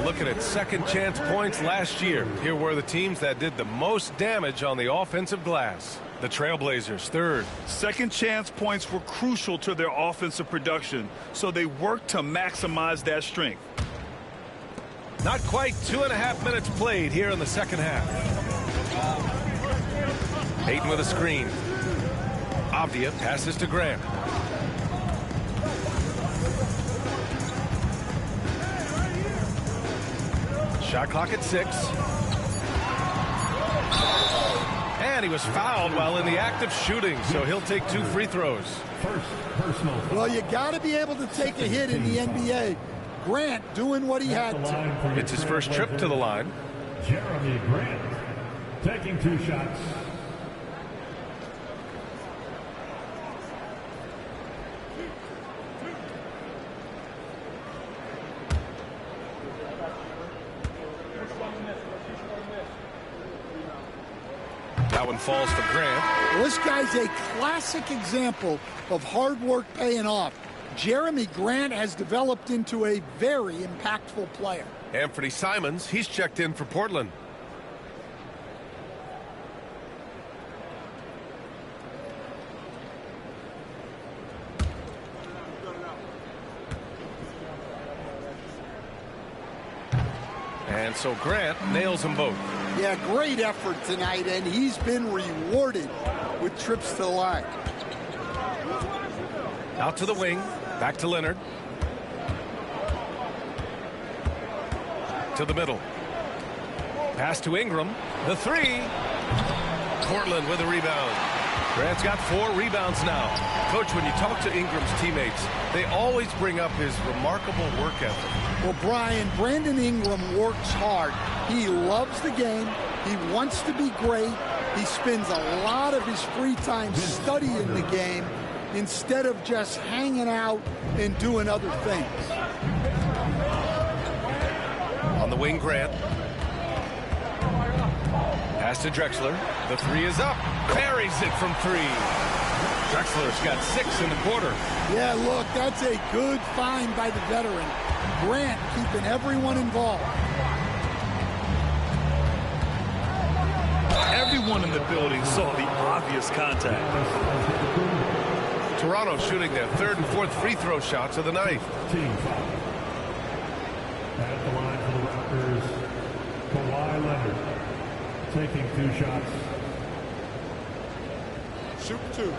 Looking at second chance points last year. Here were the teams that did the most damage on the offensive glass. The Trailblazers, third. Second chance points were crucial to their offensive production, so they worked to maximize that strength. Not quite 2.5 minutes played here in the second half. Hayden with a screen. Avdia passes to Grant. Shot clock at 6. And he was fouled while in the act of shooting, so he'll take 2 free throws. First personal. Well, you got to be able to take a hit in the NBA. Grant doing what he had to. It's his first trip to the line. Jeremy Grant taking 2 shots. That one falls for Grant. Well, this guy's a classic example of hard work paying off. Jeremy Grant has developed into a very impactful player. Anthony Simons, he's checked in for Portland. And so Grant nails them both. Yeah, great effort tonight, and he's been rewarded with trips to the line. Out to the wing, back to Leonard. To the middle. Pass to Ingram. The 3. Portland with a rebound. Grant's got 4 rebounds now. Coach, when you talk to Ingram's teammates, they always bring up his remarkable work ethic. Well, Brian, Brandon Ingram works hard. He loves the game. He wants to be great. He spends a lot of his free time studying the game instead of just hanging out and doing other things. On the wing, Grant. Pass to Drexler. The 3 is up. Buries it from 3. Drexler's got 6 in the quarter. Yeah, look, that's a good find by the veteran. Grant keeping everyone involved. Everyone in the building saw the obvious contact. Toronto shooting their 3rd and 4th free throw shots of the night. Team foul. At the line for the Raptors, Kawhi Leonard taking 2 shots. Shoot 2.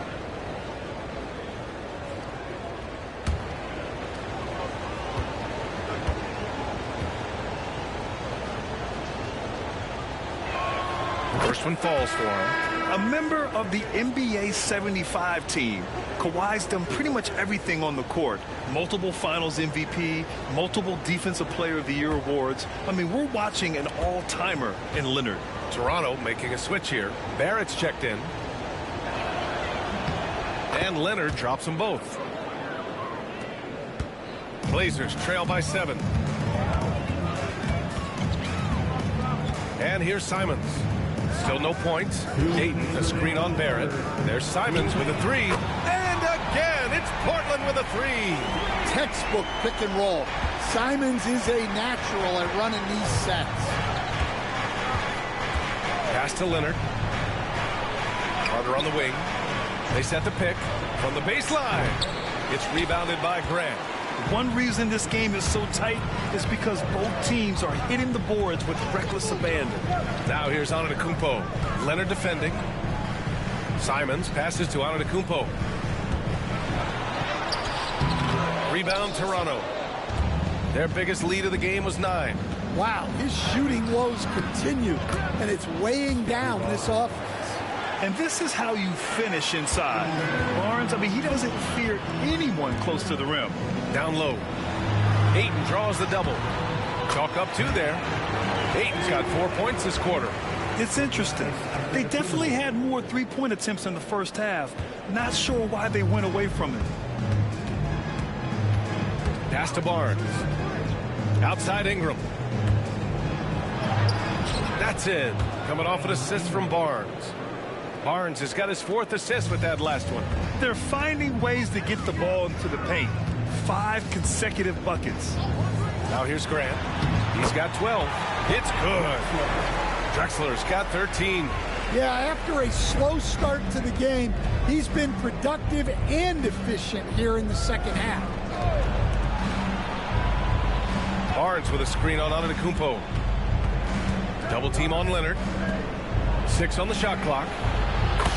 First one falls for him. A member of the NBA 75 team. Kawhi's done pretty much everything on the court. Multiple Finals MVP, multiple Defensive Player of the Year awards. I mean, we're watching an all-timer in Leonard. Toronto making a switch here. Barrett's checked in. And Leonard drops them both. Blazers trail by 7. And here's Simons. Still no points. Ayton, a screen on Barrett. There's Simons with a 3. And again, it's Portland with a 3. Textbook pick and roll. Simons is a natural at running these sets. Pass to Leonard. Carter on the wing. They set the pick from the baseline. It's rebounded by Grant. One reason this game is so tight is because both teams are hitting the boards with reckless abandon. Now here's Antetokounmpo. Leonard defending. Simons passes to Antetokounmpo. Rebound Toronto. Their biggest lead of the game was 9. Wow, his shooting woes continue, and it's weighing down this offense. And this is how you finish inside. Barnes, I mean, he doesn't fear anyone close to the rim. Down low. Ayton draws the double. Chalk up 2 there. Ayton's got 4 points this quarter. It's interesting. They definitely had more three-point attempts in the first half. Not sure why they went away from it. Pass to Barnes. Outside Ingram. That's in. Coming off an assist from Barnes. Barnes has got his 4th assist with that last one. They're finding ways to get the ball into the paint. 5 consecutive buckets. Now here's Grant. He's got 12. It's good. Drexler's got 13. Yeah, after a slow start to the game, he's been productive and efficient here in the second half. Barnes with a screen on Antetokounmpo. Double team on Leonard. 6 on the shot clock.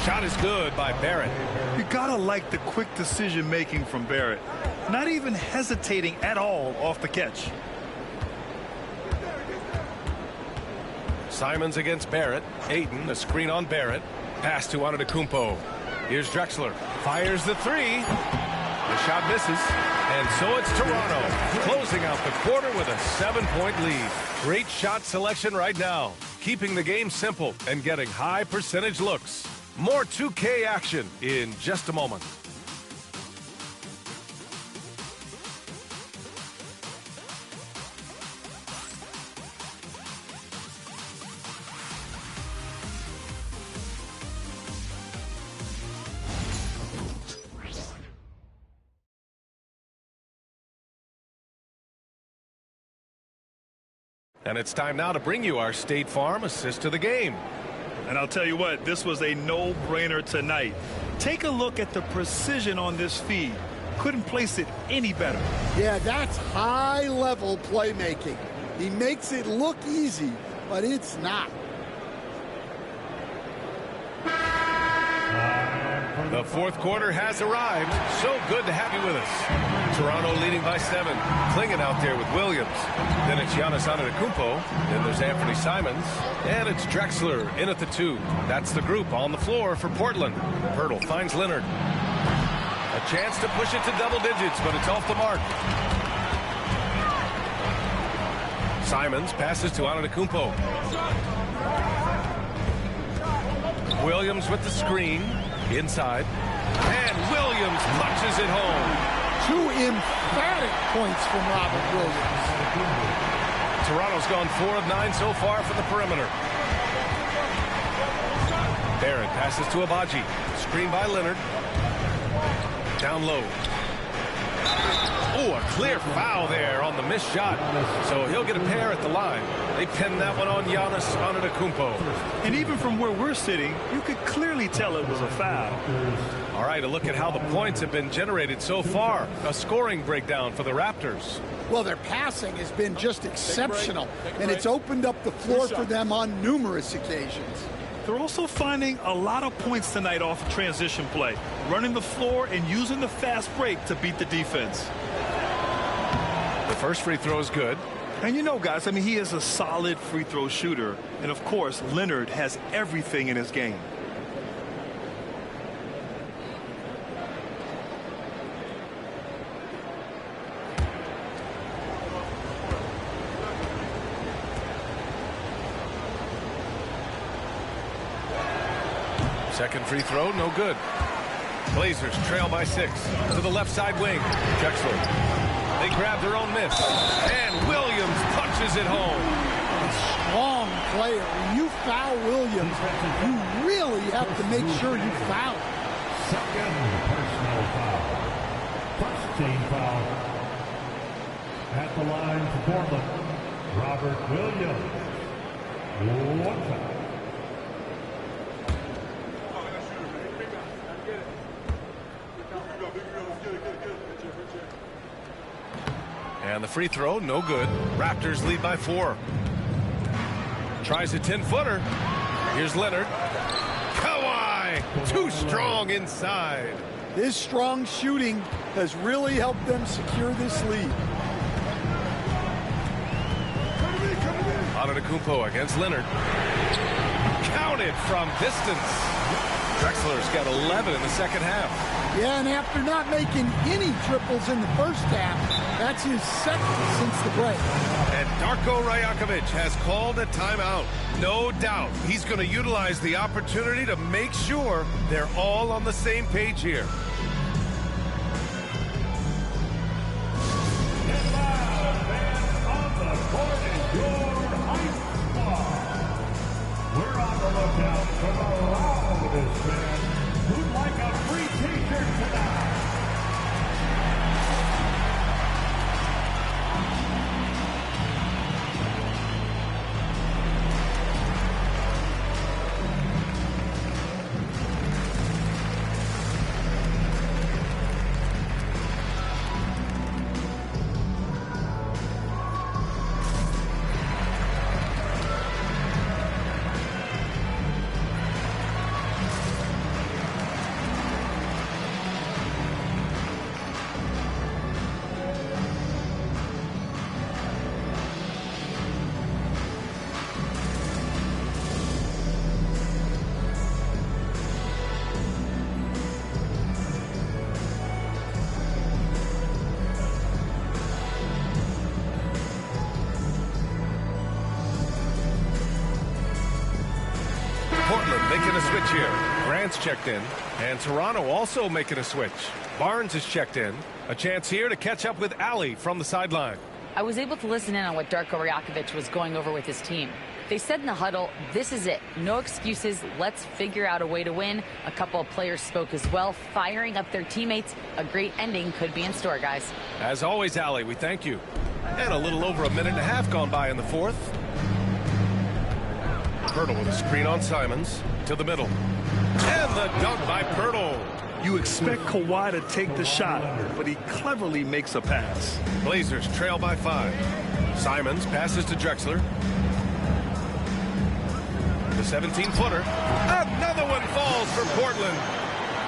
Shot is good by Barrett. You gotta like the quick decision making from Barrett. Not even hesitating at all off the catch. Simons against Barrett. Ayton, a screen on Barrett. Pass to Antetokounmpo. Here's Drexler. Fires the 3. The shot misses. And so it's Toronto closing out the quarter with a 7-point lead. Great shot selection right now. Keeping the game simple and getting high percentage looks. More 2K action in just a moment. And it's time now to bring you our State Farm assist to the game. And I'll tell you what, this was a no-brainer tonight. Take a look at the precision on this feed. Couldn't place it any better. Yeah, that's high-level playmaking. He makes it look easy, but it's not. The 4th quarter has arrived. So good to have you with us. Toronto leading by 7. Clinging out there with Williams. Then it's Giannis Antetokounmpo. Then there's Anthony Simons. And it's Drexler in at the 2. That's the group on the floor for Portland. Pirtle finds Leonard. A chance to push it to double digits, but it's off the mark. Simons passes to Antetokounmpo. Williams with the screen. Inside. And Williams punches it home. 2 emphatic points from Robert Williams. Toronto's gone 4 of 9 so far from the perimeter. Barrett passes to Abaji. Screen by Leonard. Down low. Oh, a clear foul there on the missed shot. So he'll get a pair at the line. They pin that one on Giannis Antetokounmpo. And even from where we're sitting, you could clearly tell it was a foul. All right, a look at how the points have been generated so far. A scoring breakdown for the Raptors. Well, their passing has been just exceptional, and it's opened up the floor for them on numerous occasions. They're also finding a lot of points tonight off of transition play, running the floor and using the fast break to beat the defense. The first free throw is good. And you know, guys, I mean, he is a solid free throw shooter. And, of course, Leonard has everything in his game. Second free throw, no good. Blazers trail by 6 to the left side wing. Drexler. They grab their own miss. And Williams punches it home. A strong player. When you foul Williams, you really have to make sure you foul. Second personal foul. First team foul. At the line for Portland, Robert Williams. One foul. And the free throw, no good. Raptors lead by 4. Tries a 10-footer. Here's Leonard. Kawhi, too strong inside. His strong shooting has really helped them secure this lead. Antetokounmpo against Leonard. Counted from distance. Drexler's got 11 in the second half. Yeah, and after not making any triples in the first half, that's his second since the break. And Darko Rajakovic has called a timeout. No doubt he's going to utilize the opportunity to make sure they're all on the same page here. We're on the lookout for the loudest fan who'd like a free t-shirt tonight. Portland making a switch here. Grant's checked in. And Toronto also making a switch. Barnes is checked in. A chance here to catch up with Allie from the sideline. I was able to listen in on what Darko Rajakovic was going over with his team. They said in the huddle, this is it. No excuses. Let's figure out a way to win. A couple of players spoke as well, firing up their teammates. A great ending could be in store, guys. As always, Allie, we thank you. And a little over a minute and a half gone by in the fourth. Pirtle with a screen on Simons to the middle. And the dunk by Pirtle. You expect Kawhi to take the shot, but he cleverly makes a pass. Blazers trail by 5. Simons passes to Drexler. The 17-footer. Another one falls for Portland.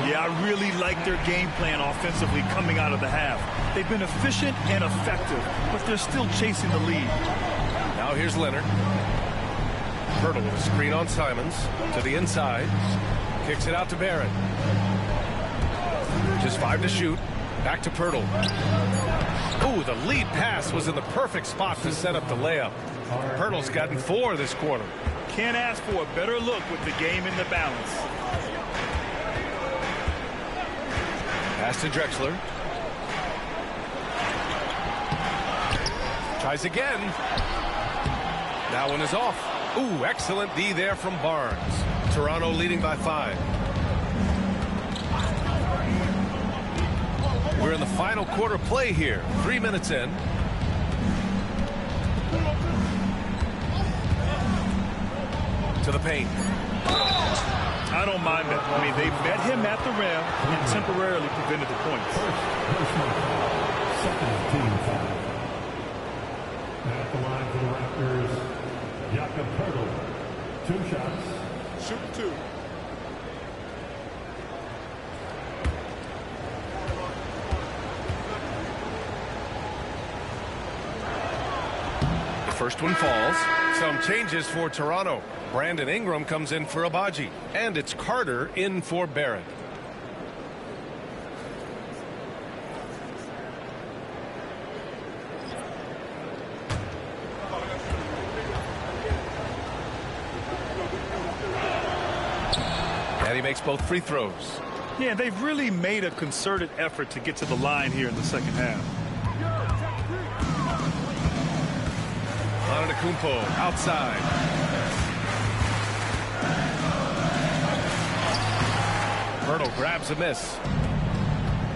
Yeah, I really like their game plan offensively coming out of the half. They've been efficient and effective, but they're still chasing the lead. Now here's Leonard. Pirtle with a screen on Simons to the inside. Kicks it out to Barrett. Just 5 to shoot. Back to Pirtle. Ooh, the lead pass was in the perfect spot to set up the layup. Pirtle's gotten 4 this quarter. Can't ask for a better look with the game in the balance. Pass to Drexler. Tries again. That one is off. Ooh, excellent D there from Barnes. Toronto leading by 5. We're in the final quarter play here. 3 minutes in. To the paint. I don't mind that. I mean, they met him at the rim and temporarily prevented the points. Second team foul. At the line for the Raptors, Jakob Pirtle. 2 shots. Shoot 2. First one falls. Some changes for Toronto. Brandon Ingram comes in for Abaji. And it's Carter in for Barrett. And he makes both free throws. Yeah, they've really made a concerted effort to get to the line here in the second half. Antetokounmpo outside. Pirtle grabs a miss.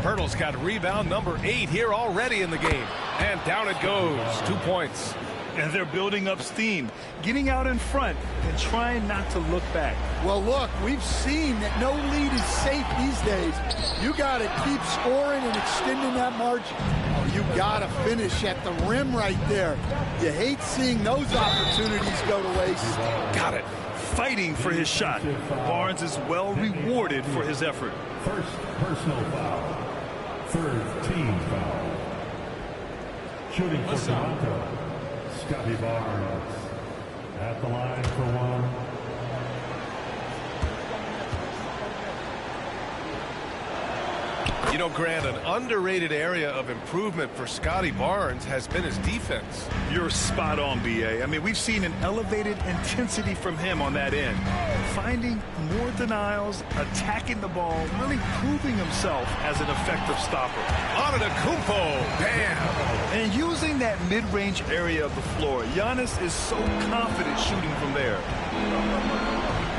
Pirtle's got rebound number 8 here already in the game. And down it goes. 2 points. And they're building up steam, getting out in front and trying not to look back. Well, look, we've seen that no lead is safe these days. You got to keep scoring and extending that margin. Oh, you got to finish at the rim right there. You hate seeing those opportunities go to waste. Got it. Fighting for his shot. Barnes is well rewarded for his effort. First personal foul. Third team foul. Shooting for Toronto. Scotty Barnes at the line for one. You know, Grant, an underrated area of improvement for Scotty Barnes has been his defense. You're spot on, B.A. I mean, we've seen an elevated intensity from him on that end. Finding more denials, attacking the ball, really proving himself as an effective stopper. Antetokounmpo, bam! And using that mid-range area of the floor, Giannis is so confident shooting from there.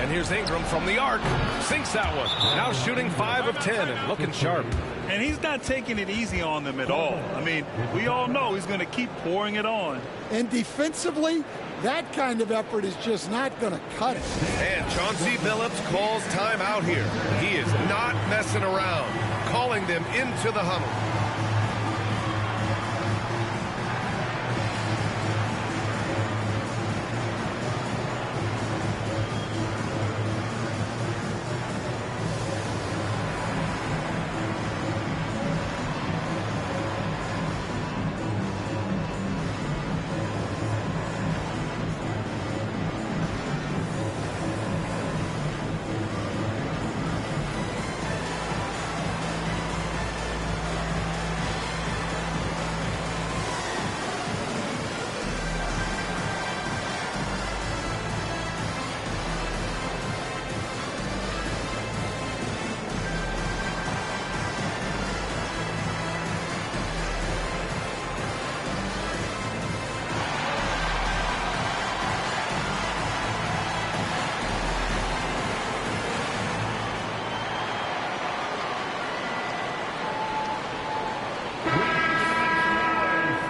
And here's Ingram from the arc. Sinks that one. Now shooting 5 of 10 and looking sharp. And he's not taking it easy on them at all. I mean, we all know he's going to keep pouring it on. And defensively, that kind of effort is just not going to cut it. And Chauncey Billups calls timeout here. He is not messing around, calling them into the huddle.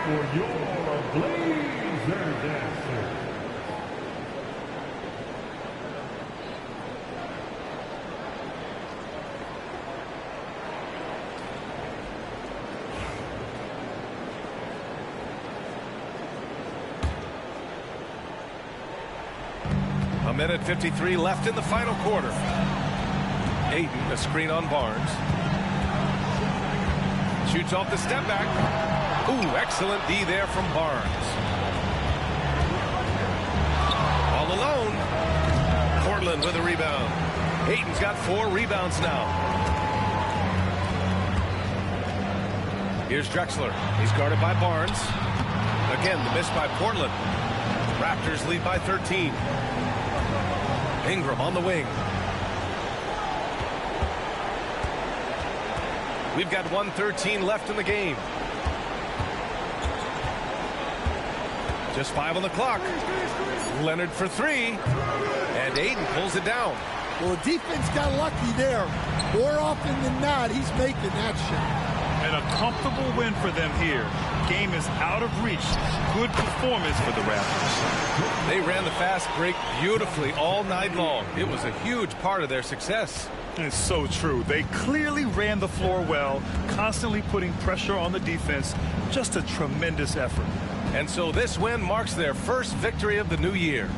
For your Blazer dancer. A minute 53 left in the final quarter. Ayton, a screen on Barnes. Shoots off the step back. Ooh, excellent D there from Barnes. All alone. Portland with a rebound. Ayton's got 4 rebounds now. Here's Drexler. He's guarded by Barnes. Again, the miss by Portland. Raptors lead by 13. Ingram on the wing. We've got 1:13 left in the game. Just 5 on the clock. Leonard for 3. And Ayton pulls it down. Well, the defense got lucky there. More often than not, he's making that shot. And a comfortable win for them here. Game is out of reach. Good performance for the Raptors. They ran the fast break beautifully all night long. It was a huge part of their success. It's so true. They clearly ran the floor well, constantly putting pressure on the defense. Just a tremendous effort. And so this win marks their first victory of the new year.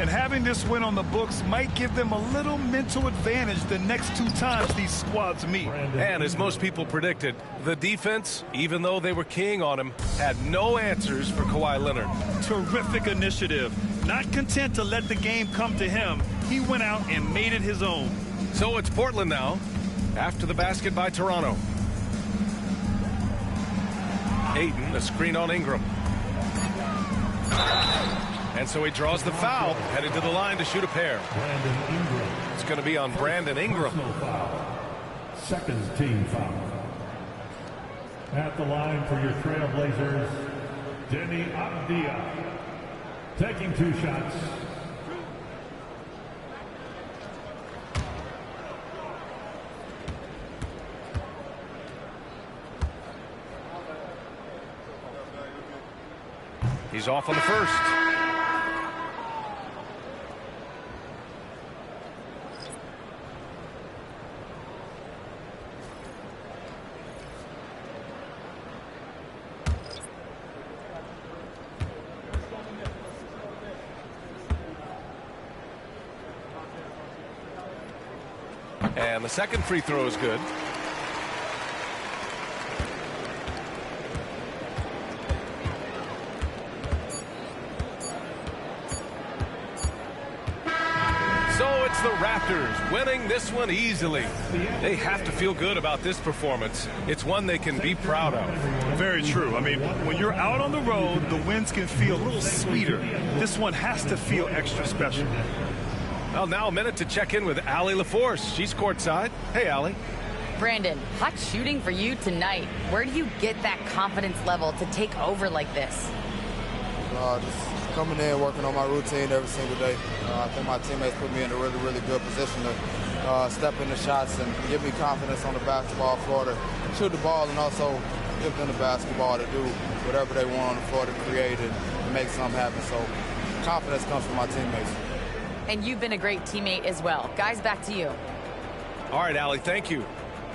And having this win on the books might give them a little mental advantage the next 2 times these squads meet. And as most people predicted, the defense, even though they were keying on him, had no answers for Kawhi Leonard. Terrific initiative. Not content to let the game come to him, he went out and made it his own. So it's Portland now, after the basket by Toronto. Ayton, a screen on Ingram. And so he draws the foul, headed to the line to shoot a pair. It's going to be on Brandon Ingram. Second team foul. At the line for your Trailblazers, Deni Avdija. Taking 2 shots. He's off on the first. And the second free throw is good. The Raptors winning this one easily. They have to feel good about this performance. It's one they can be proud of. Very true. I mean, when you're out on the road, the wins can feel a little sweeter. This one has to feel extra special. Well, now a minute to check in with Allie LaForce. She's courtside. Hey, Allie. Brandon, hot shooting for you tonight. Where do you get that confidence level to take over like this? Just coming in, working on my routine every single day. I think my teammates put me in a really, really good position to step into shots and give me confidence on the basketball floor to shoot the ball and also give them the basketball to do whatever they want on the floor to create and make something happen. So confidence comes from my teammates. And you've been a great teammate as well. Guys, back to you. All right, Allie, thank you.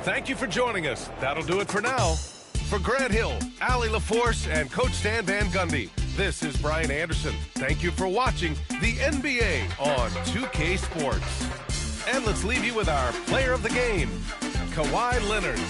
Thank you for joining us. That'll do it for now. For Grant Hill, Allie LaForce, and Coach Stan Van Gundy, this is Brian Anderson. Thank you for watching the NBA on 2K Sports. And let's leave you with our player of the game, Kawhi Leonard.